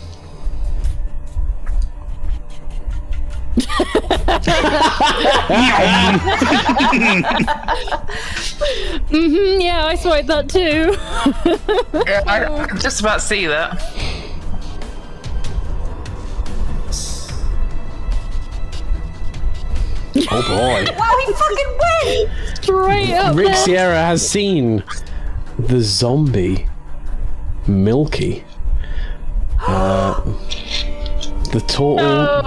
E: Yeah, I swiped that too.
F: Yeah, I'm just about to see that.
B: Oh boy.
G: Wow, he fucking went!
E: Straight up
B: Rick
E: there.
B: Sierra has seen the zombie Milky. The tall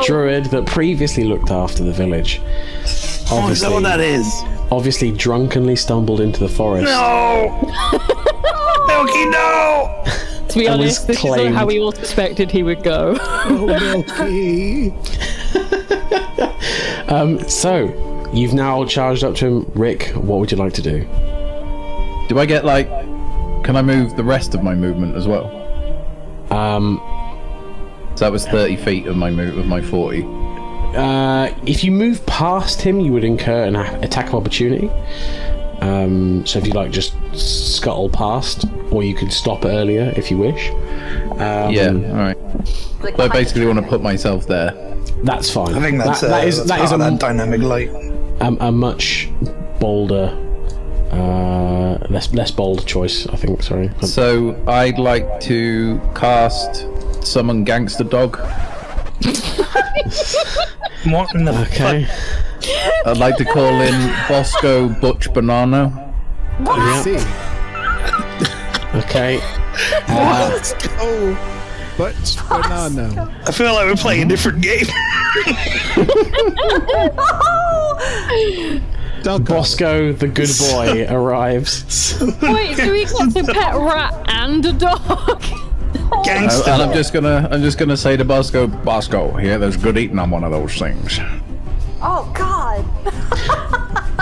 B: druid that previously looked after the village.
H: Oh, is that what that is?
B: Obviously drunkenly stumbled into the forest.
H: No! Milky, no!
E: To be
B: And was
E: honest, this
B: claimed-
E: is how we all suspected he would go.
D: Oh, Milky.
B: So, you've now charged up to him. Rick, what would you like to do?
C: Do I get like? Can I move the rest of my movement as well? So that was 30 feet of my move of my 40.
B: If you move past him, you would incur an attack of opportunity. So if you like, just scuttle past, or you could stop earlier if you wish.
C: Yeah, all right.
G: Like,
C: So I basically want to put myself there.
B: That's fine.
H: I think that's
B: that is
H: part of that dynamic light.
B: a much bolder, less bold choice. I think. Sorry.
C: So I'd like to cast Summon Gangster Dog.
H: What in the
B: Okay.
C: I'd like to call in Bosco Butch Banana.
D: I see.
B: Okay.
D: Let's go. Butch banana.
H: I feel like we're playing a different game.
B: Bosco, the good boy, arrives.
E: Wait, so he got a pet rat and a dog?
H: Gangster.
C: And I'm just gonna say to Bosco, yeah, there's good eating on one of those things.
G: Oh God!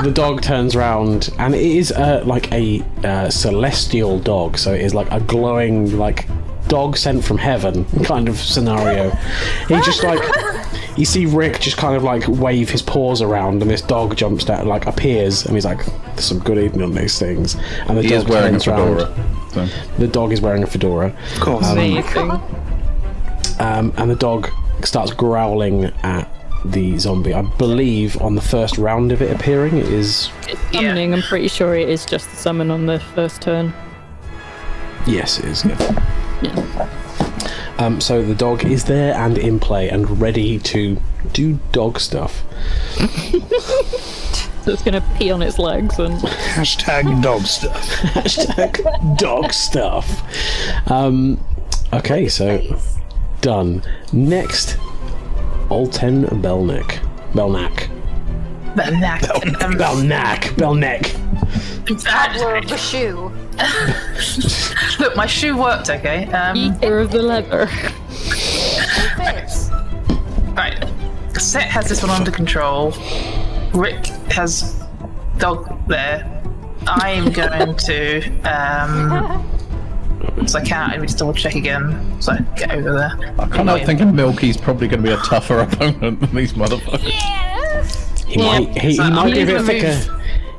B: The dog turns around, and it is like a celestial dog. So it is like a glowing, like dog sent from heaven kind of scenario. He just like, you see Rick just kind of like wave his paws around, and this dog jumps down, like appears, and he's like, "There's some good eating on these things." And the
C: He
B: dog
C: is wearing a
B: turns around.
C: fedora. So.
B: The dog is wearing a fedora.
H: Of course.
E: Amazing.
B: And the dog starts growling at
A: the zombie. I believe on the first round of it appearing, it is.
E: Summoning, I'm pretty sure it is just the summon on the first turn.
A: Yes, it is. Yeah.
E: Yeah.
A: So the dog is there and in play and ready to do dog stuff.
E: So it's gonna pee on its legs and
H: Hashtag dog stuff.
A: Hashtag dog stuff. Okay, so done. Next, Alten Belknap.
G: Cobbler of the shoe.
F: Look, my shoe worked, okay?
E: eater of the leather.
G: It fits.
F: Right. Set has this one under control. Rick has dog there. I'm going to so I can't. Let me just double check again so I can get over there.
C: I kind of thinking Milky's probably going to be a tougher opponent than these motherfuckers.
A: He might be a bit thicker.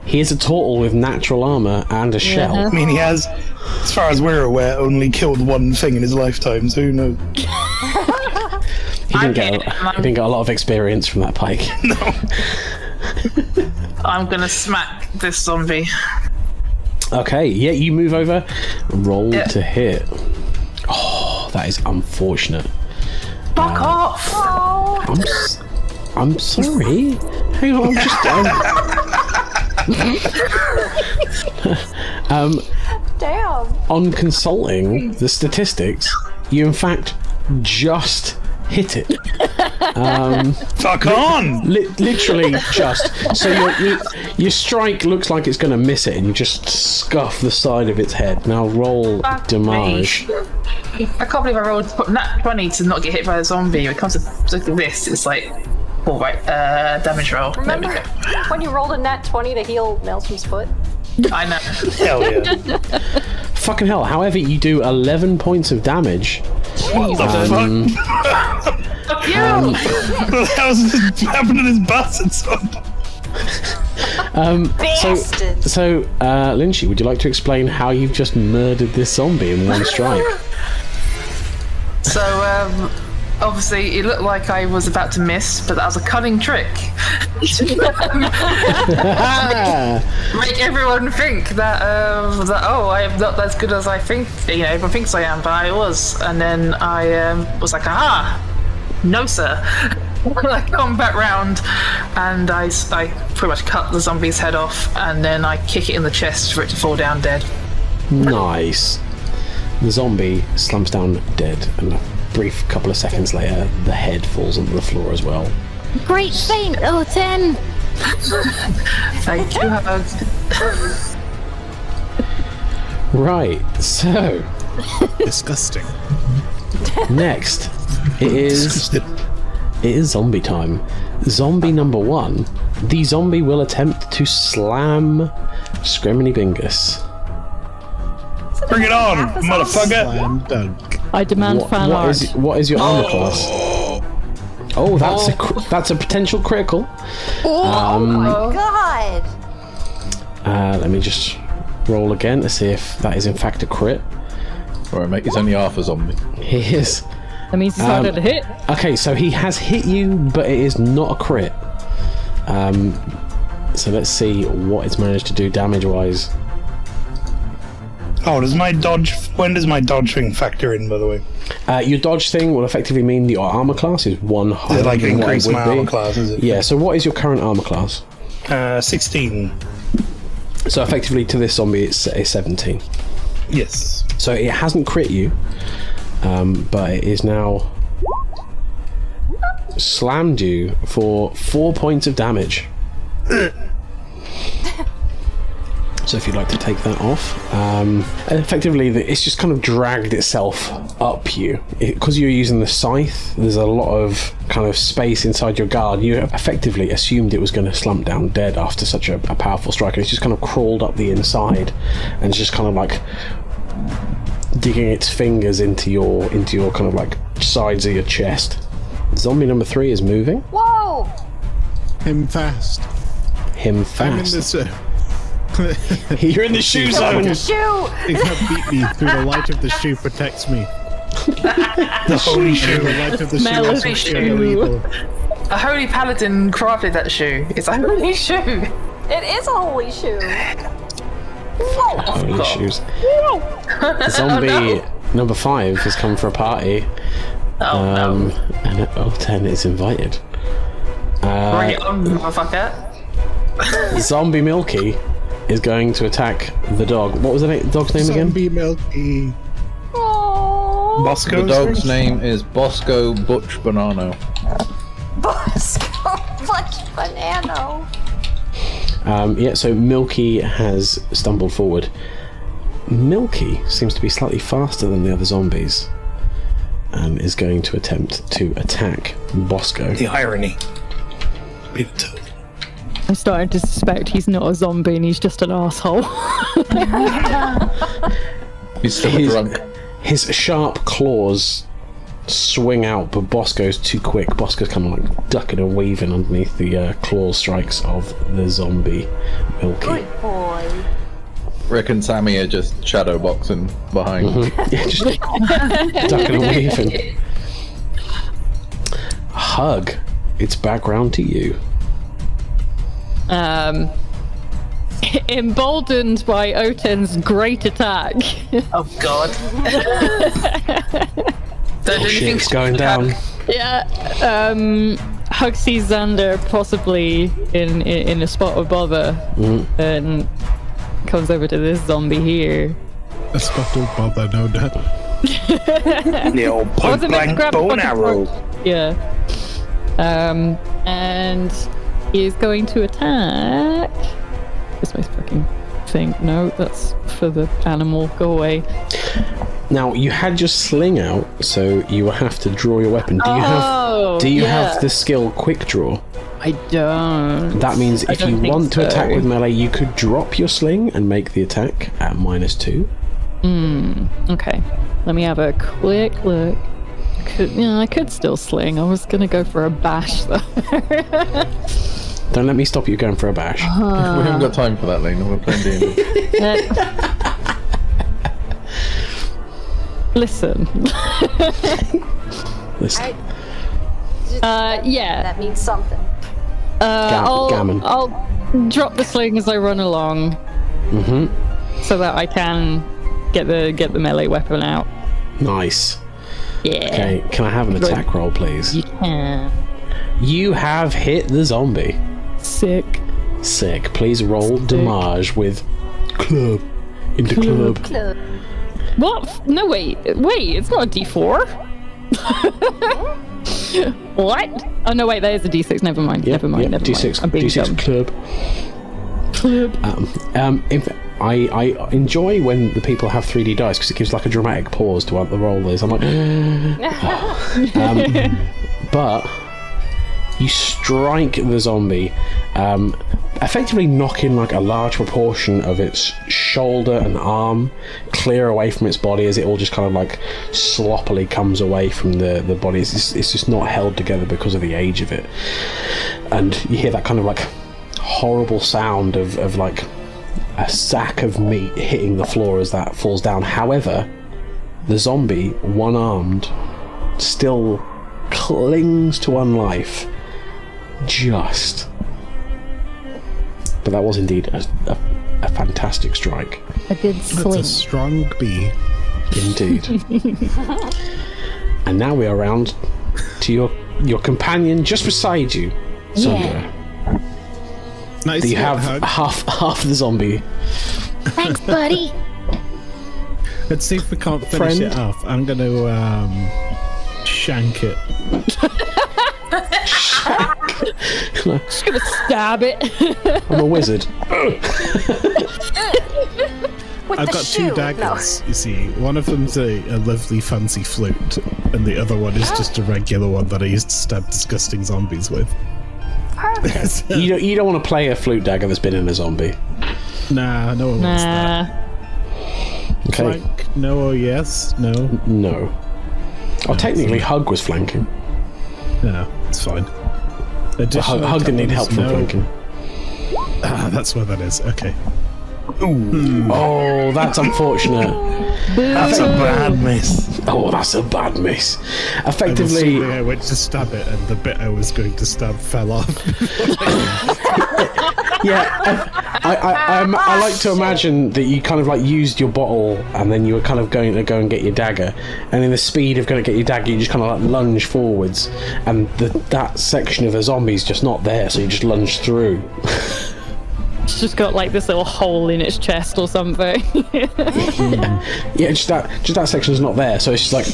A: He is a turtle with natural armor and a shell.
H: I mean, he has, as far as we're aware, only killed one thing in his lifetime, so who knows?
A: He didn't get a lot of experience from that pike.
H: No.
F: I'm going to smack this zombie.
A: Okay, yeah, you move over. Roll to hit. Oh, that is unfortunate.
F: Fuck off!
A: I'm sorry. Hang on, I'm just
G: Damn.
A: on consulting the statistics, you in fact just hit it.
H: Fuck on!
A: Literally just. So your strike looks like it's going to miss it, and you just scuff the side of its head. Now roll damage.
F: I can't believe I rolled nat 20 to not get hit by a zombie. When it comes to this, it's like, all right, damage roll.
G: Remember
F: There we go.
G: when you rolled a nat 20 to heal Maelstrom's foot?
F: I know.
H: Hell yeah.
A: Fucking hell. However, you do 11 points of damage.
H: What the fuck? What the hell's happened to this bastard son?
A: So, Lynchy, would you like to explain how you've just murdered this zombie in one strike?
F: So, obviously, it looked like I was about to miss, but that was a cunning trick. Make everyone think that I am not as good as I think. You know, everyone thinks I am, but I was. And then I was like, aha, no sir. I come back round, and I pretty much cut the zombie's head off, and then I kick it in the chest for it to fall down dead.
A: Nice. The zombie slumps down dead, and a brief couple of seconds later, the head falls onto the floor as well.
E: Great Saint Alten!
F: Thank you, Hug.
A: Right, so
D: Disgusting.
A: next it is zombie time. Zombie number 1. The zombie will attempt to slam Scriminy Bingus.
H: Bring it on, motherfucker!
D: Slam dunk.
E: I demand fan art.
A: What is your armor class? Oh, that's a potential critical.
G: Oh my god!
A: Let me just roll again to see if that is in fact a crit.
C: Alright, mate, he's only half a zombie.
A: He is.
E: That means it's harder to hit.
A: Okay, so he has hit you, but it is not a crit. So let's see what it's managed to do damage-wise.
H: Oh, when does my dodge thing factor in, by the way?
A: Your dodge thing will effectively mean that your armor class is 1 higher.
H: Like
A: than what it
H: increase
A: would
H: my
A: be.
H: armor class, is it?
A: Yeah, so what is your current armor class?
H: 16.
A: So effectively to this zombie it's 17.
H: Yes.
A: So it hasn't crit you, but it is now slammed you for 4 points of damage. So if you'd like to take that off, effectively it's just kind of dragged itself up you. Because you're using the scythe, there's a lot of kind of space inside your guard. You effectively assumed it was going to slump down dead after such a powerful strike, and it's just kind of crawled up the inside and it's just kind of like digging its fingers into your kind of like sides of your chest. Zombie number 3 is moving.
G: Whoa!
D: Him fast.
A: Him
D: I'm in
A: fast.
D: this.
A: You're in the shoe zone.
G: Shoe!
D: They can't beat me through the light of the shoe protects me.
H: The holy
D: Through
H: shoe.
D: the light of the shoe
E: Smell of
D: also
E: the
D: shield
E: shoe.
D: evil.
F: A holy paladin crafted that shoe. It's a holy shoe.
G: It is a holy shoe. Whoa.
B: Holy shoes. Zombie number 5 has come for a party.
F: No.
B: And 10 is invited.
F: Bring it on, motherfucker.
B: Zombie Milky is going to attack the dog. What was the dog's name again?
D: Zombie Milky.
H: Bosco.
C: The dog's name is Bosco Butch Banano.
G: Bosco Butch Banano.
B: So Milky has stumbled forward. Milky seems to be slightly faster than the other zombies and is going to attempt to attack Bosco.
H: The irony.
E: I'm starting to suspect he's not a zombie and he's just an asshole.
C: He's still drunk.
B: His sharp claws swing out, but Bosco's too quick. Bosco's kind of like ducking and weaving underneath the claw strikes of the zombie Milky.
G: Good boy.
C: Rick and Sammy are just shadow boxing behind.
B: Yeah, just ducking and weaving. Hug. It's back round to you.
E: Emboldened by Oten's great attack.
F: Oh god.
B: Shit's going down.
E: Yeah. Hug sees Xander possibly in a spot of bother and comes over to this zombie here.
D: A spot of bother, no doubt.
H: The old point blank bow and arrow.
E: Yeah. And he is going to attack. Where's my fucking thing? No, that's for the animal. Go away.
B: Now you had your sling out, so you will have to draw your weapon. Do you have the skill Quick Draw?
E: I don't.
B: That means if you want to attack with melee, you could drop your sling and make the attack at -2.
E: Okay. Let me have a quick look. I could still sling. I was gonna go for a bash though.
B: Don't let me stop you going for a bash.
C: We haven't got time for that, Lena. We're playing D&D.
E: Listen. Yeah.
G: That means something.
B: Gammon.
E: I'll drop the sling as I run along. So that I can get the melee weapon out.
B: Nice.
E: Yeah.
B: Okay, can I have an attack roll, please?
E: You can.
B: You have hit the zombie.
E: Sick.
B: Please roll damage with club into club.
E: What? No, wait. It's not a D4. What? Oh no, wait. That is a D6. Never mind. Never mind.
B: D6.
E: I'm being
B: D6
E: dumb.
B: club. In fact, I enjoy when the people have 3D dice because it gives like a dramatic pause to what the roll is. I'm like, but you strike the zombie, effectively knocking like a large proportion of its shoulder and arm clear away from its body as it all just kind of like sloppily comes away from the body. It's just not held together because of the age of it, and you hear that kind of like horrible sound of like a sack of meat hitting the floor as that falls down. However, the zombie, one-armed, still clings to one life. But that was indeed a fantastic strike.
E: A good
D: That's
E: sling.
D: a strong bee.
B: Indeed. And now we are round to your companion just beside you, Sandra.
D: Nice.
B: Do you have
D: hug.
B: half the zombie?
J: Thanks, buddy.
D: Let's see if we can't finish it off. I'm going to shank it.
E: Just gonna stab it.
B: I'm a wizard.
D: I've got two daggers, you see. One of them's a lovely fancy flute, and the other one is just a regular one that I used to stab disgusting zombies with.
G: Perfect.
B: You don't want to play a flute dagger that's been in a zombie.
D: Nah, no one wants that.
B: Okay.
D: Flank, no or yes? No?
B: No. Oh, technically, Hug was flanking.
D: No, it's fine.
B: Hug didn't need help from flanking.
D: Ah, that's where that is. Okay.
H: Ooh,
B: Oh, that's unfortunate.
H: that's a bad miss.
B: Oh, that's a bad miss.
D: I'm
B: Effectively,
D: assuming I went to stab it, and the bit I was going to stab fell off.
B: yeah. I like to imagine that you kind of like used your bottle, and then you were kind of going to go and get your dagger, and in the speed of going to get your dagger, you just kind of like lunge forwards, and that section of the zombie's just not there, so you just lunge through.
E: It's just got like this little hole in its chest or something.
B: Yeah, just that section's not there, so it's just like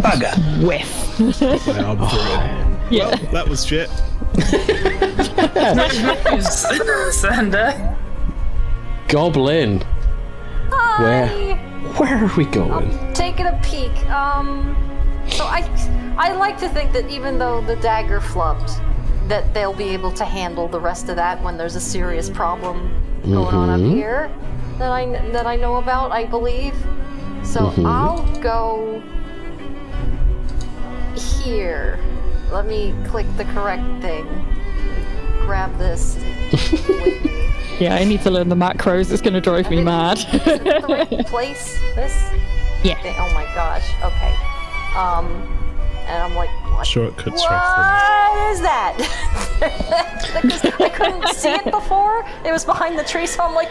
H: Bugger.
E: Whiff.
D: My arm through it.
E: Yeah.
D: Well, that was shit.
F: Sander.
B: Goblin.
G: Hi.
B: Where are we going?
G: Taking a peek. So I like to think that even though the dagger flubbed, that they'll be able to handle the rest of that when there's a serious problem going on up here that I know about, I believe. So I'll go here. Let me click the correct thing. Grab this with me.
E: Yeah, I need to learn the macros. It's going to drive me mad.
G: Is it the right place? This?
E: Yeah.
G: Oh my gosh. Okay. And I'm like, what?
D: Shortcut reference.
G: What is that? Because I couldn't see it before. It was behind the tree, so I'm like,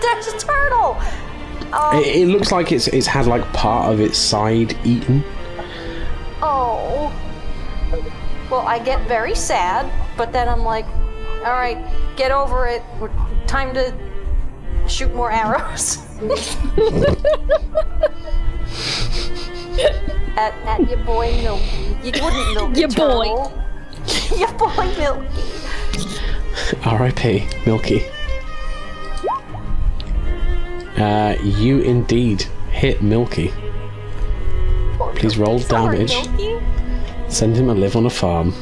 G: there's a turtle.
B: It looks like it's had like part of its side eaten.
G: Oh. Well, I get very sad, but then I'm like, all right, get over it. Time to shoot more arrows. At your boy Milky. You wouldn't milk
E: Your
G: a
E: boy.
G: turtle. Your boy Milky.
B: R.I.P. Milky. You indeed hit Milky. Please roll
G: Sorry,
B: damage.
G: Milky.
B: Send him to live on a farm.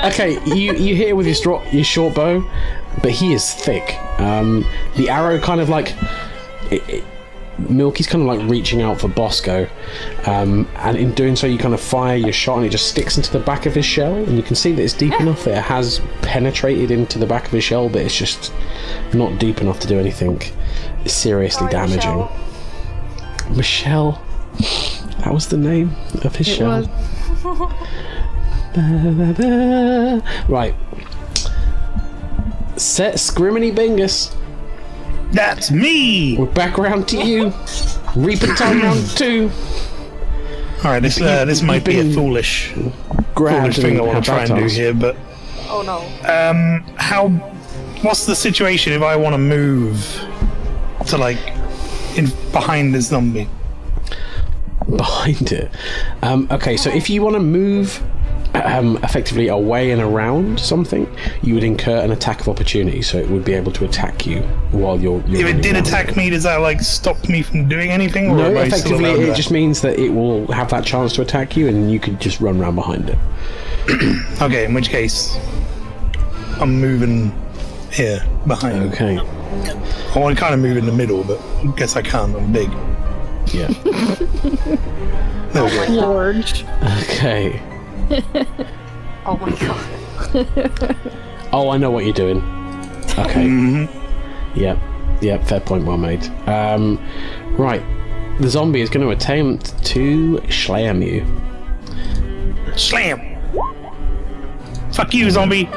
B: Okay, you hit it with your short bow, but he is thick. The arrow kind of like Milky's kind of like reaching out for Bosco, and in doing so you kind of fire your shot and it just sticks into the back of his shell, and you can see that it's deep enough that it has penetrated into the back of his shell, but it's just not deep enough to do anything seriously damaging. Michelle. That was the name of his shell. Right. Set Scriminy Bingus.
H: That's me.
B: We're back around to you. Reaper time round 2.
H: All right, this might be a foolish thing I want to try and do here, but
G: Oh no.
H: what's the situation if I want to move to like behind this zombie?
B: Behind it. Okay, so if you want to move effectively away and around something, you would incur an attack of opportunity, so it would be able to attack you while you're
H: If it did attack me, does that like stop me from doing anything? Or
B: No,
H: am I still
B: effectively
H: allowed
B: it
H: that?
B: just means that it will have that chance to attack you and you could just run around behind it.
H: Okay, in which case I'm moving here behind.
B: Okay.
H: I want to kind of move in the middle, but I guess I can't. I'm big.
B: Yeah.
H: There we go.
E: Large.
B: Okay.
G: Oh my god.
B: Oh, I know what you're doing. Okay. Yep, fair point, well made. Right. The zombie is going to attempt to slam you.
H: Slam! Fuck you, zombie!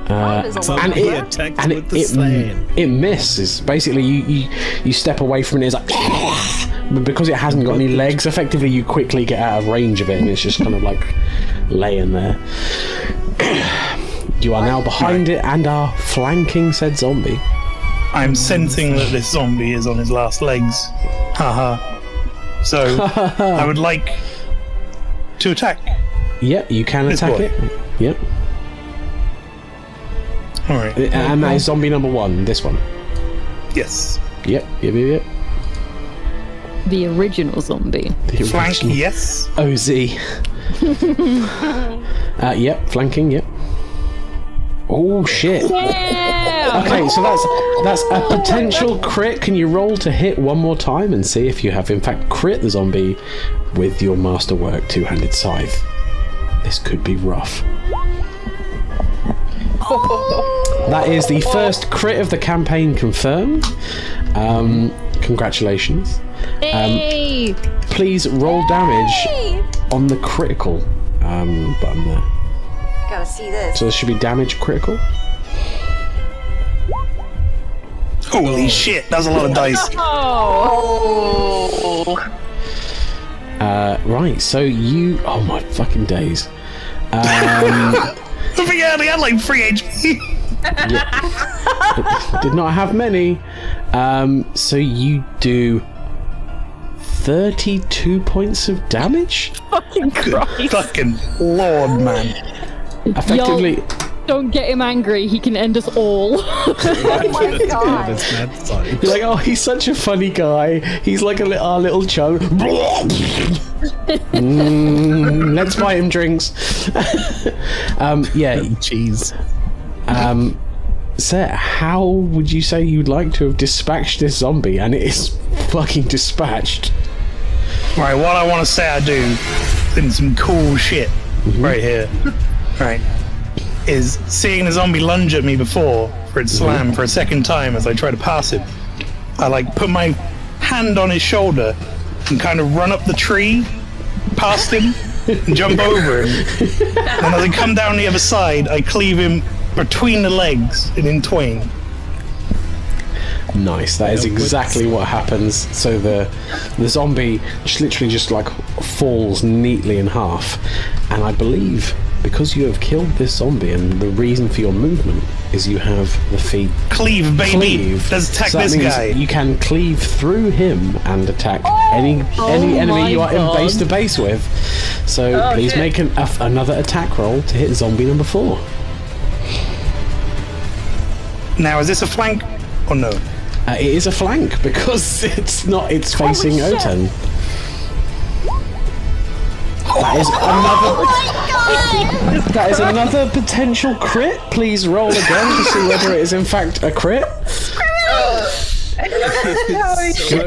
B: And it misses. Basically, you step away from it. It's like, but because it hasn't got any legs, effectively you quickly get out of range of it, and it's just kind of like laying there. You are now behind it and are flanking said zombie.
H: I'm sensing that this zombie is on his last legs. Haha. So I would like to attack.
B: Yep, you can
H: This
B: attack
H: boy.
B: it. Yep.
H: All right.
B: And that is zombie number 1. This one.
H: Yes.
B: Yep.
E: The original zombie.
B: The
H: Flank.
B: original
H: Yes.
B: OZ. Yep. Flanking. Yep. Oh shit.
E: Yeah!
B: Okay, so that's a potential crit. Can you roll to hit one more time and see if you have in fact crit the zombie with your masterwork two-handed scythe? This could be rough.
A: That is the first crit of the campaign confirmed. Congratulations.
E: Hey!
A: Please roll damage on the critical button there.
G: Gotta see this.
A: So there should be damage critical.
H: Holy shit, that's a lot of dice.
A: Right, so you... Oh my fucking days.
H: I forget he had like 3 HP.
A: Did not have many. So you do 32 points of damage?
E: Fucking Christ.
H: Fucking lord, man.
A: Effectively...
E: Don't get him angry, he can end us all.
G: Oh my god.
A: You're like, oh, he's such a funny guy. He's like our little chum. Let's buy him drinks. Yeah.
D: Cheese.
A: Sir, how would you say you'd like to have dispatched this zombie? And it is fucking dispatched.
H: Right, what I want to say I do in some cool shit right here. Right. Is seeing the zombie lunge at me before for its slam for a second time as I try to pass him. I like put my hand on his shoulder and kind of run up the tree past him and jump over him. And as I come down the other side, I cleave him between the legs and in twain.
A: Nice. That is exactly what happens. So the zombie just literally just like falls neatly in half, and I believe because you have killed this zombie, and the reason for your movement is you have the feat
H: Cleave, baby.
A: Cleave.
H: Let's attack
A: So that
H: this
A: means
H: guy.
A: you can cleave through him and attack any enemy you are in base to base with. So please make another attack roll to hit zombie number 4.
H: Now, is this a flank or no?
A: It is a flank because it's facing Oten. That is another. That is another potential crit. Please roll again to see whether it is in fact a crit.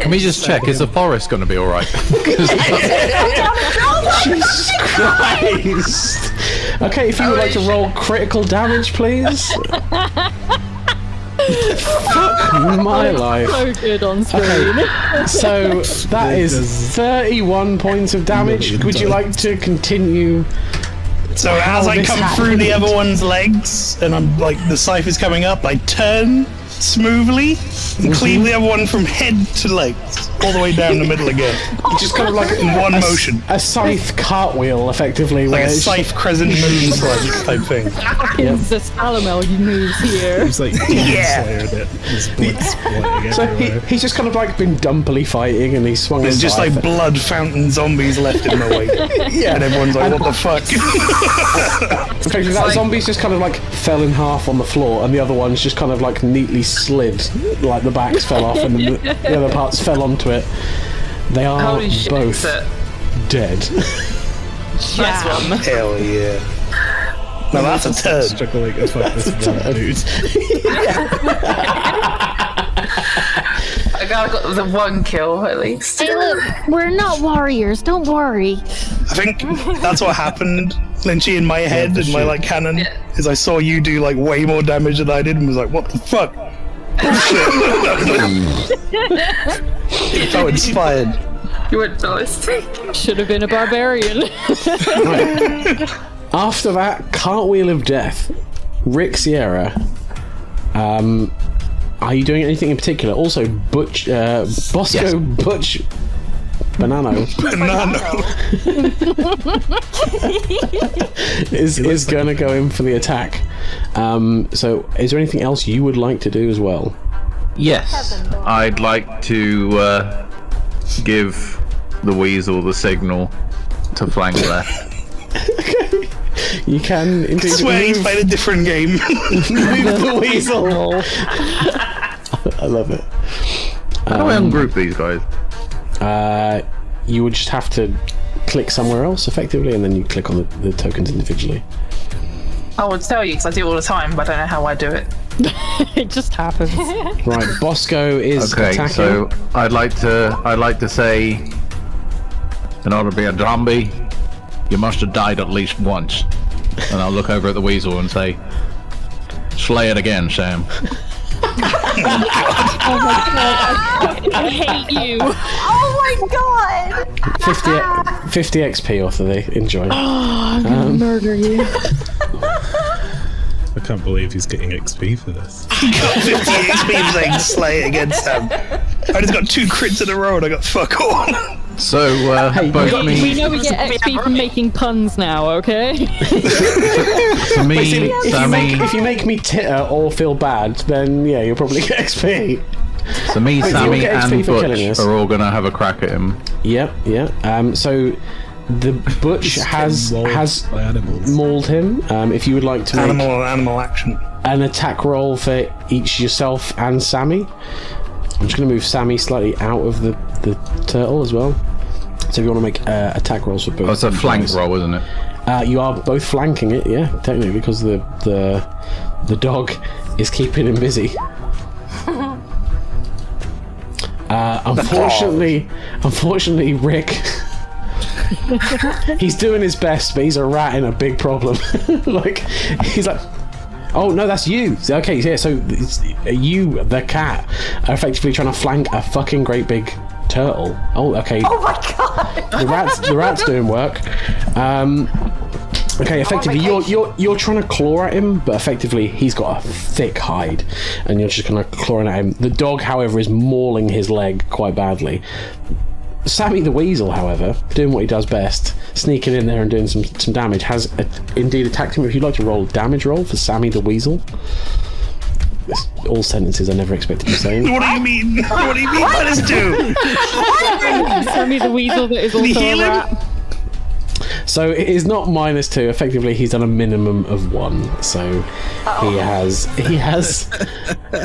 C: Can we just check? Is the forest going to be all right?
A: Jesus Christ! Okay, if you would like to roll critical damage, please. Fuck my life.
E: So good on screen.
A: Okay, so that is 31 points of damage. Would you like to continue?
H: So as I come through the other one's legs, and I'm like the scythe is coming up, I turn smoothly and cleave the other one from head to legs, all the way down the middle again.
A: Just kind of like
H: in one motion.
A: A scythe cartwheel, effectively.
H: Like
A: where
H: a
A: it's
H: scythe crescent moon slide type thing.
E: It's the Salamel moves here.
D: It's like His blood's splitting
A: So
D: everywhere.
A: he's just kind of like been dumpily fighting, and he's swung.
H: There's
A: his
H: just like
A: scythe.
H: blood fountain zombies left in my wake.
A: Yeah.
H: And everyone's like, what the fuck?
A: Effectively, that zombie's just kind of like fell in half on the floor, and the other one's just kind of like neatly slid, like the backs fell off, and then the other parts fell onto it. They are
F: Holy shit,
A: both dead.
F: Nice one.
H: Hell yeah. Now that's a turn.
D: Struggling to fuck this one dude.
F: I got the one kill at least.
E: Hey, look, we're not warriors. Don't worry.
H: I think that's what happened, Lynchy, in my head, in my like canon, is I saw you do like way more damage than I did and was like, what the fuck? I felt inspired.
F: You went ballistic.
E: Should have been a barbarian.
A: After that cartwheel of death, Rick Sierra, are you doing anything in particular? Also, Bosco Butch Banano is going to go in for the attack. So, is there anything else you would like to do as well?
C: Yes, I'd like to give the weasel the signal to flank left.
A: Okay. You can indeed
H: I swear he's played a different game.
A: move the weasel. I love it.
C: How do I ungroup these guys?
A: You would just have to click somewhere else effectively, and then you click on the tokens individually.
F: I would tell you because I do it all the time, but I don't know how I do it.
E: It just happens.
A: Right, Bosco is attacking.
C: So I'd like to say, in order to be a zombie, you must have died at least once. And I'll look over at the weasel and say, slay it again, Sam.
E: Oh my god, I hate you.
G: Oh my god!
B: 50 XP off of the enjoy.
E: I'm gonna murder you.
D: I can't believe he's getting XP for this.
H: He got 50 XP saying slay it against Sam. I just got 2 crits in a row and I got fuck all.
C: So, both me...
E: We know we get XP from making puns now, okay?
C: For me, Sammy...
B: If you make me titter or feel bad, then yeah, you'll probably get XP.
C: So me, Sammy,
B: get XP
C: and
B: for killing
C: Butch
B: us.
C: are all gonna have a crack at him.
B: Yep, yeah. So the Butch has mauled him. If you would like to make
H: Animal action.
B: an attack roll for each yourself and Sammy. I'm just going to move Sammy slightly out of the turtle as well. So if you want to make attack rolls for both.
C: Oh, it's a flank roll, isn't it?
B: You are both flanking it, yeah, technically, because the dog is keeping him busy. Unfortunately, Rick. He's doing his best, but he's a rat in a big problem. He's like, oh no, that's you. Okay, yeah. So it's you, the cat, are effectively trying to flank a fucking great big turtle. Oh, okay.
G: Oh my god!
B: The rat's doing work. Okay, effectively, you're trying to claw at him, but effectively he's got a thick hide, and you're just kind of clawing at him. The dog, however, is mauling his leg quite badly. Sammy the Weasel, however, doing what he does best, sneaking in there and doing some damage, has indeed attacked him. If you'd like to roll a damage roll for Sammy the Weasel. All sentences I never expected you saying.
H: What do you mean? What do you mean by this do?
E: Sammy the Weasel that is also a rat.
B: So it is not -2. Effectively, he's done a minimum of 1. So he has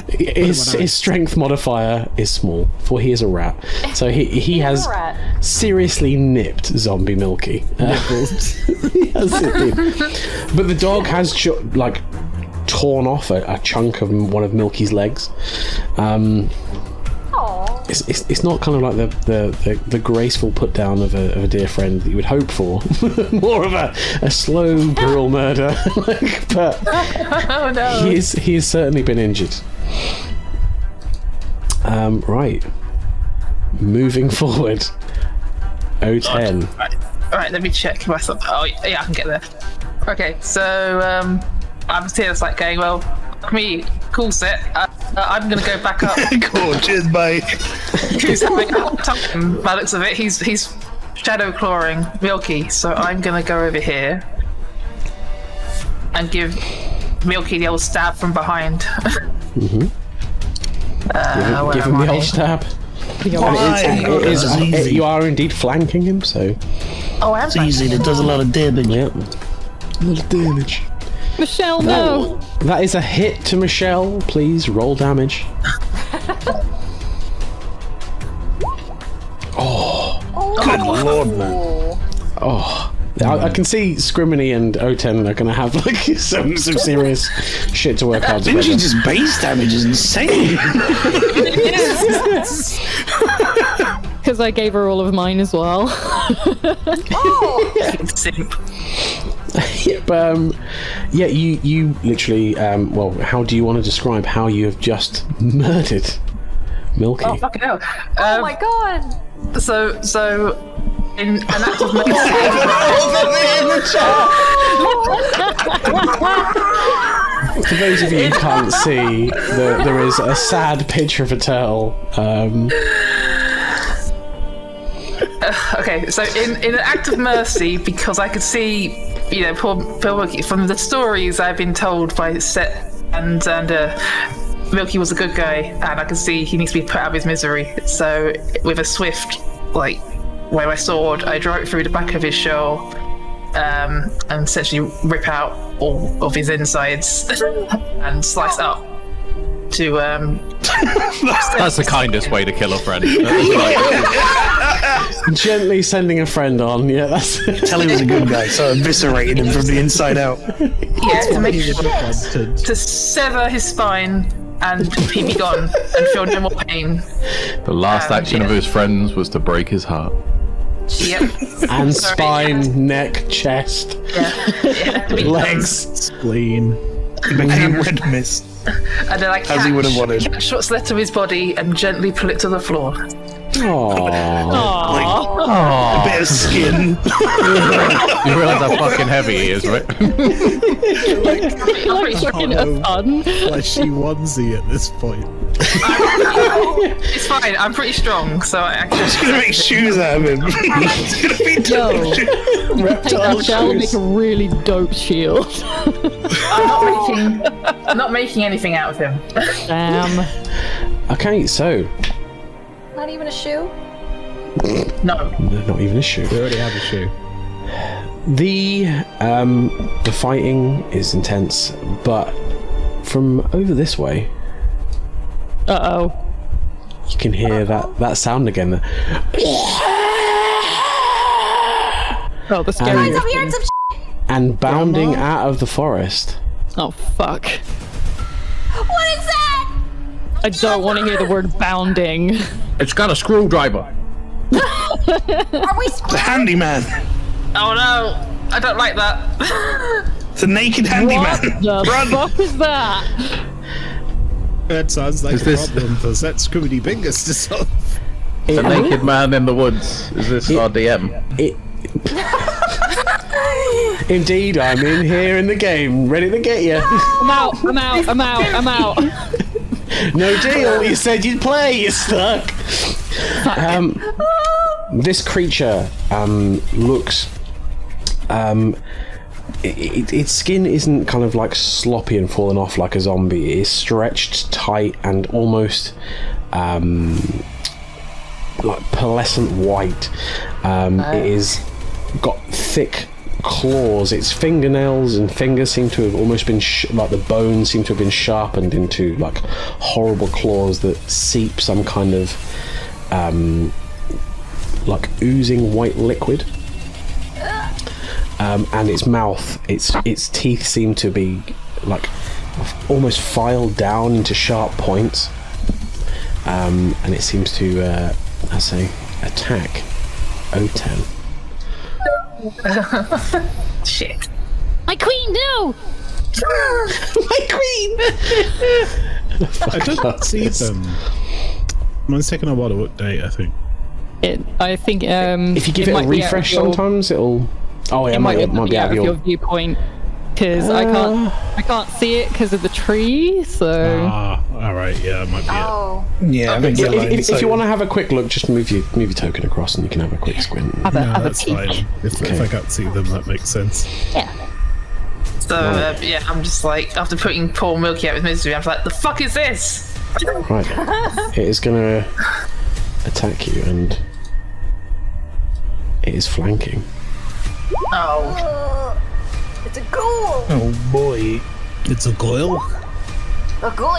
B: his strength modifier is small, for he is a rat. So he has seriously nipped Zombie Milky. He has indeed. But the dog has torn off a chunk of one of Milky's legs. It's not kind of like the graceful put down of a dear friend that you would hope for. More of a slow, brutal murder. But
F: Oh no.
B: he has certainly been injured. Right. Moving forward. 010.
F: Alright, let me check myself. Oh yeah, I can get there. Okay, so I'm still just like going, well, me, cool set. I'm gonna go back up.
H: Cool, cheers, bye.
F: Who's having a hard time by the looks of it. He's shadow clawing Milky, so I'm gonna go over here and give Milky the old stab from behind.
B: Mm-hmm. Give him the old stab. You are indeed flanking him, so.
F: Oh, I am.
H: It's easy. It does a lot of damage.
B: Yep. A lot of damage.
E: Michelle, no!
B: That is a hit to Michelle. Please roll damage.
H: Good lord, man.
B: Oh. I can see Scriminy and O10 are going to have some serious shit to work out.
H: Didn't you just base damage is insane?
E: Because I gave her all of mine as well.
F: Simp.
B: Yeah, you literally, well, how do you want to describe how you have just murdered Milky?
F: Oh, fucking hell.
G: Oh my god!
F: So, in an act of mercy...
B: For those of you who can't see, there is a sad picture of a turtle.
F: Okay, so in an act of mercy, because I could see, poor Milky, from the stories I've been told by Set and Milky was a good guy, and I can see he needs to be put out of his misery. So with a swift, wave my sword, I draw it through the back of his shell, and essentially rip out all of his insides and slice up to
C: That's the kindest way to kill a friend.
B: Gently sending a friend on, yeah, that's...
H: Tell he was a good guy, so I eviscerated him from the inside out.
F: Yeah, to make sure to sever his spine and he be gone and feel no more pain.
C: The last action of his friends was to break his heart.
F: Yep.
B: And
F: Sorry,
B: spine, neck, chest,
F: yeah.
B: legs.
D: Spleen.
H: It became red mist.
F: And then I
H: As he would have wanted.
F: catch what's left of his body and gently pull it to the floor.
H: A bit of skin.
C: You realise how fucking heavy he is, right?
E: Like fucking a fun.
D: Fleshy onesie at this point.
F: It's fine. I'm pretty strong, so I
H: Just
F: actually.
H: gonna make shoes out of him. It's gonna be dope.
E: Take that shell and make a really dope shield.
F: I'm not making anything out of him.
E: Damn.
A: Okay, so
G: Not even a shoe?
F: No.
A: not even a shoe.
D: We already have a shoe.
A: The fighting is intense, but from over this way,
E: Uh-oh.
A: you can hear that sound again.
E: Oh, the scary.
G: Guys, I'm hearing some
A: And bounding out of the forest.
E: Oh, fuck.
G: What is that?
E: I don't want to hear the word bounding.
C: It's got a screwdriver.
G: Are we
H: The handyman.
F: Oh no! I don't like that.
H: The naked
E: What
H: handyman.
E: the fuck is that?
D: That sounds like
C: Is
D: a
C: this-
D: problem for Set Scooby Bingus to solve.
C: The naked man in the woods. Is this our DM?
A: Indeed, I'm in here in the game, ready to get you.
E: I'm out.
A: No deal. You said you'd play. You're stuck. This creature looks. Its skin isn't kind of like sloppy and falling off like a zombie. It is stretched tight and almost like pearlescent white. It is got thick claws. Its fingernails and fingers seem to have almost been like the bones seem to have been sharpened into like horrible claws that seep some kind of like oozing white liquid. And its mouth, its teeth seem to be like almost filed down into sharp points, and it seems to I say attack O10.
F: Shit.
E: My queen, no!
A: My queen!
D: I don't see them. Mine's taking a while to update, I think.
E: I think
A: If you give it a
E: might be out
A: refresh,
E: of your-
A: sometimes it'll. Oh yeah,
E: It
A: might be out of
E: your
A: your.
E: viewpoint because I can't see it because of the tree. So
D: Alright, yeah, might be
G: Oh.
H: Yeah, I think you're lying,
A: If you want to have a quick look, just move your token across, and you can have a quick squint.
E: have
D: it.
E: a
D: No,
E: have a
D: that's
E: peek.
D: fine. If I can't see them, that makes sense.
E: Yeah.
F: So yeah, I'm just like after putting poor Milky out with misery, I'm like, the fuck is this?
A: Right, it is gonna attack you, and it is flanking.
F: Oh.
G: It's a ghoul!
H: Oh boy.
D: It's a goyle?
G: A ghoul!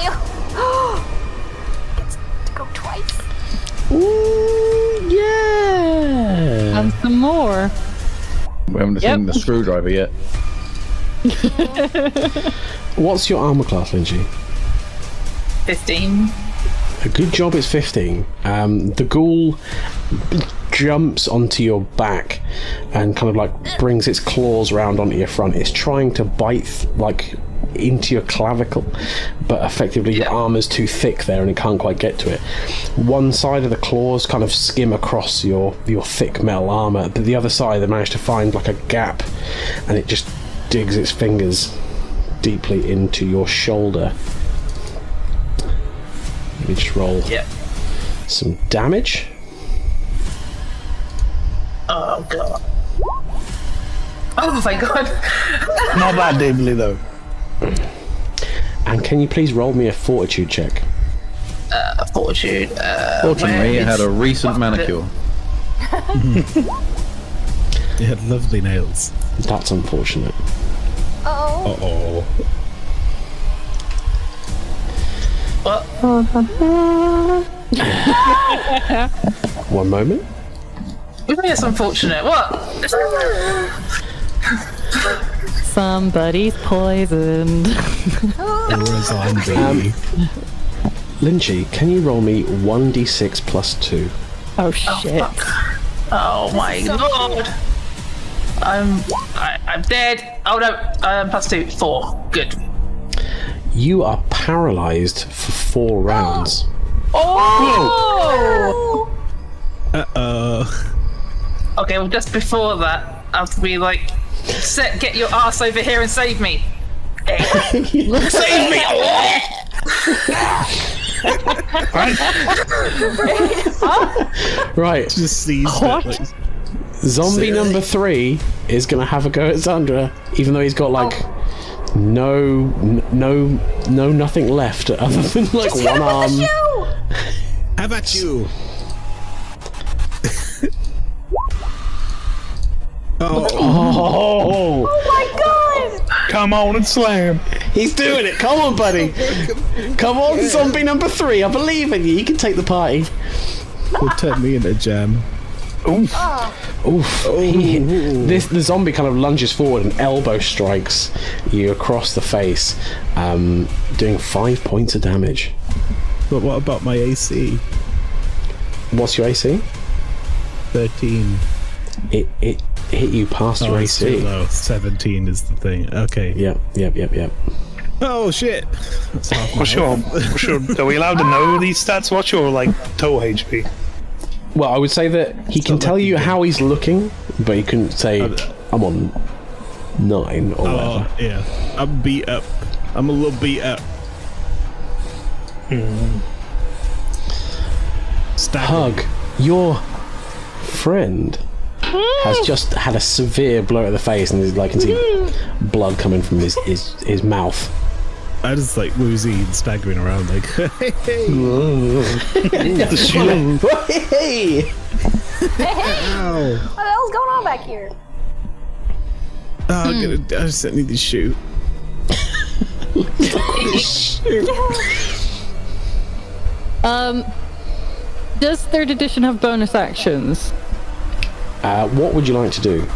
G: To go twice.
A: Ooh, yeah.
E: And some more.
C: We haven't seen the screwdriver yet.
A: What's your armor class, Lindsay?
F: 15.
A: A good job. It's 15. The ghoul jumps onto your back and kind of like brings its claws round onto your front. It's trying to bite like into your clavicle, but effectively your armor's too thick there and it can't quite get to it. One side of the claws kind of skim across your thick metal armor, but the other side they manage to find like a gap, and it just digs its fingers deeply into your shoulder. Let me just roll some damage.
F: Oh god. Oh my god.
H: Not that deeply though.
A: And can you please roll me a fortitude check?
F: Fortitude.
C: Fortunately, it had a recent manicure.
D: It had lovely nails.
A: That's unfortunate.
G: Oh.
D: Uh-oh.
A: One moment.
F: What do you mean it's unfortunate? What?
E: Somebody's poisoned.
D: Or a zombie.
A: Lynchy, can you roll me 1d6 plus 2?
E: Oh shit.
F: Oh my god. I'm dead. Oh no. +2. 4. Good.
A: You are paralyzed for 4 rounds.
E: Oh!
F: Okay, well, just before that, I have to be like, Set, get your ass over here and save me.
A: Save me! Right.
D: Just sees
E: What?
D: it. Like,
A: Zombie number 3 is gonna have a go at Zandra, even though he's got like nothing left other than like one arm.
D: how about you?
A: Oh,
G: my god!
H: Come on and slam.
A: he's doing it! Come on, buddy! Come on, zombie number 3! I believe in you. You can take the party.
D: Will turn me into jam.
A: Oof! The zombie kind of lunges forward and elbow strikes you across the face, doing 5 points of damage.
D: But what about my AC?
A: What's your AC?
D: 13.
A: It hit you past your
D: It's too
A: AC.
D: low. 17 is the thing. Okay.
A: Yep.
D: Oh shit! That's half my
H: What's your, are we allowed to know these stats? What's your like total HP?
A: Well, I would say that he can tell you how he's looking, but he couldn't say, I'm on 9 or whatever.
D: Yeah. I'm beat up. I'm a little beat up.
A: Hug, your friend has just had a severe blow to the face, and I can see blood coming from his mouth.
D: I just like woozy and staggering around like, hey!
A: Hey!
D: Ow!
G: What the hell's going on back here?
D: Oh, I just need to shoot.
E: Does 3rd edition have bonus actions?
A: What would you like to do?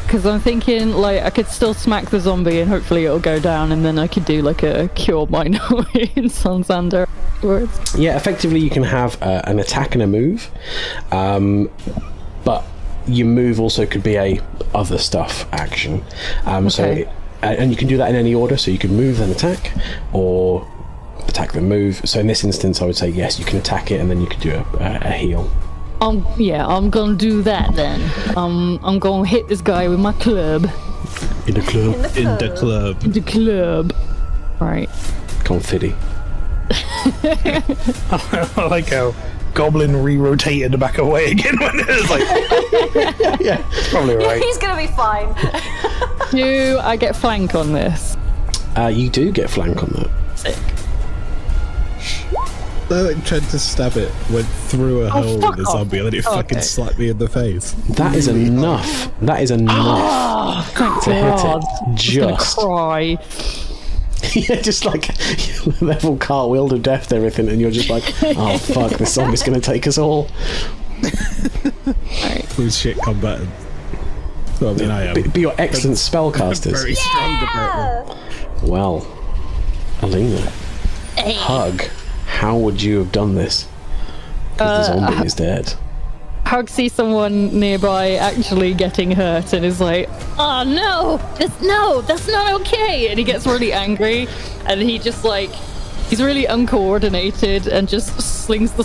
E: Because I'm thinking, like, I could still smack the zombie and hopefully it'll go down, and then I could do, like, a cure minor wounds on Xander afterwards.
A: Yeah, effectively you can have an attack and a move, but your move also could be a other stuff action.
E: Okay.
A: And you can do that in any order, so you can move then attack, or attack then move. So in this instance, I would say yes, you can attack it, and then you could do a heal.
E: I'm gonna do that then. I'm gonna hit this guy with my club.
A: In the club.
D: In the club.
E: The club. Right.
A: Confetti.
H: I like how Goblin re-rotated to back away again when it was like, yeah, probably right.
G: He's gonna be fine.
E: Do I get flank on this?
A: You do get flank on that.
E: Sick.
D: I like tried to stab it, went through a hole
E: fuck
D: in the zombie, and then it fucking
E: Okay.
D: slapped me in the face.
A: That is enough. That is enough to hit
E: God.
A: it. Just.
E: Cry.
A: Yeah, just like level cartwheel to death and everything, and you're just like, oh fuck, this zombie's gonna take us all.
D: Who's shit combatant? Well, I mean, I am.
A: Be your excellent spellcasters.
D: Very strong combatant.
A: Well, Alina, Hug, how would you have done this? Because the zombie is dead.
E: Hug sees someone nearby actually getting hurt and is like, oh no, that's not okay. And he gets really angry and he just like, he's really uncoordinated and just slings the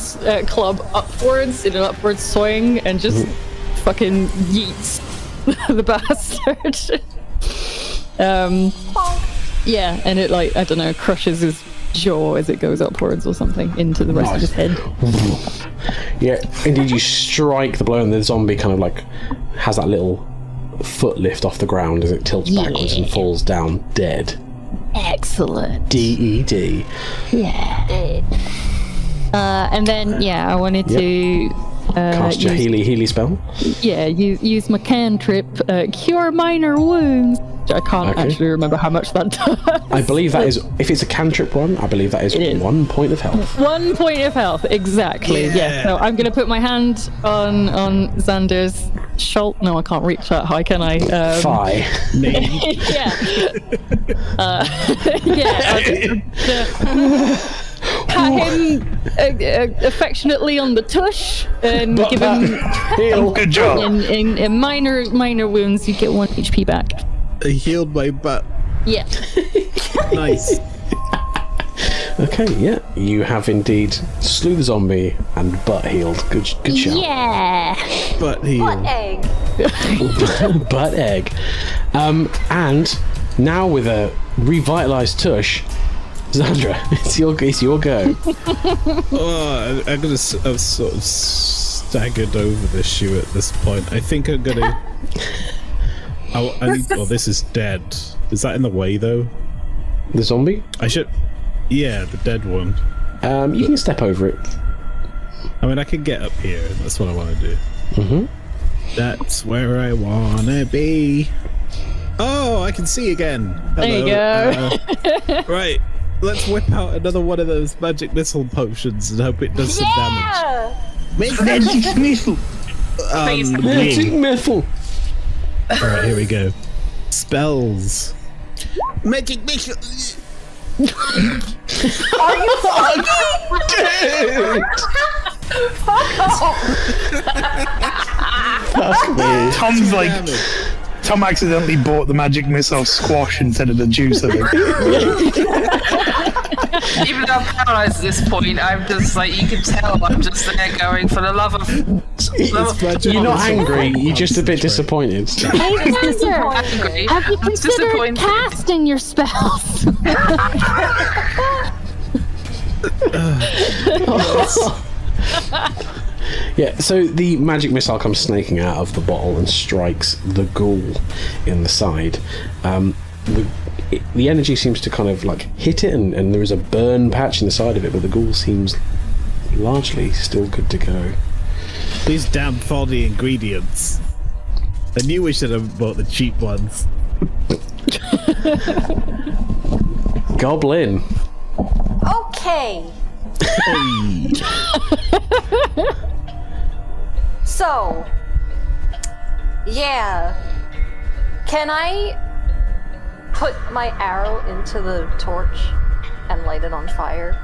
E: club upwards in an upward swing and just fucking yeets the bastard. Yeah, and it like, I don't know, crushes his jaw as it goes upwards or something into the rest of his head.
A: Yeah, indeed, you strike the blow, and the zombie kind of like has that little foot lift off the ground as it tilts backwards and falls down dead.
E: Excellent.
A: DED.
E: Yeah. And then, I wanted to
A: Cast your healy spell.
E: Yeah, use my cantrip, cure minor wounds. I can't actually remember how much that does.
A: I believe that is, if it's a cantrip one, I believe that is 1 point of health.
E: 1 point of health, exactly. Yeah. So I'm gonna put my hand on Xander's shoulder. No, I can't reach that high, can I?
A: Thigh.
E: Pat him affectionately on the tush and give him
H: heal. Good job.
E: In minor wounds, you get 1 HP back.
D: I healed my butt.
E: Yeah.
D: Nice.
A: Okay, yeah, you have indeed slew the zombie and butt healed. Good shout.
E: Yeah.
D: But he.
G: Butt egg.
A: Butt egg. And now with a revitalized tush, Zandra, it's your go.
D: Oh, I'm gonna. I've sort of staggered over the shoe at this point. I think I'm gonna. I need. Well, this is dead. Is that in the way though?
A: The zombie?
D: I should. Yeah, the dead one.
A: You can step over it.
D: I mean, I can get up here. That's what I want to do.
A: Mm-hmm.
D: That's where I wanna be. Oh, I can see again. Hello.
E: There you go.
D: Right, let's whip out another one of those magic missile potions and hope it does some damage.
H: Magic missile.
A: Magic missile.
D: All right, here we go. Spells. Magic missile.
G: Are you fucking?
A: Fuck me.
H: Tom's like. Tom accidentally bought the magic missile squash instead of the juice of it.
F: Even though I'm paralyzed at this point, I'm just like, you can tell I'm just there going for the love of.
A: You're not angry, you're just a bit disappointed.
E: Hey, Xander,
F: Angry.
E: have you
F: I'm
E: considered
F: disappointed.
E: casting your spells?
A: Yeah, so the magic missile comes snaking out of the bottle and strikes the ghoul in the side. The energy seems to kind of like hit it, and there is a burn patch in the side of it, but the ghoul seems largely still good to go.
D: These damn faulty ingredients. I knew we should have bought the cheap ones.
A: Goblin.
G: Okay. So, yeah. Can I put my arrow into the torch and light it on fire?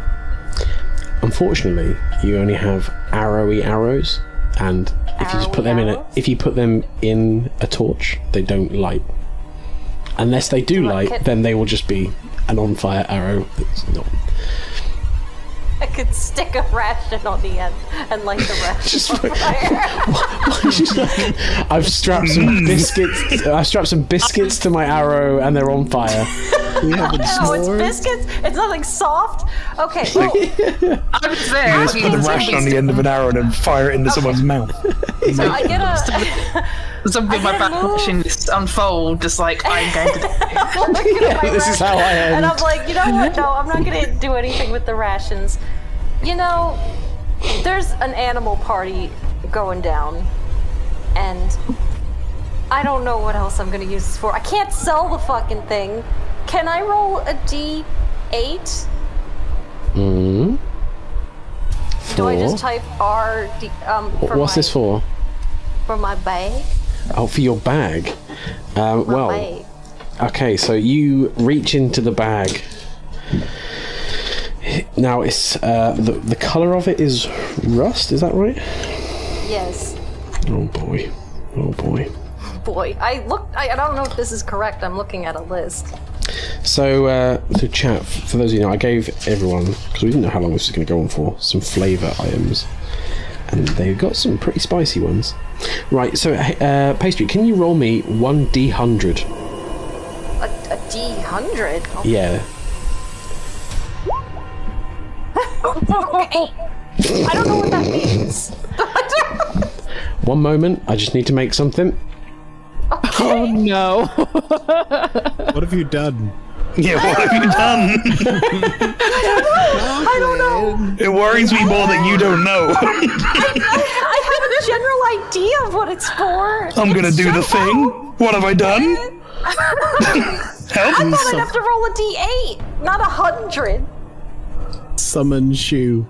A: Unfortunately, you only have arrowy arrows, and if you just put them if you put them in a torch, they don't light. Unless they do light, then they will just be an on-fire arrow that's not.
G: I could stick a ration on the end and light the ration on fire.
A: I've strapped some biscuits. I've strapped some biscuits to my arrow, and they're on fire.
G: No, it's biscuits. It's nothing soft. Okay, well,
F: I was there.
H: You just put a ration on the end of an arrow and then fire it into someone's mouth.
G: so I get a.
F: Something in my back watching this unfold, just like, I'm going to die.
A: This is how I end.
G: And I'm like, you know what? No, I'm not going to do anything with the rations. You know, there's an animal party going down, and I don't know what else I'm going to use this for. I can't sell the fucking thing. Can I roll a D8?
A: Mm-hmm.
G: Do I just type R?
A: What's this for?
G: For my bag.
A: Oh, for your bag. Well,
G: Bag.
A: okay. So you reach into the bag. Now it's the color of it is rust. Is that right?
G: Yes.
A: Oh boy. Oh boy.
G: Boy, I don't know if this is correct. I'm looking at a list.
A: So, chat, for those of you who know, I gave everyone, because we didn't know how long this was going to go on for, some flavour items. And they've got some pretty spicy ones. Right, so, Pastry, can you roll me 1d100?
G: A D100? Oh.
A: Yeah.
G: Okay. I don't know what that means.
A: One moment, I just need to make something.
E: Oh no.
D: What have you done?
H: Yeah, what have you done?
G: I don't know.
H: It worries me more that you don't know.
G: I have a general idea of what it's for.
H: I'm gonna do the thing. What have I done? Help
G: I
H: me.
G: thought I'd have to roll a D8, not 100.
D: Summon shoe.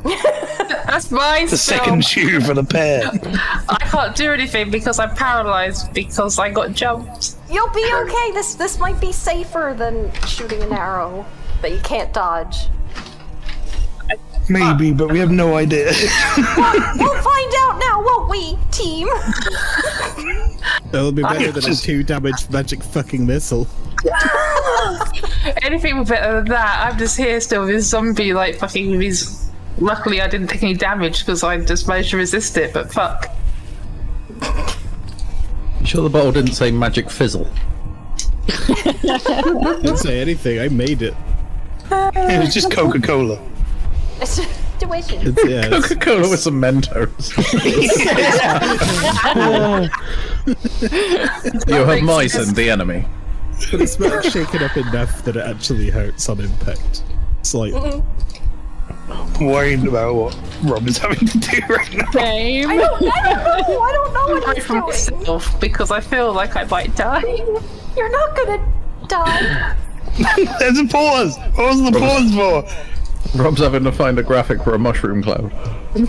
F: That's my
H: The
F: spell.
H: second shoe for the pair.
F: I can't do anything because I'm paralyzed because I got jumped.
G: You'll be okay. This might be safer than shooting an arrow that you can't dodge.
H: Maybe, but we have no idea.
G: We'll find out now, won't we, team?
D: It'll be better than a 2 damage magic fucking missile.
F: Anything better than that. I'm just here still with this zombie, like, fucking these. Luckily, I didn't take any damage because I just managed to resist it, but fuck.
C: You sure the bottle didn't say magic fizzle?
D: Didn't say anything. I made it.
H: It was just Coca-Cola.
G: Situation.
C: Coca-Cola with some Mentos. You have mice and the enemy.
D: But it's not shaken up enough that it actually hurts on impact. Slightly.
H: Worried about what Rob is having to do right now.
E: Same.
G: I don't know what he's
F: From
G: doing.
F: myself because I feel like I might die.
G: You're not gonna die.
H: There's a pause. What was the pause for?
C: Rob's having to find a graphic for a mushroom cloud.
G: Oh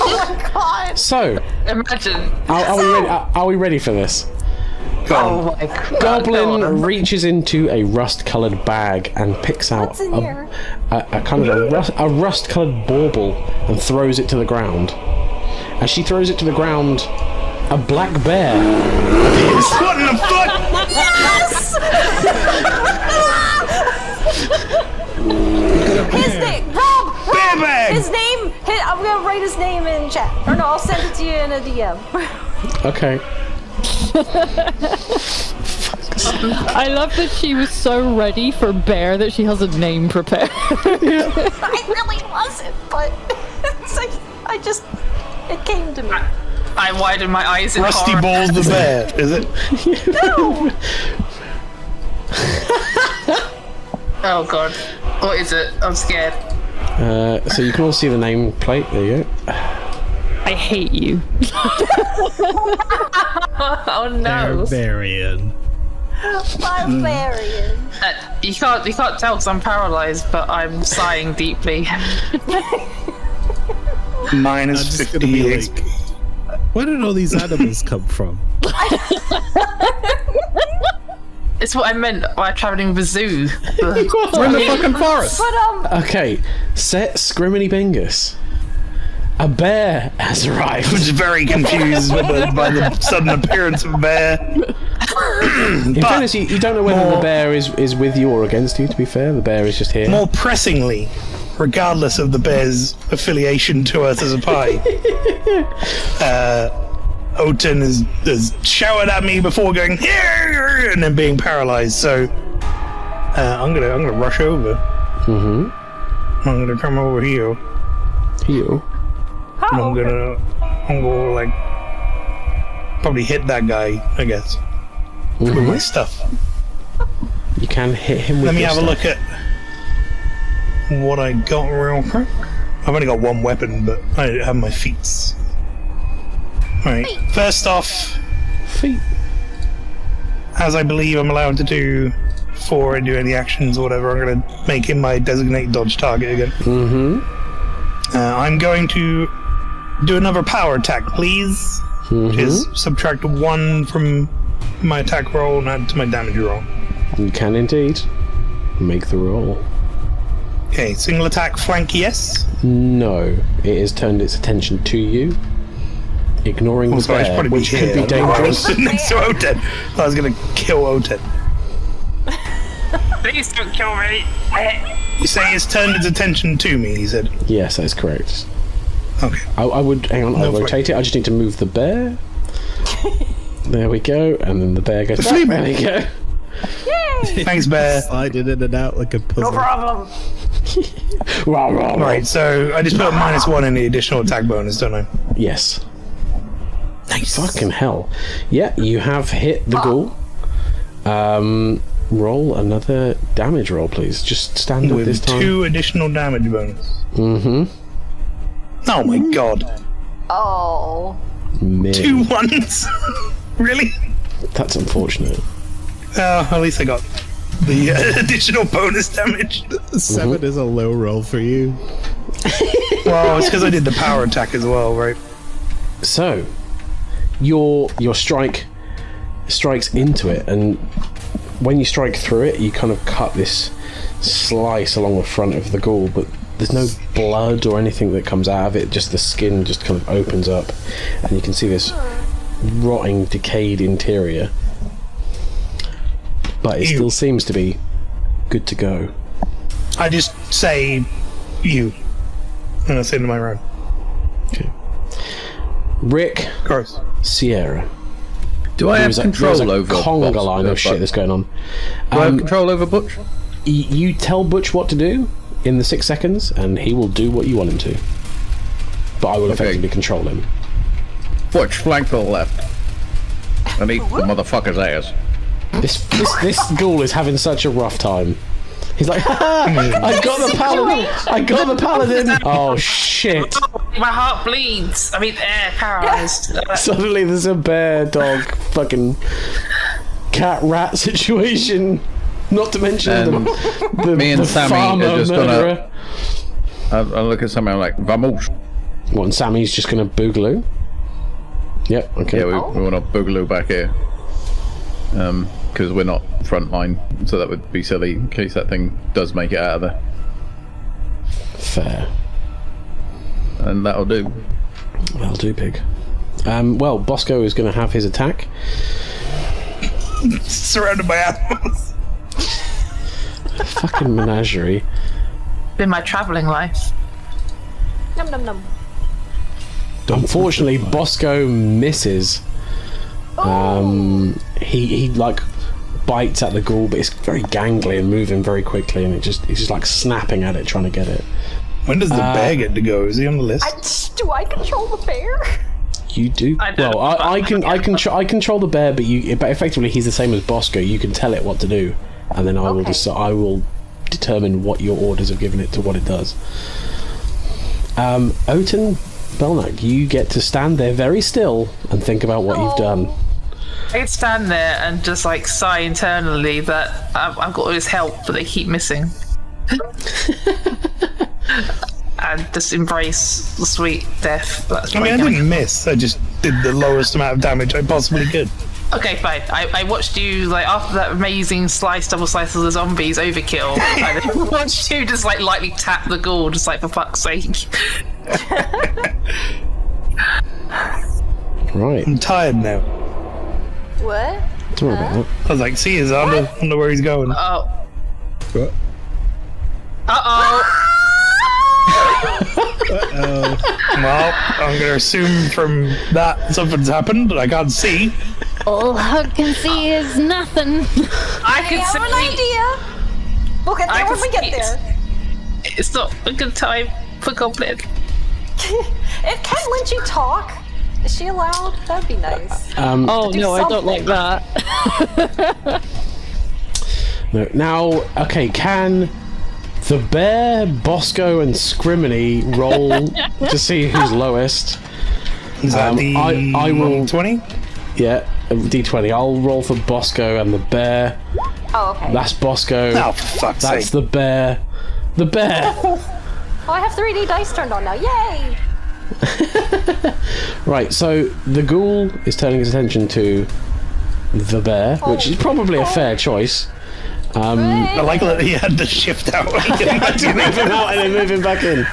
G: my god.
B: So,
F: Imagine.
B: are we ready for this?
F: Oh my god.
B: Goblin reaches into a rust-coloured bag and picks out
G: What's in here?
B: a kind of a rust-coloured bauble and throws it to the ground. As she throws it to the ground, a black bear appears.
H: What in the fuck?
G: Yes! His name, Rob!
H: Bear bag!
G: His name, I'm gonna write his name in chat. Or no, I'll send it to you in a DM.
B: Okay.
E: I love that she was so ready for bear that she has a name prepared.
G: I really wasn't, but it's like, it came to me.
F: I widen my eyes in
H: Rusty
F: horror.
H: Balls the bear, is it?
G: No!
F: Oh god. What is it? I'm scared.
B: So you can all see the name plate. There you go.
E: I hate you.
F: Oh no.
D: Barbarian.
G: Barbarian.
F: You can't tell because I'm paralyzed, but I'm sighing deeply.
H: Minus
D: I'm just
H: 50
D: gonna be
H: XP.
D: like, where did all these animals come from?
F: It's what I meant by traveling with a zoo.
C: We're in the fucking forest.
G: But
B: Okay, set Scriminy Bingus. A bear has arrived.
H: I was very confused by the sudden appearance of a bear.
B: In fairness, you don't know whether the bear is with you or against you, to be fair. The bear is just here.
H: More pressingly, regardless of the bear's affiliation to us as a pie, Oten has shouted at me before going here and then being paralyzed. So I'm gonna rush over.
B: Mm-hmm.
H: I'm gonna come over here.
B: You.
H: And I'm gonna like probably hit that guy, I guess, with my stuff.
B: You can hit him with
H: Let me
B: your
H: have
B: stuff.
H: a look at what I got real quick. I've only got one weapon, but I have my feats. Alright, first off,
B: Feet.
H: as I believe I'm allowed to do before I do any actions or whatever, I'm going to make him my designated dodge target again.
B: Mm-hmm.
H: I'm going to do another power attack, please. Which is subtract 1 from my attack roll and add to my damage roll.
B: You can indeed. Make the roll.
H: Okay, single attack flank, yes.
B: No, it has turned its attention to you, ignoring the
H: So I should
B: bear,
H: probably
B: which
H: be
B: could be
H: here.
B: dangerous.
H: Sitting next to Oten. I was going to kill Oten.
F: Please don't kill me.
H: You say it's turned its attention to me, he said.
B: Yes, that is correct.
H: Okay.
B: I would hang on. I'll
H: No,
B: rotate it. I just need to move the bear. There we go, and then the bear goes back. There we go.
H: Thanks, bear.
D: Sliding in and out like a puzzle.
G: no problem.
B: Rah, rah, rah.
H: Right, so I just put a -1 in the additional attack bonus, don't I?
B: Yes.
H: Nice.
B: Fucking hell. Yeah, you have hit the ghoul. Roll another damage roll, please. Just standard this
H: With
B: time.
H: 2 additional damage bonus.
B: Mm-hmm.
H: Oh my god.
G: Oh.
H: 2 ones? Really?
B: That's unfortunate.
H: At least I got the additional bonus damage.
D: 7 is a low roll for you.
H: Well, it's because I did the power attack as well, right?
B: So, your strike strikes into it, and when you strike through it, you kind of cut this slice along the front of the ghoul, but there's no blood or anything that comes out of it, just the skin just kind of opens up, and you can see this rotting, decayed interior. but it still seems to be good to go.
H: I just say you. And that's the end of my round.
B: Okay. Rick,
H: Gross.
B: Sierra.
C: Do I have control over
B: conga line of shit that's going on.
C: Do I have control over Butch?
B: You tell Butch what to do in the 6 seconds, and he will do what you want him to. But I will effectively control him.
C: Butch, flank to the left. And eat the motherfucker's ass.
B: This ghoul is having such a rough time. He's like, I got the paladin! I got the paladin! Oh shit!
F: My heart bleeds. I mean, paralyzed.
B: Suddenly there's a bear, dog, fucking cat rat situation. Not to mention
C: me and
B: the
C: Sammy
B: farmer
C: are just
B: murderer.
C: I look at Sammy, I'm like, vamos.
B: What, and Sammy's just gonna boogaloo? Yep, okay.
C: Yeah, we want to boogaloo back here. Because we're not front line, so that would be silly in case that thing does make it out of there.
B: Fair.
C: And that'll do.
B: That'll do, pig. Well, Bosco is going to have his attack.
H: Surrounded by animals.
B: Fucking menagerie.
F: In my travelling life.
G: Num num num.
B: Unfortunately, Bosco misses. He like bites at the ghoul, but it's very gangly and moving very quickly, and he's just like snapping at it, trying to get it.
H: When does the bear get to go? Is he on the list?
G: Do I control the bear?
B: You do. Well, I control the bear, but effectively he's the same as Bosco. You can tell it what to do, and then I will determine what your orders have given it to what it does. Oten Belknap, you get to stand there very still and think about what you've done.
F: I could stand there and just like sigh internally that I've got all this help, but they keep missing. And just embrace the sweet death. That's
H: I didn't miss. I just did the lowest amount of damage I possibly could.
F: Okay, fine. I watched you, like, after that amazing double slice of the zombies overkill, I watched you just, like, lightly tap the ghoul, just, like, for fuck's sake.
B: Right.
H: I'm tired now.
G: What?
B: Don't worry about that.
H: I was like, see, I don't know where he's going.
F: Oh.
H: What?
F: Uh-oh.
H: Well, I'm going to assume from that something's happened, but I can't see.
E: All I can see is nothing.
F: I can
G: have an idea. We'll get there when we get there.
F: It's not a good time for Goblin.
G: If Ken lets you talk, is she allowed? That'd be nice.
E: Oh no, I don't like that.
B: No. Now, okay, can the bear, Bosco, and Scriminy roll to see who's lowest?
H: Is that the
B: I will
H: 20?
B: Yeah, D20. I'll roll for Bosco and the bear.
G: Oh, okay.
B: That's Bosco.
H: Oh, for fuck's
B: That's
H: sake.
B: the bear. The bear.
G: Oh, I have 3D dice turned on now. Yay!
B: Right, so the ghoul is turning his attention to the bear, which is probably a fair choice.
H: I like that he had to shift out.
B: To move him out and then move him back in.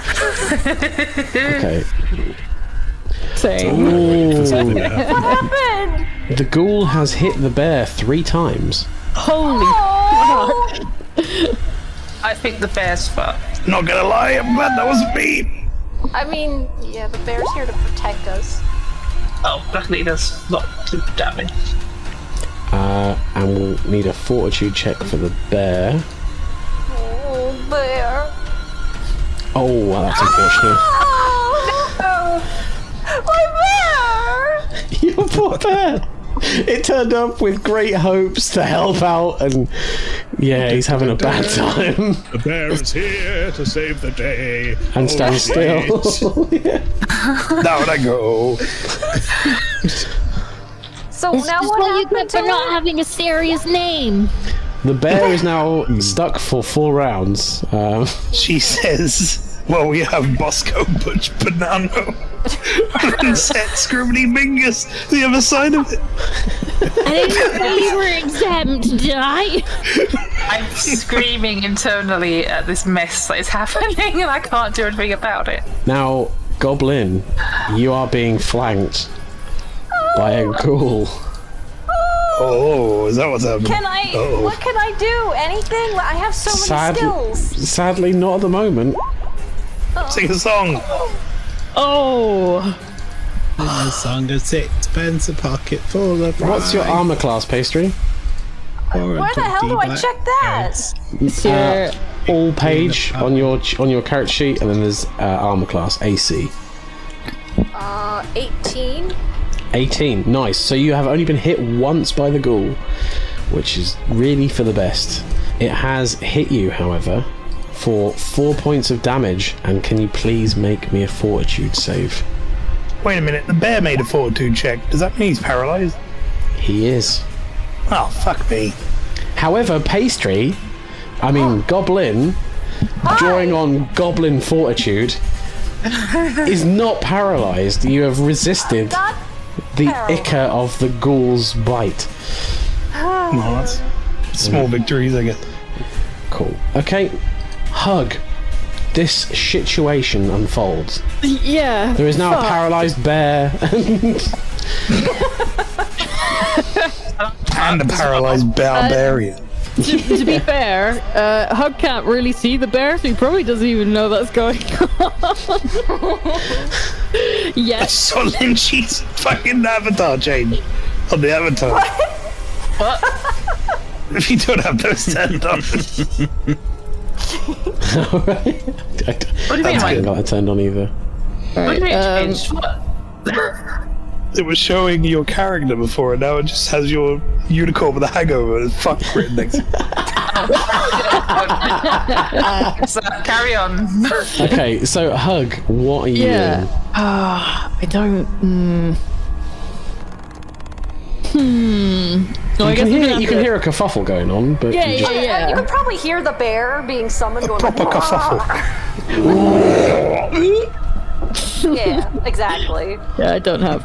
B: Okay.
E: Same.
B: Ooh.
G: What happened?
B: The ghoul has hit the bear 3 times.
E: Holy
G: Oh!
F: I think the bear's fucked.
H: Not gonna lie, I'm glad that wasn't me.
G: I mean, yeah, the bear's here to protect us.
F: Oh, luckily there's not too damage.
B: And we'll need a fortitude check for the bear.
G: Oh, bear.
B: Oh, well, that's unfortunate.
G: Oh, no! My bear!
B: Your poor bear. It turned up with great hopes to help out, and yeah, he's having a bad time.
D: The bear is here to save the day.
B: And stand still. Yeah.
H: Down I go.
G: So
E: This
G: now
E: is
G: what
E: what you
G: happened
E: get for
G: to
E: not
G: her?
E: having a serious name.
B: The bear is now stuck for 4 rounds.
H: She says, well, we have Bosco, Butch, Banano, and Set, Scribbly Mingus, the other side of it.
E: I didn't say you were exempt, did I?
F: I'm screaming internally at this mess that is happening and I can't do anything about it.
B: Now, Goblin, you are being flanked by a ghoul.
H: Oh, is that what's happening?
G: Can I? What can I do? Anything? I have so many skills.
B: Sadly, not at the moment.
H: Sing a song.
E: Oh.
D: A song of sixpence, a pocket full of
B: What's your
D: rye,
B: armor class, Pastry?
G: Where the hell do I check that?
E: It's your
B: All page on your character sheet, and then there's armor class AC.
G: 18.
B: 18. Nice. So you have only been hit once by the ghoul, which is really for the best. It has hit you, however, for 4 points of damage. And can you please make me a fortitude save?
H: Wait a minute, the bear made a fortitude check. Does that mean he's paralyzed?
B: He is.
H: Oh, fuck me.
B: However, Goblin, drawing on Goblin Fortitude, is not paralyzed. You have resisted the ichor of the ghoul's bite.
H: No, that's small victories, I guess.
B: Cool. Okay, Hug. This situation unfolds.
E: Yeah.
B: There is now a paralyzed bear
H: and a paralyzed barbarian.
E: To be fair, Hug can't really see the bear, so he probably doesn't even know that's going on.
H: I
E: Yes.
H: saw Lynchy's fucking avatar change on the avatar.
E: What?
H: If you don't have those turned on.
F: What do you mean?
B: I haven't got it turned on either.
F: What do you mean changed? What?
H: It was showing your character before, and now it just has your unicorn with a hangover and fuck written next to it.
F: So, carry on.
B: Okay, so Hug, what are you doing?
E: I don't. No, I guess
B: You can hear a kerfuffle going on, but
E: Yeah,
B: you just,
E: yeah.
G: You can probably hear the bear being summoned. Going
H: Proper kerfuffle.
G: Yeah, exactly.
E: Yeah, I don't have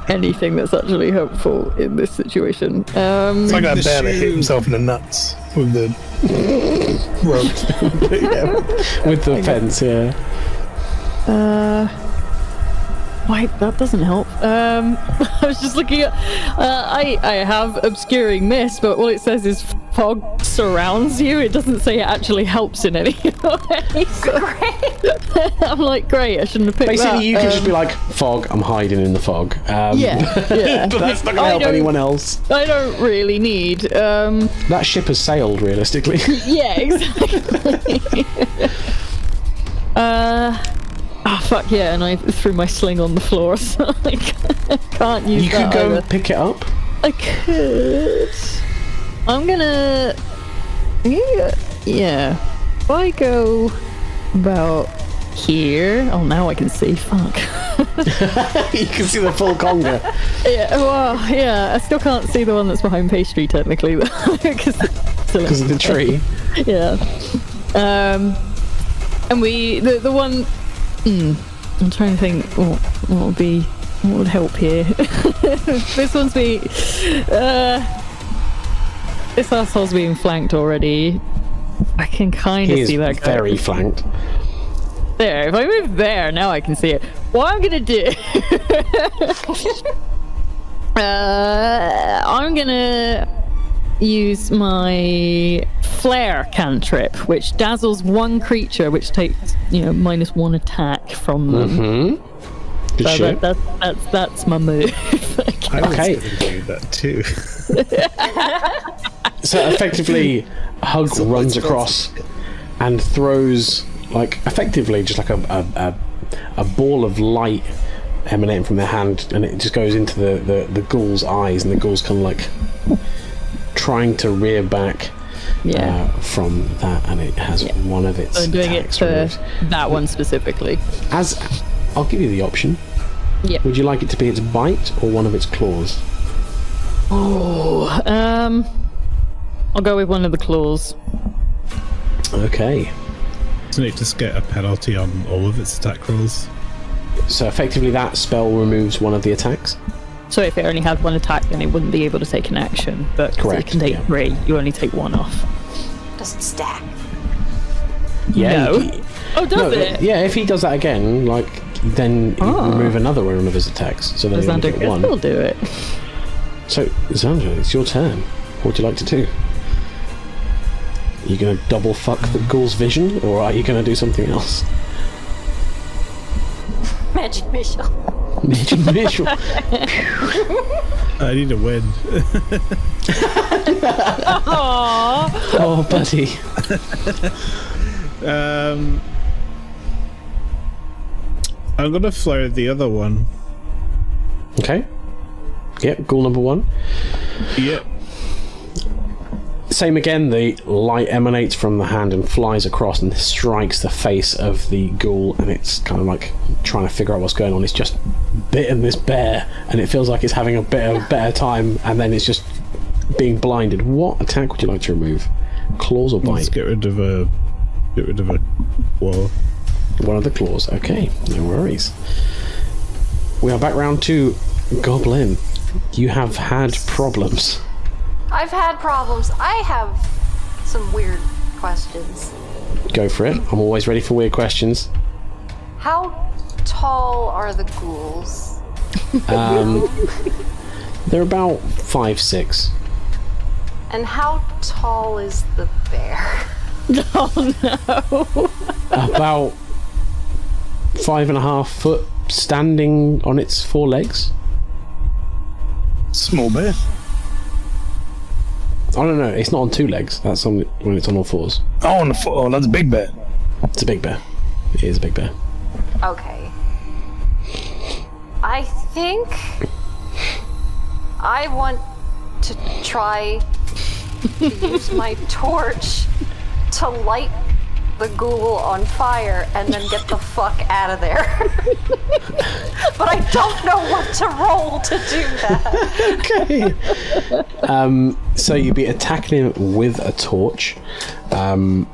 E: anything that's actually helpful in this situation.
H: It's like that bear that hit himself in the nuts with the rope.
B: with the fence, yeah.
E: Why, that doesn't help. I was just looking at. I have obscuring mist, but all it says is fog surrounds you. It doesn't say it actually helps in any way. So I'm like, great. I shouldn't have picked
B: Basically,
E: that.
B: you can just be like, fog, I'm hiding in the fog.
E: Yeah.
B: But that's not going to help anyone else.
E: I don't really need.
B: That ship has sailed, realistically.
E: Yeah, exactly. Oh fuck yeah! And I threw my sling on the floor, so I can't use
B: You
E: that
B: could go
E: either.
B: and pick it up.
E: I could. I'm gonna. Yeah. If I go about here. Oh, now I can see. Fuck.
B: You can see the full conga.
E: Yeah. Well, yeah. I still can't see the one that's behind Pastry technically, because
B: of the tree.
E: Yeah. And the one. I'm trying to think what would help here. This one's this asshole's being flanked already. I can kind of see that guy.
B: Very flanked.
E: There, if I move there, now I can see it. What I'm gonna do I'm gonna use my flare cantrip, which dazzles one creature, which takes -1 attack from them.
B: Good
E: So
B: shit.
E: that's my move.
D: I was
B: Okay.
D: going to do that too.
B: So effectively, Hug runs across and throws effectively just like a ball of light emanating from their hand, and it just goes into the ghoul's eyes, and the ghoul's kind of like trying to rear back from that, and it has one of its
E: I'm doing it
B: attacks
E: for
B: removed.
E: that one specifically.
B: As I'll give you the option.
E: Yeah.
B: Would you like it to be its bite or one of its claws?
E: I'll go with one of the claws.
B: Okay.
D: Doesn't it just get a penalty on all of its attack rolls?
B: So effectively, that spell removes one of the attacks.
E: So if it only had one attack, then it wouldn't be able to take an action. But 'cause
B: Correct,
E: it can take
B: yeah.
E: 3, you only take 1 off.
G: Does it stack?
B: Yeah.
E: No. Oh, does it?
B: Yeah, if he does that again, then you remove another one of his attacks. So then you only get
E: I
B: one.
E: still do it.
A: So, Xandra, it's your turn. What would you like to do? Are you going to double fuck the ghoul's vision, or are you going to do something else?
G: Magic missile.
A: Magic missile.
D: I need a win.
A: Oh, buddy.
D: I'm gonna flare the other one.
A: Okay. Yep, ghoul number 1.
D: Yep.
A: Same again, the light emanates from the hand and flies across and strikes the face of the ghoul, and it's kind of like trying to figure out what's going on. It's just bitten this bear, and it feels like it's having a better time, and then it's just being blinded. What attack would you like to remove? Claws or bite?
D: Let's get rid of a wall.
A: One of the claws. Okay, no worries. We are back round to Goblin. You have had problems.
G: I've had problems. I have some weird questions.
A: Go for it. I'm always ready for weird questions.
G: How tall are the ghouls?
A: They're about 5'6".
G: And how tall is the bear?
E: Oh no.
A: About 5.5 foot, standing on its 4 legs.
H: Small bear.
A: Oh no, it's not on 2 legs. That's on when it's on all 4s.
H: Oh, on the foot. Oh, that's a big bear.
A: It's a big bear. It is a big bear.
G: Okay. I think I want to try to use my torch to light the ghoul on fire and then get the fuck out of there. But I don't know what to roll to do that.
A: Okay. So you'd be attacking him with a torch. One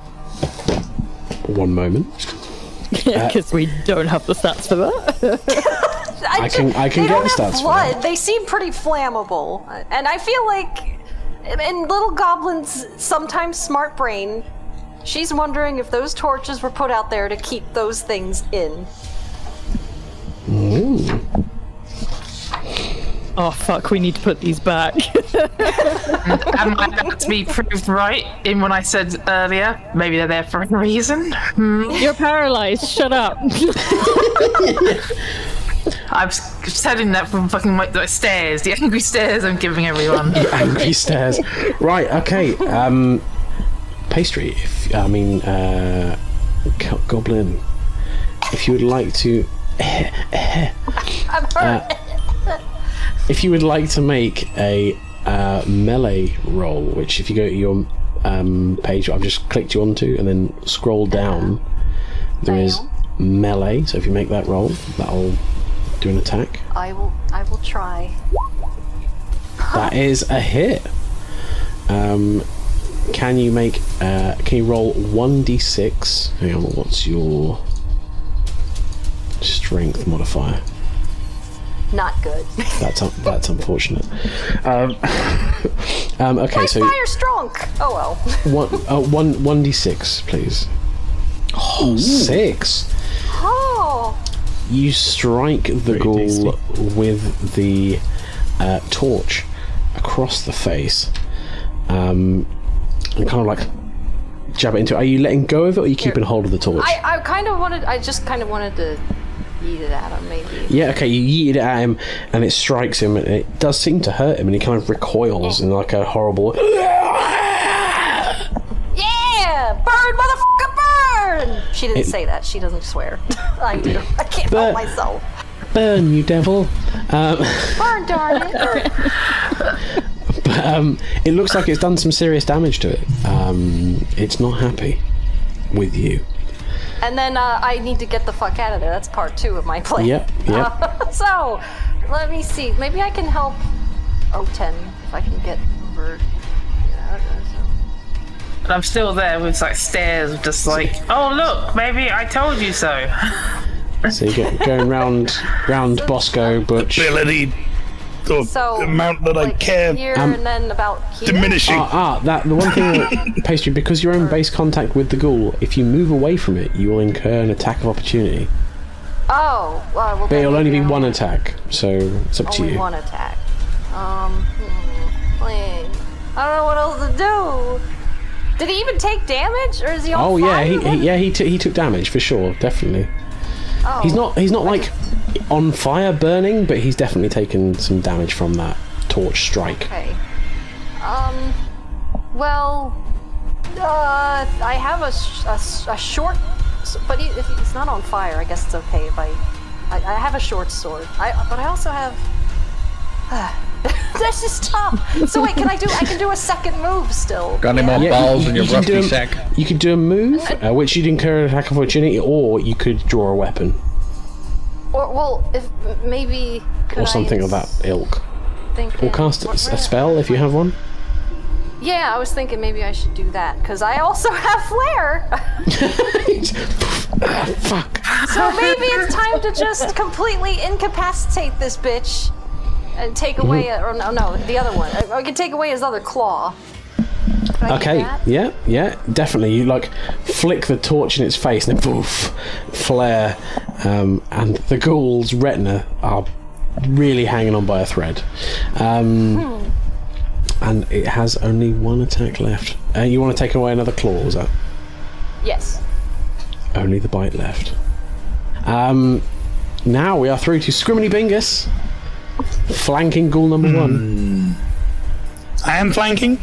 A: moment.
E: Because we don't have the stats for that.
A: I can
G: they
A: get
G: don't
A: the
G: have
A: stats for
G: blood.
A: that.
G: They seem pretty flammable, and I feel like in Little Goblin's sometimes smart brain, she's wondering if those torches were put out there to keep those things in.
E: Oh fuck, we need to put these back.
F: Am I about to be proved right in what I said earlier? Maybe they're there for a reason.
E: You're paralyzed, shut up.
F: I'm setting that from fucking the stairs, the angry stares I'm giving everyone.
A: Angry stares. Right, okay. Pastry, Goblin, if you would like to...
G: I'm hurt.
A: If you would like to make a melee roll, which if you go to your page I've just clicked you onto and then scroll down, there is melee. So if you make that roll, that'll do an attack.
G: I will try.
A: That is a hit. Can you roll 1d6? Hang on, what's your strength modifier?
G: Not good.
A: That's unfortunate. Okay, so
G: fire strong. Oh well.
A: 1d6, please. Oh, 6.
G: Oh.
A: You strike the ghoul with the torch across the face, and kind of like jab it into it. Are you letting go of it, or are you keeping hold of the torch?
G: I just kind of wanted to yeet it at him, maybe.
A: Yeah, okay, you yeet it at him, and it strikes him, and it does seem to hurt him, and he kind of recoils in like a horrible...
G: Yeah! Burn, motherfucker, burn! She didn't say that. She doesn't swear. I do. I can't help myself.
A: Burn, you devil.
G: Burn, darn it.
A: But it looks like it's done some serious damage to it. It's not happy with you.
G: And then I need to get the fuck out of there. That's part 2 of my plan.
A: Yep.
G: So, let me see. Maybe I can help O10 if I can get over.
F: And I'm still there with like stares, just like, oh look, maybe I told you so.
A: So you get going round Bosco, Butch.
H: Ability. The amount that I care.
G: Here and then about here.
H: Diminishing.
A: The one thing that, Pastry, because you're in base contact with the ghoul, if you move away from it, you will incur an attack of opportunity.
G: Oh, well,
A: but it'll only be one attack, so it's up to you.
G: Only one attack. I don't know what else to do. Did he even take damage, or is he on
B: Oh
G: fire?
B: he took damage for sure, definitely.
G: Oh.
B: He's not like on fire burning, but he's definitely taken some damage from that torch strike.
G: Okay. Well, I have a short, but if it's not on fire, I guess it's okay if I have a short sword. But I also have. This is tough. So wait, I can do a second move still?
C: Got any more balls in your rusty sack?
B: You could do a move, which you'd incur an attack of opportunity, or you could draw a weapon.
G: Or, well, if maybe...
B: Or something of that ilk. Or cast a spell if you have one.
G: Yeah, I was thinking maybe I should do that, because I also have flare!
B: Fuck.
G: So maybe it's time to just completely incapacitate this bitch and take away, or no, the other one. I can take away his other claw.
B: Okay, yeah, definitely. You like flick the torch in its face and then poof, flare, and the ghoul's retina are really hanging on by a thread. And it has only one attack left. You want to take away another claw, is that?
G: Yes.
B: Only the bite left. Now we are through to Scriminy Bingus, flanking ghoul number 1.
H: I am flanking.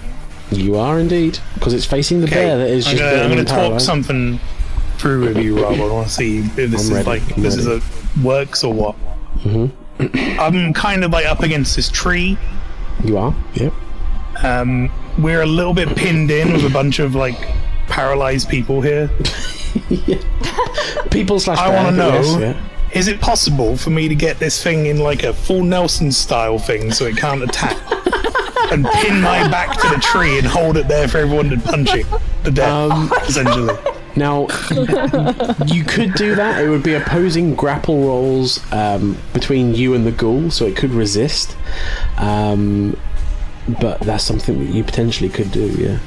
B: You are indeed, because it's facing the bear that is just.
H: I'm going to talk something through with you, Rob. I want to see if this is a works or what. I'm kind of like up against this tree.
B: You are, yep.
H: We're a little bit pinned in with a bunch of like paralyzed people here.
B: People slash.
H: I want to know.
B: Yes,
H: is it possible for me to get this thing in like a full Nelson style thing so it can't attack? And pin my back to the tree and hold it there for everyone to punch it to death, essentially.
B: Now, you could do that. It would be opposing grapple rolls between you and the ghoul, so it could resist. But that's something that you potentially could do, yeah.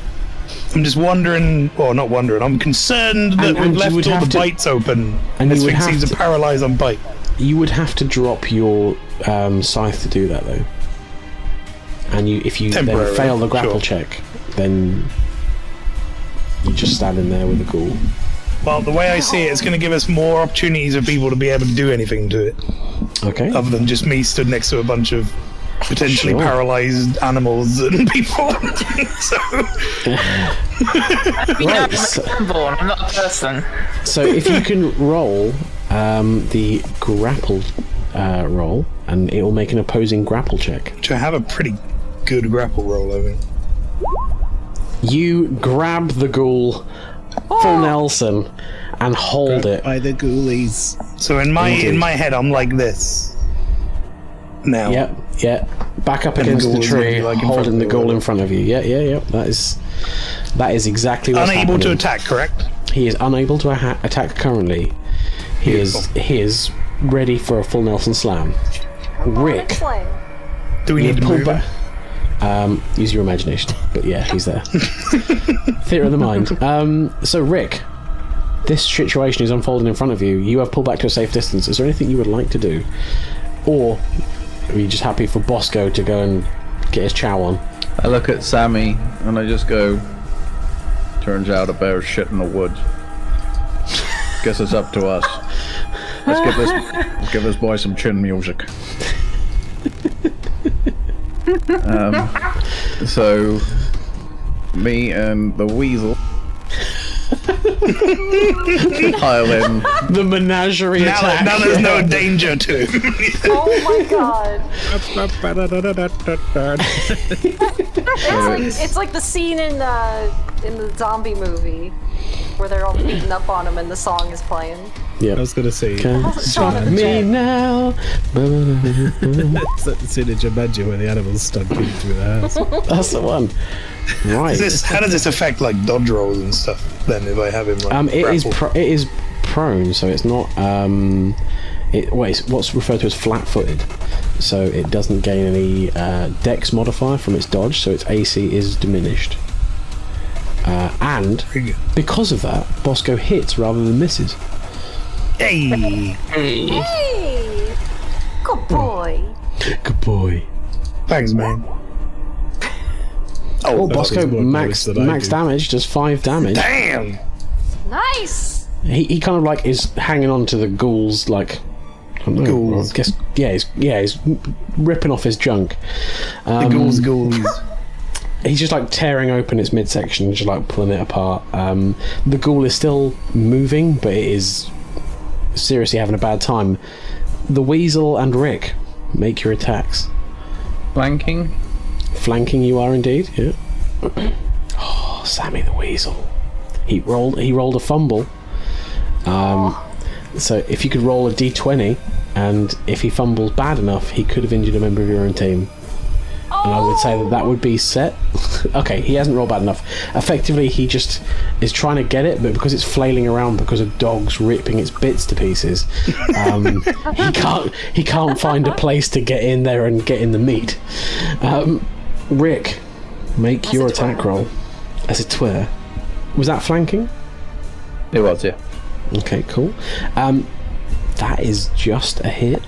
H: I'm just wondering, well, not wondering, I'm concerned that we've left all the bites open, and this thing seems to paralyze on bite.
B: You would have to drop your scythe to do that, though. And if you then fail the grapple check, then you're just standing there with a ghoul.
H: Well, the way I see it, it's going to give us more opportunities for people to be able to do anything to it.
B: Okay.
H: Other than just me stood next to a bunch of potentially paralyzed animals and people.
F: I'm not a person.
B: So if you can roll the grapple roll, and it will make an opposing grapple check.
H: Which I have a pretty good grapple roll, I think.
B: You grab the ghoul, full Nelson, and hold it
D: by the ghoulies.
H: So in my head, I'm like this. Now.
B: Yep. Back up against the tree, holding the ghoul in front of you. Yeah. That is exactly what's
H: unable
B: happening.
H: to attack, correct?
B: He is unable to attack currently. He is ready for a full Nelson slam. Rick,
H: do we need to move back?
B: Use your imagination, but yeah, he's there. Theatre of the mind. So Rick, this situation is unfolding in front of you. You have pulled back to a safe distance. Is there anything you would like to do, or are you just happy for Bosco to go and get his chow on?
C: I look at Sammy and I just go, turns out a bear's shit in the woods. Guess it's up to us. Let's give this boy some chin music. So me and the weasel pile in.
B: The menagerie attack.
H: Now there's no danger to him.
G: Oh my god. It's like the scene in the zombie movie where they're all beating up on him and the song is playing.
B: Yeah,
D: I was gonna say.
B: Me now.
D: That's the scene in Jumanji where the animals start getting through the house.
B: That's the one. Right.
H: How does this affect like dodge rolls and stuff? Then if I have him like
B: it is prone, so it's not. It's what's referred to as flat-footed, so it doesn't gain any dex modifier from its dodge, so its AC is diminished. And because of that, Bosco hits rather than misses.
H: Hey!
G: Good boy.
B: Good boy.
H: Thanks, man.
B: Oh,
D: that
B: Bosco,
D: was more
B: max
D: damage than I do.
B: damage, does 5 damage.
H: Damn!
G: Nice.
B: He kind of like is hanging on to the ghouls, like I don't know,
H: Ghouls.
B: I guess, he's ripping off his junk.
H: The ghouls.
B: He's just like tearing open its midsection, just like pulling it apart. The ghoul is still moving, but it is seriously having a bad time. The weasel and Rick, make your attacks.
C: Flanking.
B: Flanking, you are indeed. Yeah. Oh, Sammy the weasel. He rolled a fumble. So if you could roll a d20, and if he fumbles bad enough, he could have injured a member of your own team. And I would say that would be set. Okay, he hasn't rolled bad enough. Effectively, he just is trying to get it, but because it's flailing around because of dogs ripping its bits to pieces, he can't find a place to get in there and get in the meat. Rick, make your attack roll as a twir. Was that flanking?
C: It was, yeah.
B: Okay, cool. That is just a hit.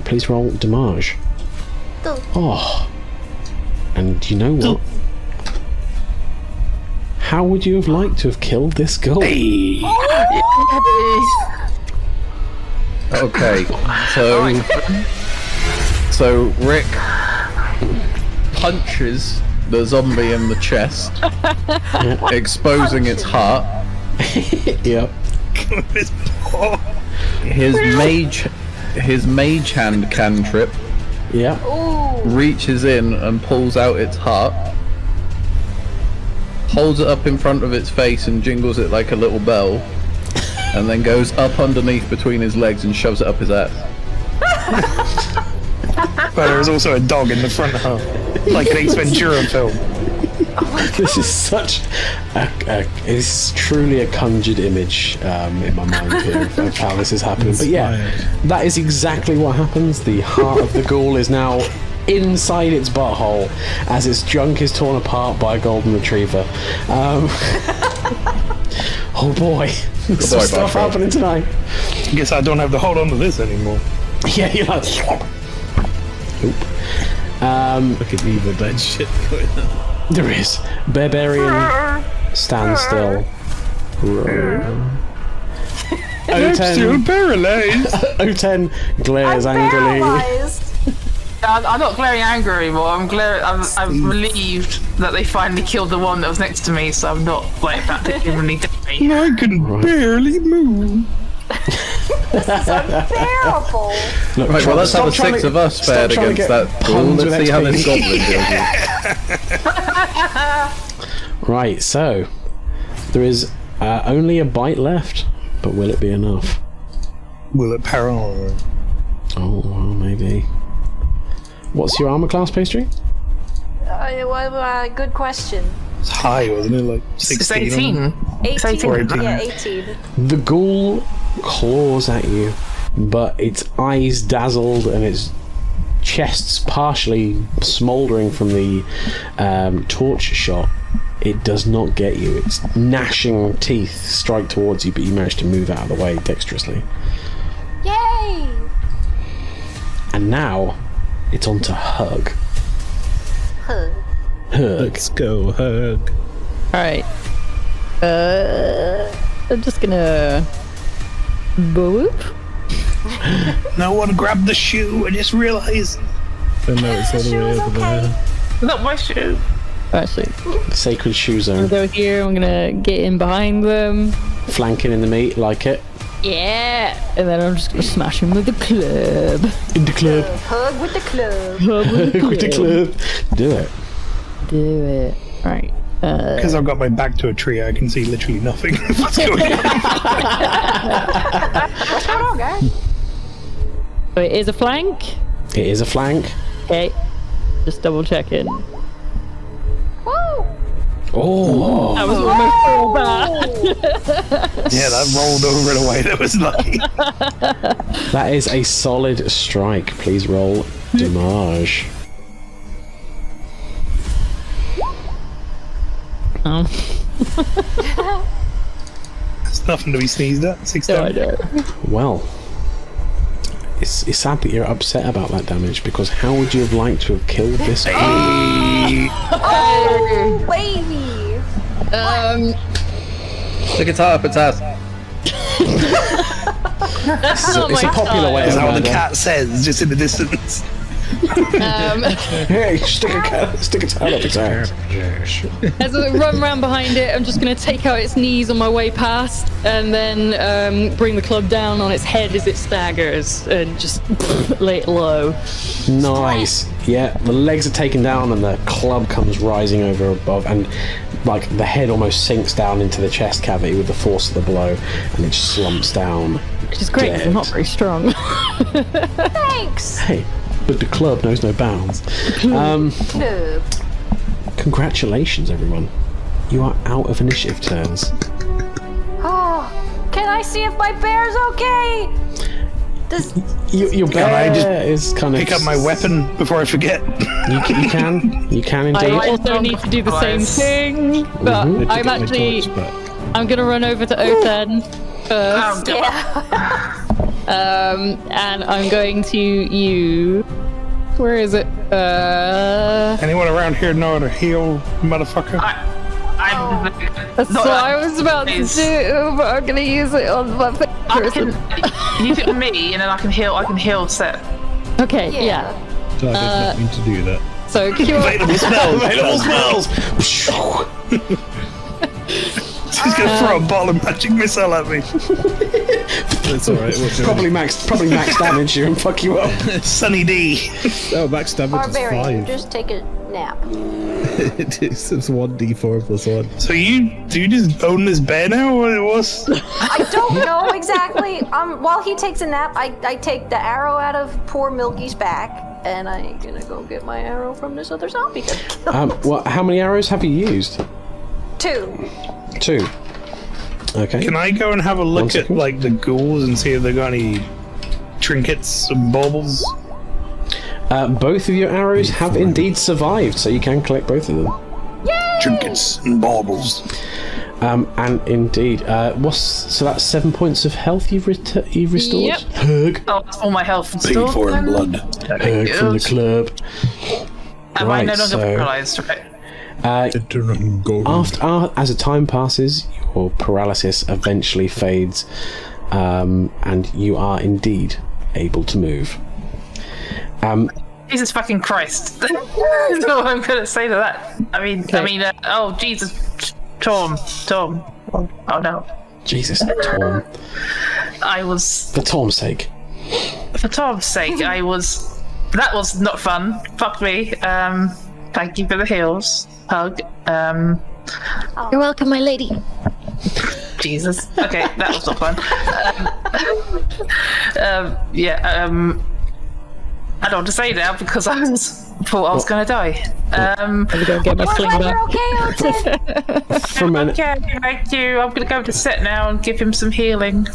B: Please roll damage. Oh. And you know what? How would you have liked to have killed this girl?
C: Okay, so Rick punches the zombie in the chest, exposing its heart.
B: Yep.
C: His mage hand cantrip reaches in and pulls out its heart, holds it up in front of its face and jingles it like a little bell, and then goes up underneath between his legs and shoves it up his ass.
H: But there was also a dog in the front half, like an Ace Ventura film.
B: This is such it's truly a conjured image in my mind here of how this is happening. But yeah, that is exactly what happens. The heart of the ghoul is now inside its butthole as its junk is torn apart by a golden retriever. Oh boy, there's some stuff happening tonight.
H: I guess I don't have to hold on to this anymore.
B: Yeah, you're like...
D: Fucking Evil Dead shit going on.
B: There is. Barbarian, stand still.
H: I'm still paralyzed.
B: O10 glares
G: I'm
B: angrily.
G: paralyzed.
F: I'm not glaring angry anymore. I'm relieved that they finally killed the one that was next to me, so I'm not like practically dying.
H: I can barely move.
G: This is unbearable.
B: Look,
C: Right, well, let's have the
B: stop
C: 6
B: trying
C: of us fared
B: stop trying to
C: against
B: get
C: that ghoul.
B: puns
C: Let's
B: with
C: see how
B: XP.
C: this goblin deals.
B: Right, so there is only a bite left, but will it be enough?
H: Will it paralyze?
B: Oh, well, maybe. What's your armor class, Pastry?
G: Good question.
H: It's high, wasn't it? Like
F: It's
H: 16.
F: 18.
G: 18. Yeah, 18.
B: The ghoul claws at you, but its eyes dazzled and its chest's partially smouldering from the torch shot. It does not get you. Its gnashing teeth strike towards you, but you manage to move out of the way dexterously.
G: Yay!
B: And now it's on to Hug.
G: Huh.
B: Hug.
D: Let's go, Hug.
E: Alright. I'm just gonna... boop.
H: No one grabbed the shoe. I just realized.
D: I know it's all the way
G: Shoes
D: over
G: okay.
D: there.
F: Not my shoe.
E: Actually,
B: Sacred shoe
E: I'm
B: zone.
E: gonna go here, I'm gonna get in behind them.
B: Flanking in the meat, like it.
E: Yeah! And then I'm just gonna smash him with the club.
B: In the club.
G: Hug with the club.
E: Club with the
B: With the club. Do it.
E: Do it. Right.
H: Because I've got my back to a tree, I can see literally nothing. What's going on?
G: What's going on, guys?
E: So it is a flank.
B: It is a flank.
E: Okay. Just double checking.
G: Woo!
B: Oh.
E: That was almost all bad.
H: Yeah, that rolled over in a way that was lucky.
B: That is a solid strike. Please roll damage.
E: Oh,
H: It's nothing to be sneezed at. 6
E: no, I
H: damage.
E: don't.
B: Well,
A: it's sad that you're upset about that damage, because how would you have liked to have killed this?
G: Oh, baby!
C: The guitar up its ass.
A: It's a popular way of
H: That's how the
A: murder.
H: cat says, just in the distance.
A: Hey, stick a tail up its ass.
E: As I run around behind it, I'm just going to take out its knees on my way past, and then bring the club down on its head as it staggers, and just lay it low.
A: Nice. Yeah, the legs are taken down and the club comes rising over above, and like the head almost sinks down into the chest cavity with the force of the blow, and it just slumps down.
E: Which is great, 'cause I'm not very strong.
G: Thanks!
A: Hey, but the club knows no bounds.
G: Club.
A: Congratulations, everyone. You are out of initiative turns.
G: Oh, can I see if my bear's okay? Does
A: Your bear
H: I just
A: is kind of...
H: Pick up my weapon before I forget.
A: You can indeed.
E: I also need to do the same thing, but I'm actually... I'm going to run over to Othen first. And I'm going to use... Where is it?
H: Anyone around here know how to heal, motherfucker?
E: That's what I was about to do, but I'm going to use it on my fingers.
F: Use it on me, and then I can heal Set.
E: Okay, yeah.
D: So I did not mean to do that.
E: So, cure...
H: Available spells.
A: Available spells!
H: She's gonna throw a ball of magic missile at me.
D: It's alright.
A: Probably max damage you and fuck you up.
H: Sunny D.
D: Oh, max damage is
G: Barbarian,
D: 5.
G: just take a nap.
D: It's 1d4 plus 1.
H: So do you just own this bear now, or what it was?
G: I don't know exactly. While he takes a nap, I take the arrow out of poor Milky's back, and I'm gonna go get my arrow from this other zombie that killed.
A: How many arrows have you used?
G: 2.
A: 2. Okay.
H: Can I go and have a look at like the ghouls and see if they got any trinkets and baubles?
A: Both of your arrows have indeed survived, so you can collect both of them.
G: Yay!
H: Trinkets and baubles.
A: And indeed, so that's 7 points of health you've restored.
E: Yep.
A: Hug.
F: Oh, that's all my health
H: Paid
F: restored.
H: for in blood.
A: Hug from the club.
F: Am I no
A: Right,
F: longer
A: so-
F: paralyzed? Right.
A: As the time passes, your paralysis eventually fades, and you are indeed able to move.
F: Jesus fucking Christ! That's all I'm gonna say to that. Oh Jesus, Tom. Oh no.
A: Jesus, Tom.
F: I was,
A: For Tom's sake.
F: for Tom's sake, that was not fun. Fuck me. Thank you for the heals. Hug.
E: You're welcome, my lady.
F: Jesus. Okay, that was not fun. I don't want to say now because I thought I was going to die.
E: I'm gonna get my sling back.
F: Okay, thank you. I'm going to go to Set now and give him some healing.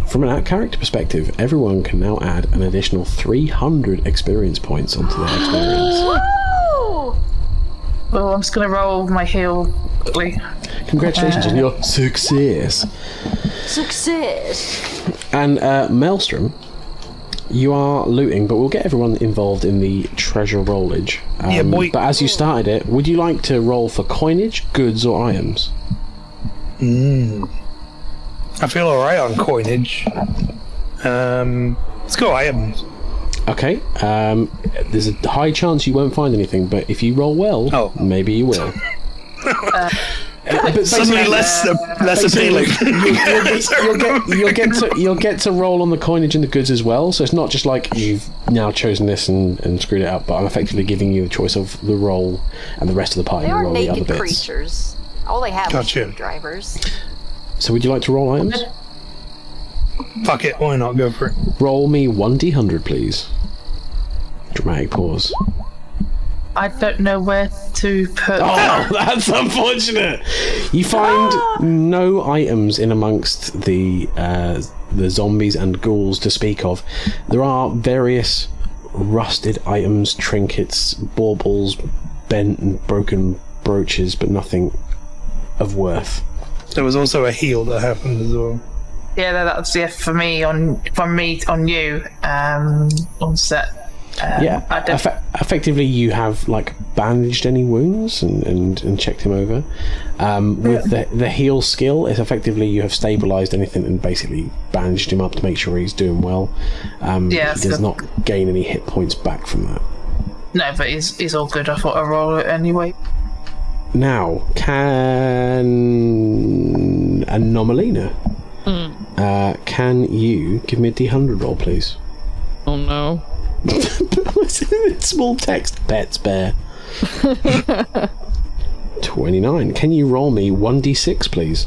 A: From an out-character perspective, everyone can now add an additional 300 experience points onto their experience.
G: Woo!
F: Well, I'm just going to roll my heal quickly.
A: Congratulations on your success.
G: Success.
A: And Maelstrom, you are looting, but we'll get everyone involved in the treasure rollage.
H: Yeah, boy.
A: But as you started it, would you like to roll for coinage, goods, or items?
H: I feel alright on coinage. Let's go items.
A: Okay. There's a high chance you won't find anything, but if you roll well, maybe you will. But
H: Suddenly less appealing.
A: You'll get to roll on the coinage and the goods as well. So it's not just like you've now chosen this and screwed it up, but I'm effectively giving you the choice of the roll, and the rest of the party
G: They
A: will
G: are
A: roll the other
G: naked
A: bits.
G: creatures. All they have
H: Gotcha.
G: is drivers.
A: So would you like to roll items?
H: Fuck it, why not go for it?
A: Roll me 1d100, please. Dramatic pause.
F: I don't know where to put.
A: Oh, that's unfortunate. You find no items in amongst the zombies and ghouls to speak of. There are various rusted items, trinkets, baubles, bent and broken brooches, but nothing of worth.
H: There was also a heal that happened as well.
F: that's for me on you on set.
B: Effectively, you have like bandaged any wounds and checked him over. With the heal skill, it's effectively you have stabilized anything and basically bandaged him up to make sure he's doing well. He does not gain any hit points back from that.
F: No, but he's all good. I thought I'd roll it anyway.
B: Now, can Anomalina? Can you give me a D100 roll, please?
E: Oh no.
B: Small text. Pets bear. 29. Can you roll me 1d6, please?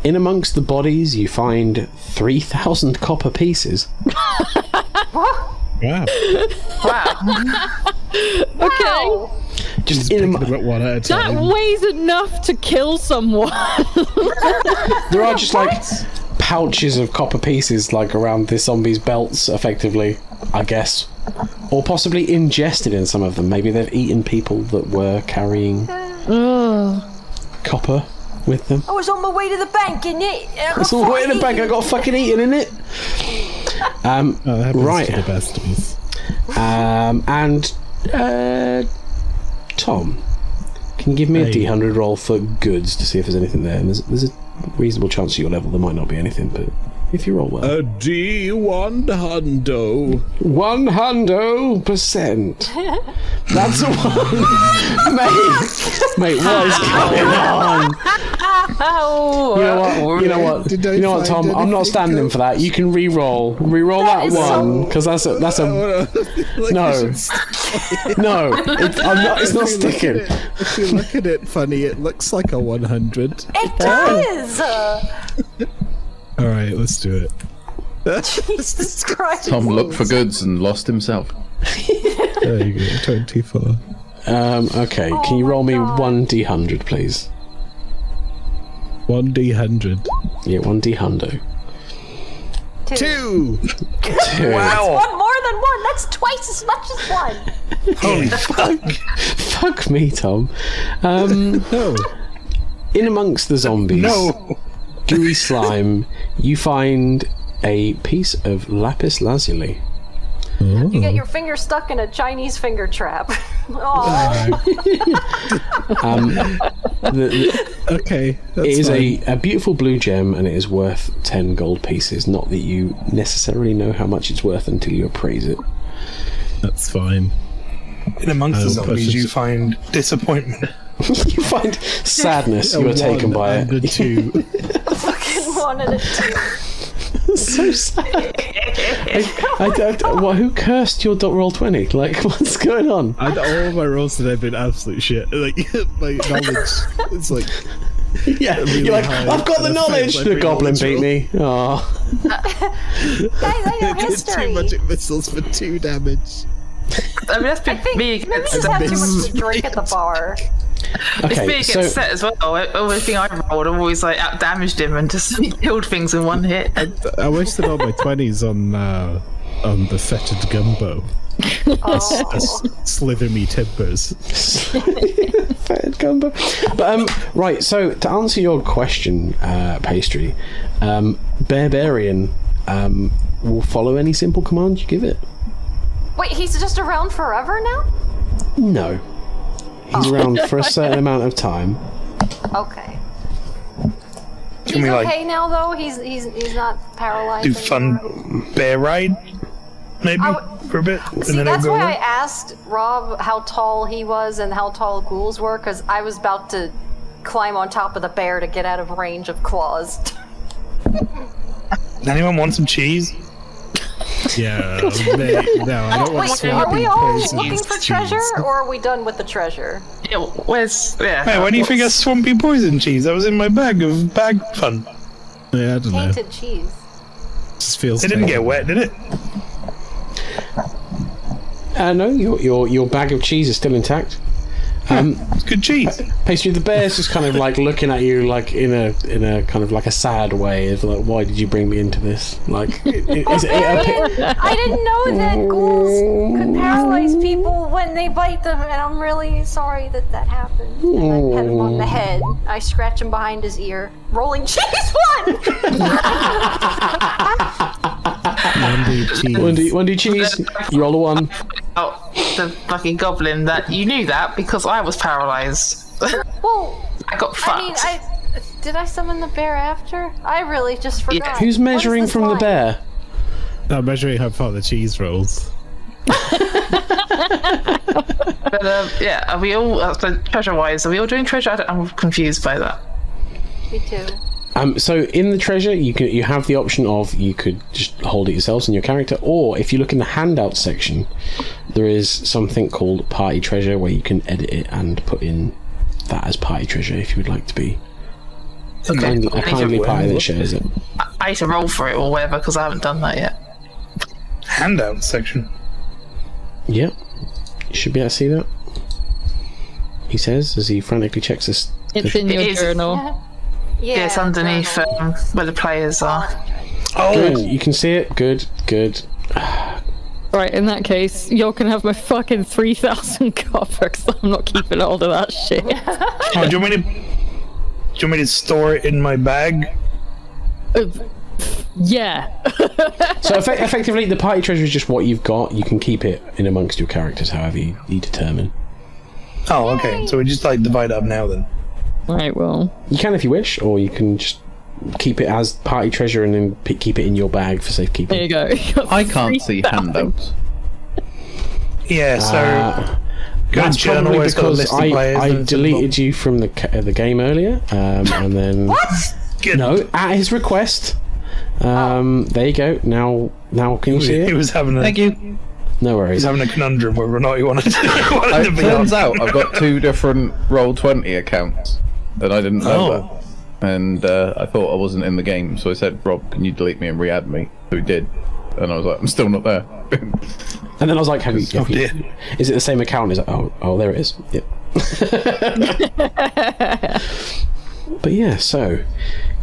B: In amongst the bodies, you find 3,000 copper pieces.
D: Wow.
E: Okay.
D: Just picking them at one at a time.
E: That weighs enough to kill someone.
B: There are just like pouches of copper pieces like around this zombie's belts, effectively, I guess. Or possibly ingested in some of them. Maybe they've eaten people that were carrying copper with them.
G: I was on my way to the bank, innit?
B: It's on the way to the bank, I got fucking eaten, innit?
D: That
B: right.
D: To the best of us.
B: Tom, can you give me a D100 roll for goods to see if there's anything there? And there's a reasonable chance at your level there might not be anything, but if you roll well.
D: A D100.
B: 100%. That's a one. Mate, what is going on? You know what, Tom? I'm not standing for that. You can re-roll that one, because that's a no. It's not sticking.
D: If you look at it funny, it looks like a 100.
G: It does.
D: All right, let's do it.
G: Jesus Christ.
C: Tom looked for goods and lost himself.
D: There you go, 24.
B: Okay, can you roll me 1d100, please?
D: 1d100.
B: Yeah, 1d100.
D: 2.
G: Wow. One more than one. That's twice as much as one.
B: Holy fuck. Fuck me, Tom.
D: No.
B: In amongst the zombies, gooey slime, you find a piece of lapis lazuli.
G: You get your finger stuck in a Chinese finger trap.
B: Okay, it is a beautiful blue gem, and it is worth 10 gold pieces. Not that you necessarily know how much it's worth until you appraise it.
D: That's fine.
H: In amongst the zombies, you find disappointment.
B: You find sadness. You are taken by it.
G: Fucking 1 and a 2.
B: So sad. Who cursed your roll 20? Like, what's going on?
D: All of my rolls today have been absolute shit. Like, my knowledge is like.
B: Yeah, really you're like, I've got the knowledge. The goblin beat me. Oh.
G: Guys, I know history.
D: Too much missiles for 2 damage.
F: I mean, that's been me.
G: Maybe just have too much to drink at the bar.
B: Okay,
F: if Big gets set as well, everything I rolled, I've always like out damaged him and just killed things in one hit.
D: I wasted all my 20s on the fetid gumbo. Slither me timbers.
B: Fetid gumbo. But right. So to answer your question, Pastry, Barbarian will follow any simple command you give it.
G: Wait, he's just around forever now?
B: No. He's around for a certain amount of time.
G: Okay. He's
H: we,
G: okay now, though? He's not paralyzed
H: Do
G: anymore?
H: fun bear ride? Maybe? For a bit?
G: See, that's why I asked Rob how tall he was and how tall ghouls were, because I was about to climb on top of the bear to get out of range of claws.
H: Anyone want some cheese?
D: Yeah, no, I don't want to.
G: Are we all looking for treasure, or are we done with the treasure?
F: Yeah,
H: Hey, why do you think I swampy poison cheese? That was in my bag of bag fun.
D: Yeah, I don't know.
G: Tainted cheese.
D: Just feels.
H: It didn't get wet, did it?
B: No, your bag of cheese is still intact.
H: It's good cheese.
B: Pastry, the bear's just kind of like looking at you like in a kind of like a sad way. It's like, why did you bring me into this? Like,
G: I didn't know that ghouls could paralyze people when they bite them, and I'm really sorry that happened. And I pet him on the head. I scratch him behind his ear. Rolling cheese one!
B: One do cheese. You roll a 1.
F: Oh, the fucking goblin that you knew that because I was paralyzed.
G: Well,
F: I got fucked.
G: did I summon the bear after? I really just forgot.
F: Yeah.
B: Who's measuring from the bear?
D: I'm measuring how far the cheese rolls.
F: But yeah, are we all treasure-wise? Are we all doing treasure? I'm confused by that.
G: Me too.
B: So in the treasure, you have the option of you could just hold it yourselves in your character, or if you look in the handout section, there is something called party treasure where you can edit it and put in that as party treasure if you would like to be a kindly party that shares it.
F: I need to roll for it or whatever because I haven't done that yet.
H: Handout section.
B: Yep, you should be able to see that. He says as he frantically checks this.
E: It's in your journal.
F: Yeah, it's underneath where the players are.
H: Oh,
B: Good, you can see it. Good.
E: Right, in that case, y'all can have my fucking 3,000 copper because I'm not keeping all of that shit.
H: do you want me to store it in my bag?
E: Yeah.
B: So effectively, the party treasure is just what you've got. You can keep it in amongst your characters, however you determine.
H: Oh, okay. So we just like divide up now then.
E: Right, well.
B: You can if you wish, or you can just keep it as party treasure and then keep it in your bag for safekeeping.
E: There you go.
C: I can't see handouts.
H: Yeah, so
B: That's probably because I
H: deleted
B: deleted you from the game earlier, and then no, at his request. There you go. Now can you see it?
H: He was having a
C: Thank you.
H: He
B: No worries.
H: was having a conundrum whether or not he wanted to,
C: It turns out I've got 2 different Roll20 accounts that I didn't know that. And I thought I wasn't in the game, so I said, Rob, can you delete me and re-add me? So he did. And I was like, I'm still not there.
B: And then I was like, is it the same account? Is it? Oh, there it is. Yep. But yeah, so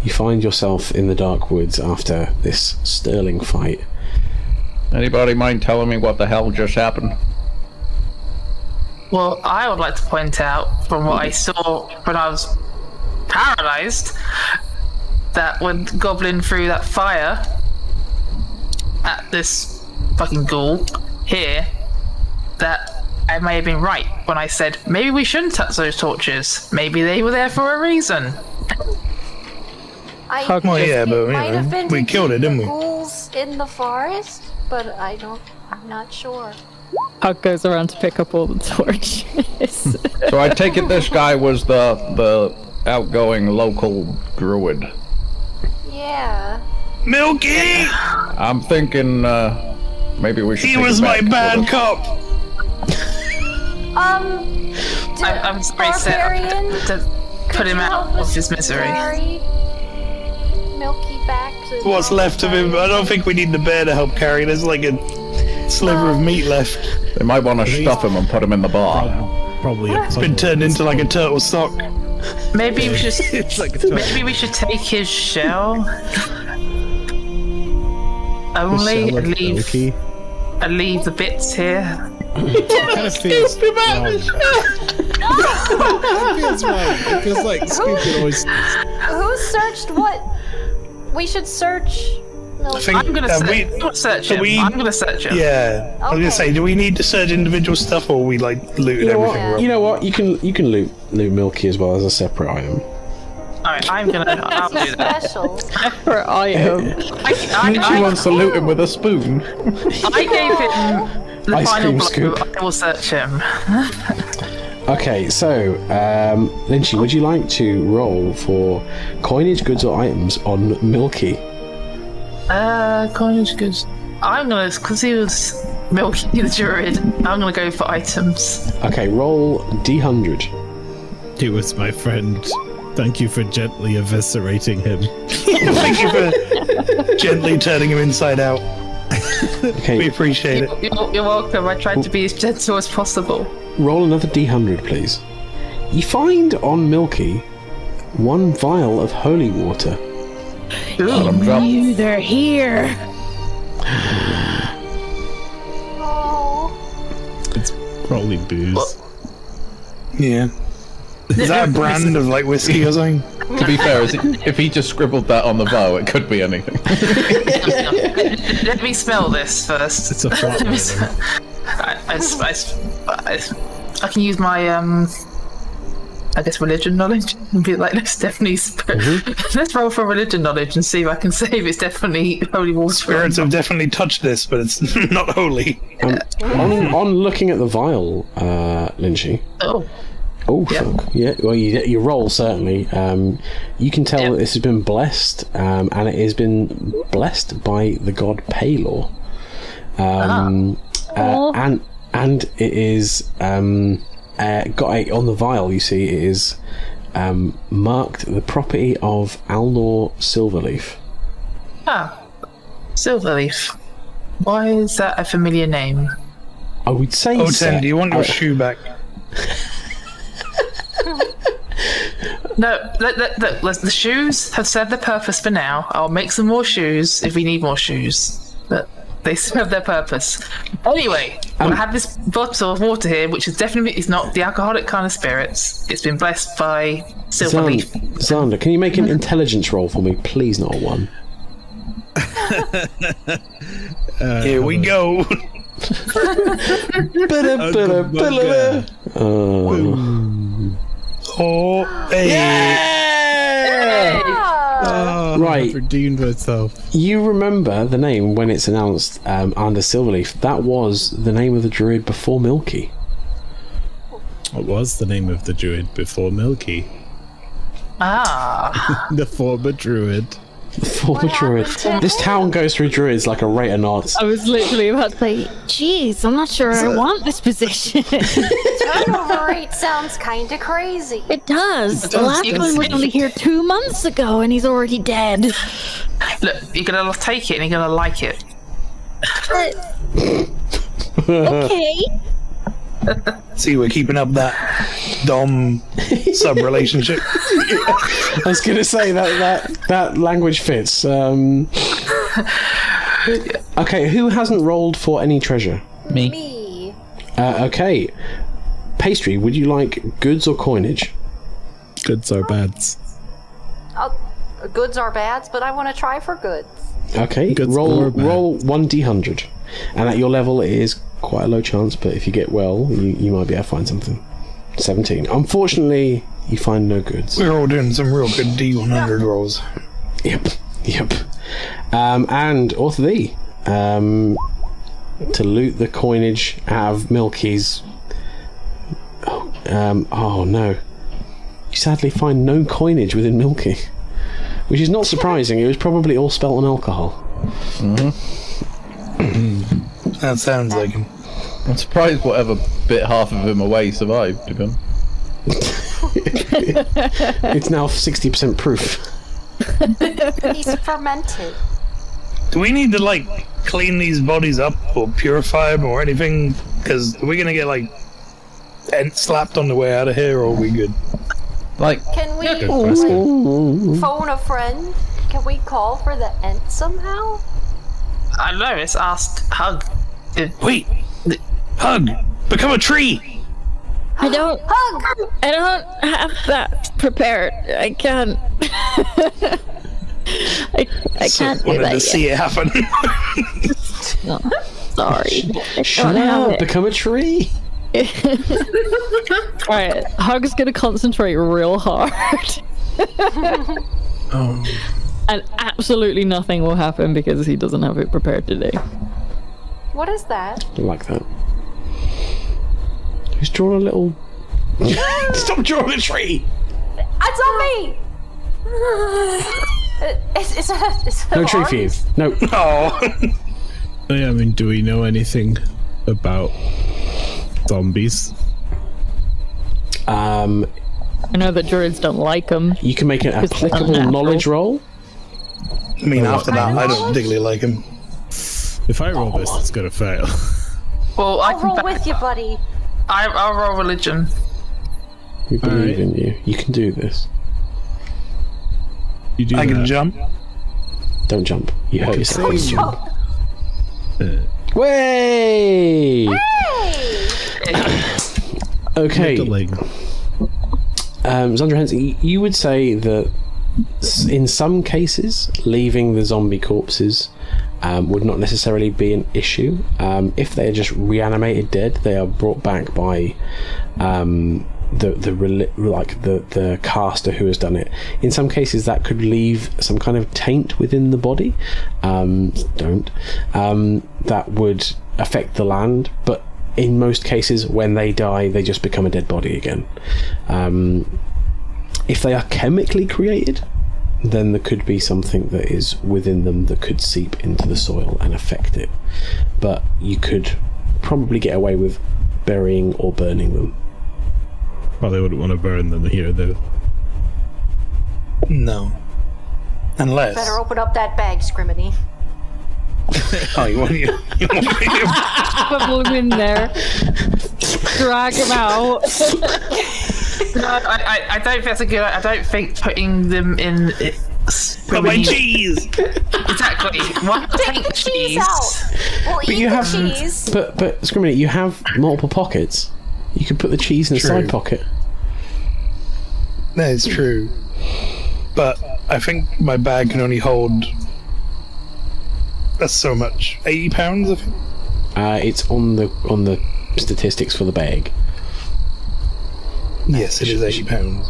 B: you find yourself in the dark woods after this sterling fight.
C: Anybody mind telling me what the hell just happened?
F: Well, I would like to point out from what I saw when I was paralyzed that when Goblin threw that fire at this fucking ghoul here, that I may have been right when I said maybe we shouldn't touch those torches. Maybe they were there for a reason.
H: Well, yeah, but we killed it, didn't we?
G: Ghouls in the forest, but I'm not sure.
E: Hug goes around to pick up all the torches.
C: So I take it this guy was the outgoing local druid.
G: Yeah.
H: Milky!
C: I'm thinking maybe we should.
H: He
C: take
H: was
C: it
H: my
C: back
H: bad cop!
F: I'm very sad to put him out of his misery.
G: Carry Milky back to
H: What's left of him? I don't think we need the bear to help carry. There's like a sliver of meat left.
C: They might want to stuff him and put him in the bar.
D: Probably.
H: It's been turned into like a turtle sock.
F: Maybe we should.
H: It's like a
F: Maybe we should take his shell. Only leave the bits here.
D: It kind of feels wrong. It feels wrong. It feels like stupid oysters.
G: Who searched what? We should search.
H: I think,
F: I'm gonna search him. I'm gonna search him.
H: Yeah, I was gonna say, do we need to search individual stuff, or are we like looting everything?
G: Yeah.
B: You know what? You can loot Milky as well as a separate item.
F: Alright, I'll do that.
G: Special.
E: Separate item.
C: She wants to loot him with a spoon.
F: I gave him the
B: Ice
F: final
B: cream
F: blow.
B: scoop.
F: I will search him.
B: Okay, so Lynchy, would you like to roll for coinage, goods, or items on Milky?
F: Coinage goods. I'm gonna, because he was Milky the Druid, I'm gonna go for items.
B: Okay, roll D100.
D: He was my friend. Thank you for gently eviscerating him.
H: Thank you for gently turning him inside out.
B: Okay,
H: We appreciate it.
F: You're welcome. I tried to be as gentle as possible.
B: roll another D100, please.
A: You find on Milky 1 vial of holy water.
E: You, they're here.
D: It's probably booze.
H: Yeah. Is that a brand of like whiskey or something?
C: To be fair, if he just scribbled that on the vial, it could be anything.
F: Let me smell this first.
D: It's a flat
F: I can use my I guess religion knowledge and be like, let's definitely let's roll for religion knowledge and see if I can say if it's definitely holy water.
H: Spirits have definitely touched this, but it's not holy.
A: On looking at the vial, Lynchy. Oh, fuck. Yeah, well, you roll, certainly. You can tell that this has been blessed, and it has been blessed by the god Palor. And it is on the vial, you see, it is marked the property of Alnor Silverleaf.
F: Silverleaf. Why is that a familiar name?
A: I would say...
H: O10, do you want your shoe back?
F: No, the shoes have served their purpose for now. I'll make some more shoes if we need more shoes. But they serve their purpose. Anyway, I have this bottle of water here, which is definitely not the alcoholic kind of spirits. It's been blessed by Silverleaf.
A: Xander, can you make an intelligence roll for me? Please, not a 1.
H: Here we go.
A: Right.
D: I've redeemed myself.
A: You remember the name when it's announced under Silverleaf. That was the name of the druid before Milky.
D: What was the name of the druid before Milky? The former druid.
A: The former druid. This town goes through druids like a rate of knots.
E: I was literally about to say, geez, I'm not sure I want this position.
G: Turnover rate sounds kind of crazy.
E: It does. The last one was only here 2 months ago and he's already dead.
F: Look, you're gonna take it and you're gonna like it.
E: Okay.
H: See, we're keeping up that Dom sub relationship.
A: I was going to say that language fits. Okay, who hasn't rolled for any treasure?
G: Me.
A: Okay, Pastry, would you like goods or coinage?
D: Goods or bads?
G: Goods are bads, but I want to try for goods.
A: Okay,
D: Goods
A: roll
D: or bad?
A: roll 1d100, and at your level it is quite a low chance, but if you get well, you might be able to find something. 17. Unfortunately, you find no goods.
H: We're all doing some real good D100 rolls.
A: Yep. And Author Thee, to loot the coinage out of Milky's. Oh no. You sadly find no coinage within Milky, which is not surprising. It was probably all spelt on alcohol.
H: That sounds like him.
C: I'm surprised whatever bit half of him away survived, to be honest.
A: It's now 60% proof.
G: He's fermented.
H: Do we need to like clean these bodies up or purify them or anything? Because are we gonna get like slapped on the way out of here, or are we good?
C: Like,
G: Can we phone a friend? Can we call for the Ent somehow?
F: I don't know, it's asked Hug.
H: Wait, Hug, become a tree.
E: I don't have that prepared. I can't. I can't do
H: Wanted
E: that
H: to
E: yet.
H: see it happen.
E: No, sorry. I
A: Shut
E: don't have
A: up,
E: it.
A: become a tree.
E: Alright, Hug's gonna concentrate real hard. And absolutely nothing will happen because he doesn't have it prepared today.
G: What is that?
A: I like that. Who's drawn a little... Stop drawing a tree!
G: It's on me! It's
A: No tree for you. No.
H: Oh,
D: I mean, do we know anything about zombies?
E: I know that druids don't like them.
A: You can make an
E: It's
A: applicable
E: unnatural.
A: knowledge roll.
H: I mean, after that, I don't particularly like him.
D: If I roll this, it's gonna fail.
F: Well, I
G: I'll
F: can
G: roll with you, buddy.
F: I'll roll religion.
B: We believe in you. You can do this.
D: You do
H: I can
D: that.
H: jump.
B: Don't jump. You hurt yourself.
D: Don't jump.
B: Way! Okay. Zandra Henson, you would say that in some cases, leaving the zombie corpses would not necessarily be an issue. If they are just reanimated dead, they are brought back by the caster who has done it. In some cases, that could leave some kind of taint within the body. That would affect the land, but in most cases, when they die, they just become a dead body again. If they are chemically created, then there could be something that is within them that could seep into the soil and affect it. But you could probably get away with burying or burning them.
D: Well, they wouldn't want to burn them here, though.
H: No. Unless.
G: Better open up that bag, Scriminy.
H: Oh, you want me?
E: Put them in there. Drag them out.
F: No, I don't think that's a good. I don't think putting them in.
H: Put my cheese.
F: Exactly. What?
G: Take the cheese out. We'll eat
B: you
G: the
B: have,
G: cheese.
B: but Scriminy, you have multiple pockets. You could put the cheese in a side pocket.
H: That is true. But I think my bag can only hold. That's so much. 80 pounds, I think.
B: It's on the statistics for the bag.
H: Yes, it is 80 pounds.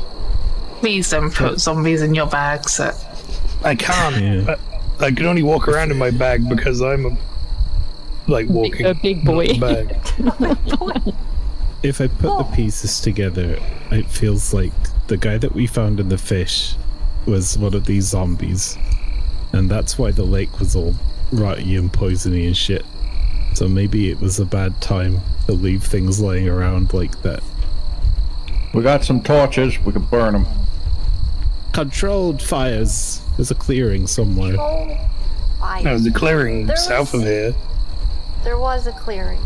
F: Please don't put zombies in your bags.
H: I can't.
D: Yeah.
H: I can only walk around in my bag because I'm walking.
E: A big boy.
H: not a bag.
D: If I put the pieces together, it feels like the guy that we found in the fish was one of these zombies. And that's why the lake was all rotty and poisony and shit. So maybe it was a bad time to leave things lying around like that.
C: We got some torches. We could burn them.
D: Controlled fires. There's a clearing somewhere.
H: There's a clearing south of here.
G: There was a clearing.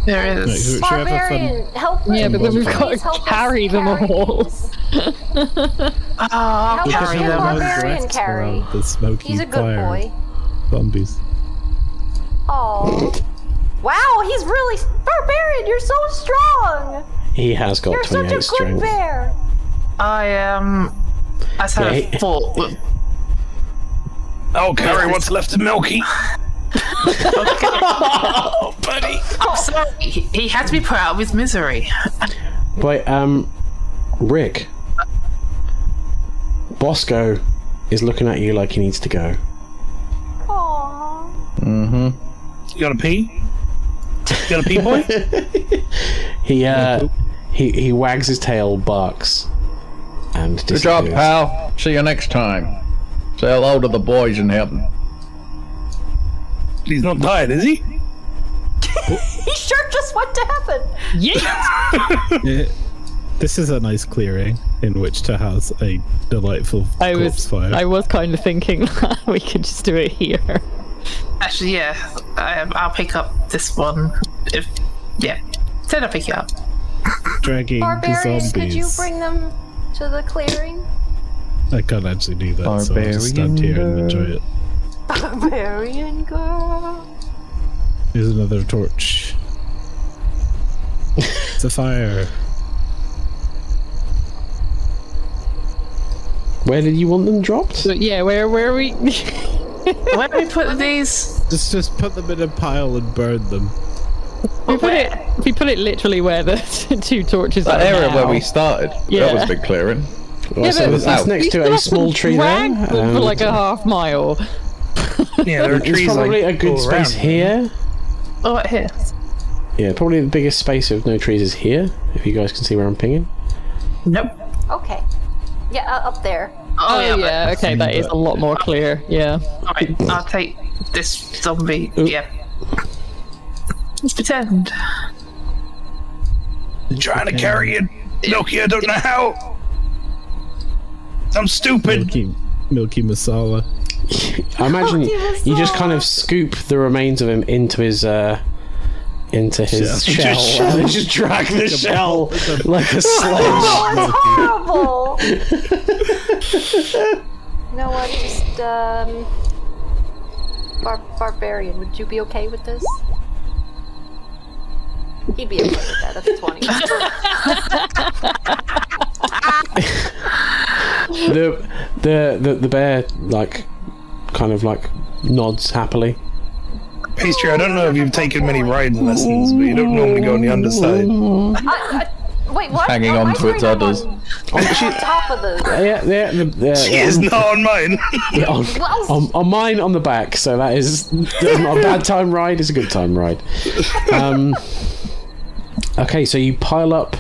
F: There is.
D: Right, should we have a
G: Barbarian,
D: fun...
G: help me.
E: Yeah, but then we've got
G: Please help
E: to
G: us
E: carry them all.
F: I'll
G: How
F: carry
G: can
F: them.
G: Barbarian
D: left
G: carry?
D: around the smoky
G: He's a good
D: fire.
G: boy.
D: Zombies.
G: Oh. Wow, he's really... Barbarian, you're so strong!
B: He has got
G: You're
B: 28
G: such a
B: strength.
G: good bear!
F: I just had a thought.
H: I'll carry what's left of Milky.
F: Oh, buddy. I'm sorry. He had to be put out of his misery.
B: Wait, Rick. Bosco is looking at you like he needs to go.
G: Aww.
C: Mm-hmm.
H: You got a pee? You got a pee, boy?
B: He wags his tail, barks, and
C: Good job,
B: disappears.
C: pal. See you next time. Say hello to the boys in heaven.
H: He's not died, is he?
G: He sure just went to heaven!
E: Yeah.
D: This is a nice clearing in which to house a delightful corpse fire.
E: I was kind of thinking that we could just do it here.
F: Actually, yeah. I'll pick up this one. Then I'll pick it up.
D: Dragging
G: Barbarians,
D: zombies.
G: could you bring them to the clearing?
D: I can't actually do that, so I'll just stand here and enjoy it.
G: Barbarian girl.
D: Here's another torch. It's a fire.
B: Where did you want them dropped?
E: So, yeah, where are we?
F: Where do we put these?
D: Just put them in a pile and burn them.
E: We put it literally where the two torches
C: That
E: are
C: area
E: now.
C: where we started.
E: Yeah.
C: That was a big clearing.
B: Well, so
E: but
B: that's next to a small tree there.
E: Dragged them for like a half mile.
H: Yeah, there are
B: There's
H: trees
B: probably
H: like
B: a good
H: all
B: space
H: around.
B: here.
F: Oh, right here.
B: Yeah, probably the biggest space of no trees is here, if you guys can see where I'm pinging.
F: Nope.
G: Okay. Yeah, up there.
F: Oh,
E: Yeah, okay, that is a lot more clear. Yeah.
F: Alright, I'll take this zombie. Yeah. Let's pretend.
H: I'm trying to carry it. Milky, I don't know how. I'm stupid.
D: Milky masala.
B: I imagine you just kind of scoop the remains of him into his into his shell and just drag the shell like a sledge.
G: Oh, it's horrible! You know what? Just barbarian. Would you be okay with this? He'd be okay with that. That's 20.
B: The bear kind of nods happily.
H: Pastry, I don't know if you've taken many riding lessons, but you don't normally go on the underside.
G: Wait, what?
C: Hanging on to its udders.
G: On top of the...
H: She is not on mine.
B: On mine on the back, so that's not a bad time ride, it's a good time ride. Okay, so you pile up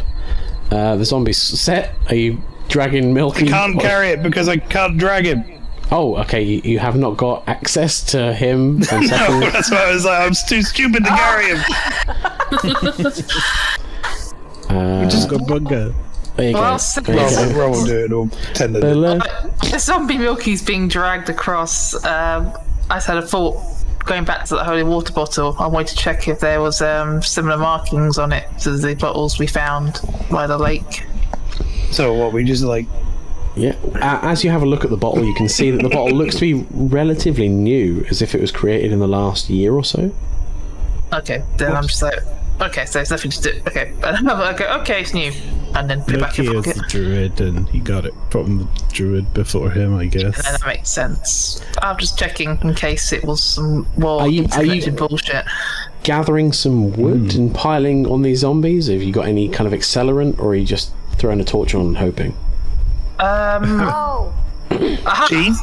B: the zombies. Set, are you dragging Milky?
H: I can't carry it because I can't drag him.
B: Oh, okay, you have not got access to him.
H: No, that's why I was like, I'm too stupid to carry him.
D: We just got bunga.
B: There you go.
H: Roll will do it, or pretend to do it.
F: The zombie Milky's being dragged across. I just had a thought, going back to the holy water bottle, I wanted to check if there was similar markings on it to the bottles we found by the lake.
H: So what, we just
B: Yeah, as you have a look at the bottle, you can see that the bottle looks to be relatively new, as if it was created in the last year or so.
F: Okay, then I'm just like, okay, so there's nothing to do. Okay, and I'm like, okay, it's new, and then put it back in
D: Milky
F: the
D: is
F: pocket.
D: the druid, and he got it from the druid before him, I guess.
F: And then that makes sense. I'm just checking in case it was some more interconnected bullshit.
B: Gathering some wood and piling on these zombies? Have you got any kind of accelerant, or are you just throwing a torch on and hoping?
G: Oh.
H: cheese?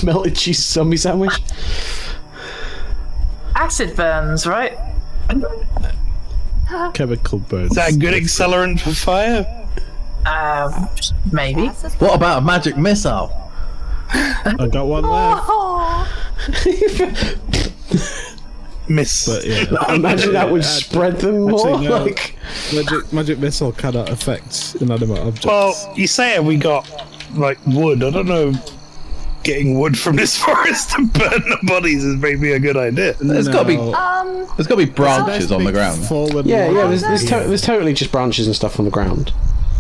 B: Melted cheese zombie sandwich?
F: Acid burns, right?
D: Chemical burns.
H: Is that a good accelerant for fire?
F: Maybe.
C: What about a magic missile?
D: I got one left.
G: Oh.
H: Miss.
D: But yeah.
B: Imagine that would spread them more.
D: Actually, no. Magic missile cannot affect inanimate objects.
H: Well, you say we got wood. I don't know. Getting wood from this forest to burn the bodies is maybe a good idea.
C: There's got to be. There's got to be branches on the ground.
B: There's totally just branches and stuff on the ground.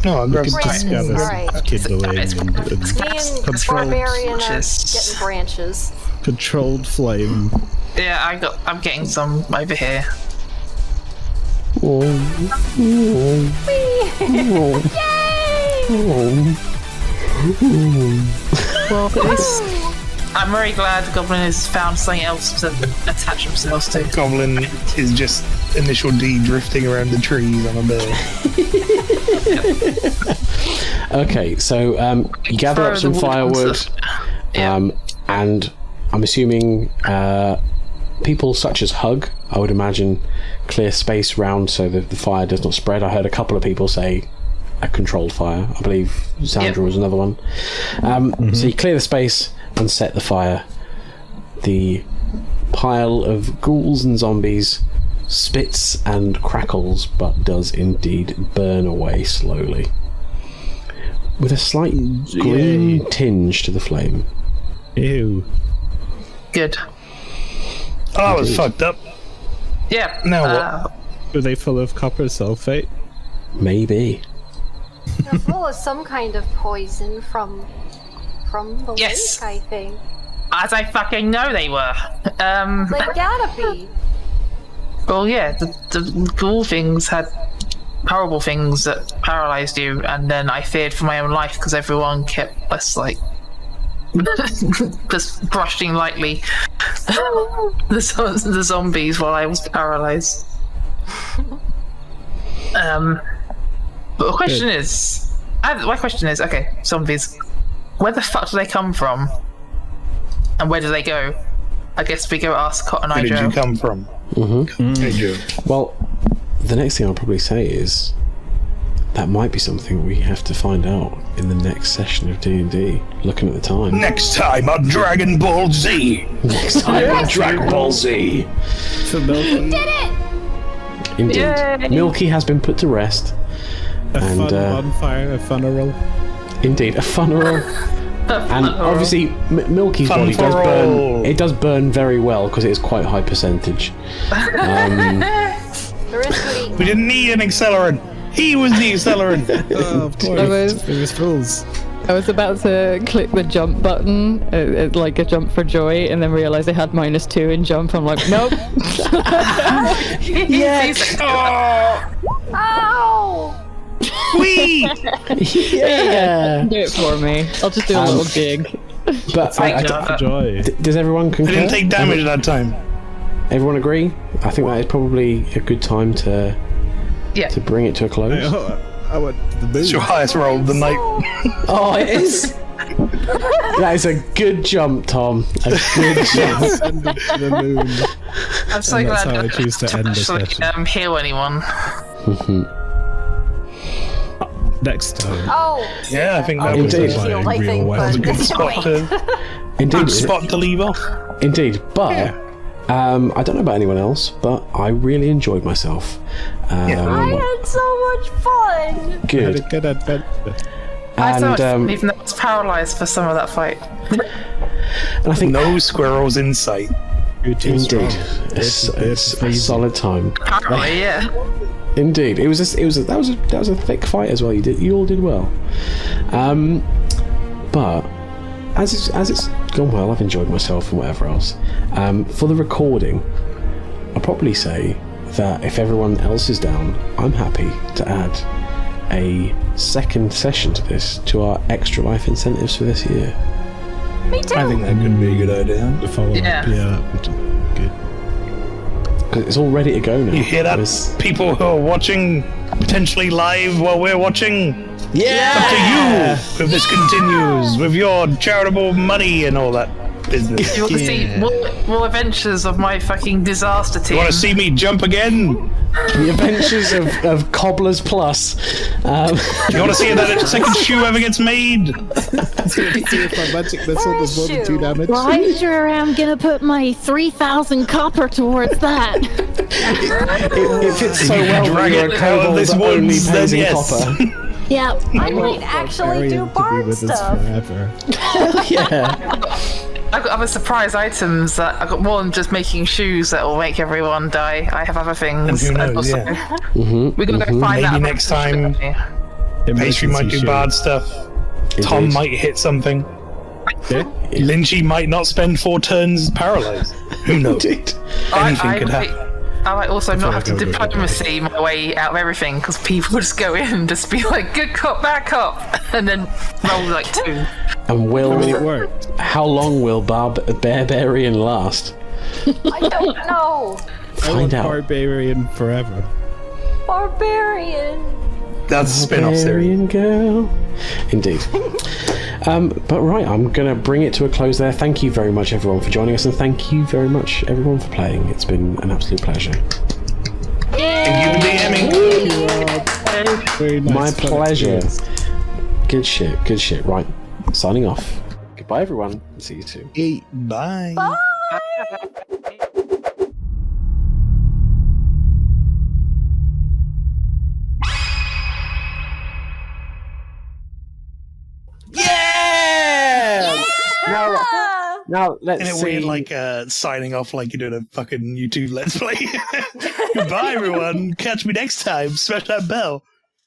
H: No, I grabbed some.
G: Alright.
D: Kindling
G: Me and barbarian are getting branches.
D: controlled flame.
F: Yeah, I'm getting some over here. Well, at least I'm very glad the goblin has found something else to attach themselves to.
H: Goblin is just initial D drifting around the trees on a bear.
B: Okay, so gather up some firewood, and I'm assuming people such as Hug, I would imagine, clear space round so that the fire does not spread. I heard a couple of people say a controlled fire. I believe Sandra was another one. So you clear the space and set the fire. The pile of ghouls and zombies spits and crackles, but does indeed burn away slowly, with a slight green tinge to the flame.
D: Ew.
F: Good.
H: Oh, that was fucked up.
F: Yeah.
H: Now what?
D: Were they full of copper sulfate?
B: Maybe.
G: They're full of some kind of poison from the
F: Yes.
G: lake, I think.
F: As I fucking know they were.
G: They gotta be.
F: Well, yeah, the ghoul things had horrible things that paralyzed you, and then I feared for my own life because everyone kept us just brushing lightly the zombies while I was paralyzed. But the question is, my question is, okay, zombies, where the fuck do they come from, and where do they go? I guess we go ask Cotton Eye Joe.
H: Where did you come from? Hey, Joe.
B: Well, the next thing I'll probably say is that might be something we have to find out in the next session of D&D, looking at the time.
H: Next time on Dragon Ball Z.
B: Next time on Dragon Ball Z.
D: For Milky.
G: Did it!
B: Indeed.
F: Yay.
B: Milky has been put to rest.
D: A fun bonfire, a funeral.
B: Indeed, a funeral.
A: And obviously, Milky's
H: Fun
A: body
H: for
A: does
H: all.
A: burn. It does burn very well because it is quite high percentage.
H: We didn't need an accelerant. He was the accelerant.
D: Oh, of course. It was fools.
E: I was about to click the jump button, like a jump for joy, and then realize I had -2 in jump. I'm like, nope.
F: Yes.
G: Ow!
H: Wee!
A: Yeah.
E: Do it for me. I'll just do a little jig.
A: But
D: Joy.
A: does everyone
H: I
A: concur?
H: didn't take damage that time.
A: Everyone agree? I think that is probably a good time to bring it to a close.
D: I went to the moon.
H: It's your highest roll of the night.
A: Oh, it is. That is a good jump, Tom. A good jump.
D: Send it to the moon.
F: I'm so
D: And that's
F: glad
D: how I
F: not
D: choose to end the
F: actually
D: session.
F: heal anyone.
D: Next time.
G: Oh!
H: Yeah, I think that
A: Indeed.
H: was
G: Indeed.
H: a
G: Healed, I
D: real
G: think,
D: well.
G: but
H: good
G: it's
H: spot
G: annoying.
A: Indeed.
H: good spot to leave off.
A: Indeed. But I don't know about anyone else, but I really enjoyed myself.
G: I had so much fun!
D: Had a
A: Good.
D: good adventure.
F: I had so much
A: And
F: fun, even though I was paralysed for some of that fight.
A: I think
H: No squirrels in sight.
D: You're too
A: indeed,
D: strong.
A: it's a solid time.
F: Apparently, yeah.
A: Indeed, that was a thick fight as well. You all did well. But as it's gone well, I've enjoyed myself and whatever else. For the recording, I'll probably say that if everyone else is down, I'm happy to add a second session to this, to our extra life incentives for this year.
G: Me too!
H: I think that could be a good idea.
D: The follow-up,
F: Yeah.
D: good.
A: Because it's all ready to go now.
H: You hear that?
A: There's-
H: People who are watching potentially live while we're watching.
A: Yeah!
H: Up to you if this continues with your charitable money and all that business.
F: You want to see more adventures of my fucking disaster team?
H: You want to see me jump again?
A: The adventures of Cobblers Plus.
H: You want to see that second shoe ever gets made?
D: See if my magic missile does more than 2 damage.
E: Well, I sure am gonna put my 3,000 copper towards that.
A: It fits so well
H: drag
A: when you're a
H: it out of
A: kobold
H: this
A: that only
H: woods, then
A: pays in
H: yes.
A: copper.
E: Yeah.
G: I might actually do bard
D: with us
G: stuff.
D: forever.
A: Yeah.
F: I've got other surprise items that I've got more than just making shoes that will make everyone die. I have other things.
H: And who knows,
F: also,
H: yeah.
F: we're gonna go find
H: Maybe
F: that.
H: next time- Pastry might do bad stuff. Tom
A: Indeed.
H: might hit something.
D: Yeah.
H: Lynchy might not spend 4 turns paralyzed. Who knows?
A: Indeed.
H: Anything could happen.
F: I might also not have to
D: go, go, go, go.
F: diplomacy my way out of everything because people just go in and just be like, good cop, bad cop, and then roll like 2.
A: And
D: I mean, it worked.
A: how long will Barbarian last?
G: I don't know!
D: I want
A: Find out.
D: Barbarian forever.
G: Barbarian!
H: That's a spin-off series.
A: Barbarian girl. Indeed. But right, I'm going to bring it to a close there. Thank you very much, everyone, for joining us, and thank you very much, everyone, for playing. It's been an absolute pleasure.
H: Thank you for DMing.
D: Very nice.
A: My
D: fun
A: pleasure.
D: experience.
A: Good shit, good shit. Right, signing off. Goodbye, everyone. See you soon.
H: Bye.
A: Yeah! Now let's
H: Isn't it
A: see.
H: weird, like, signing off like you're doing a fucking YouTube Let's Play? Goodbye, everyone. Catch me next time. Smash that bell.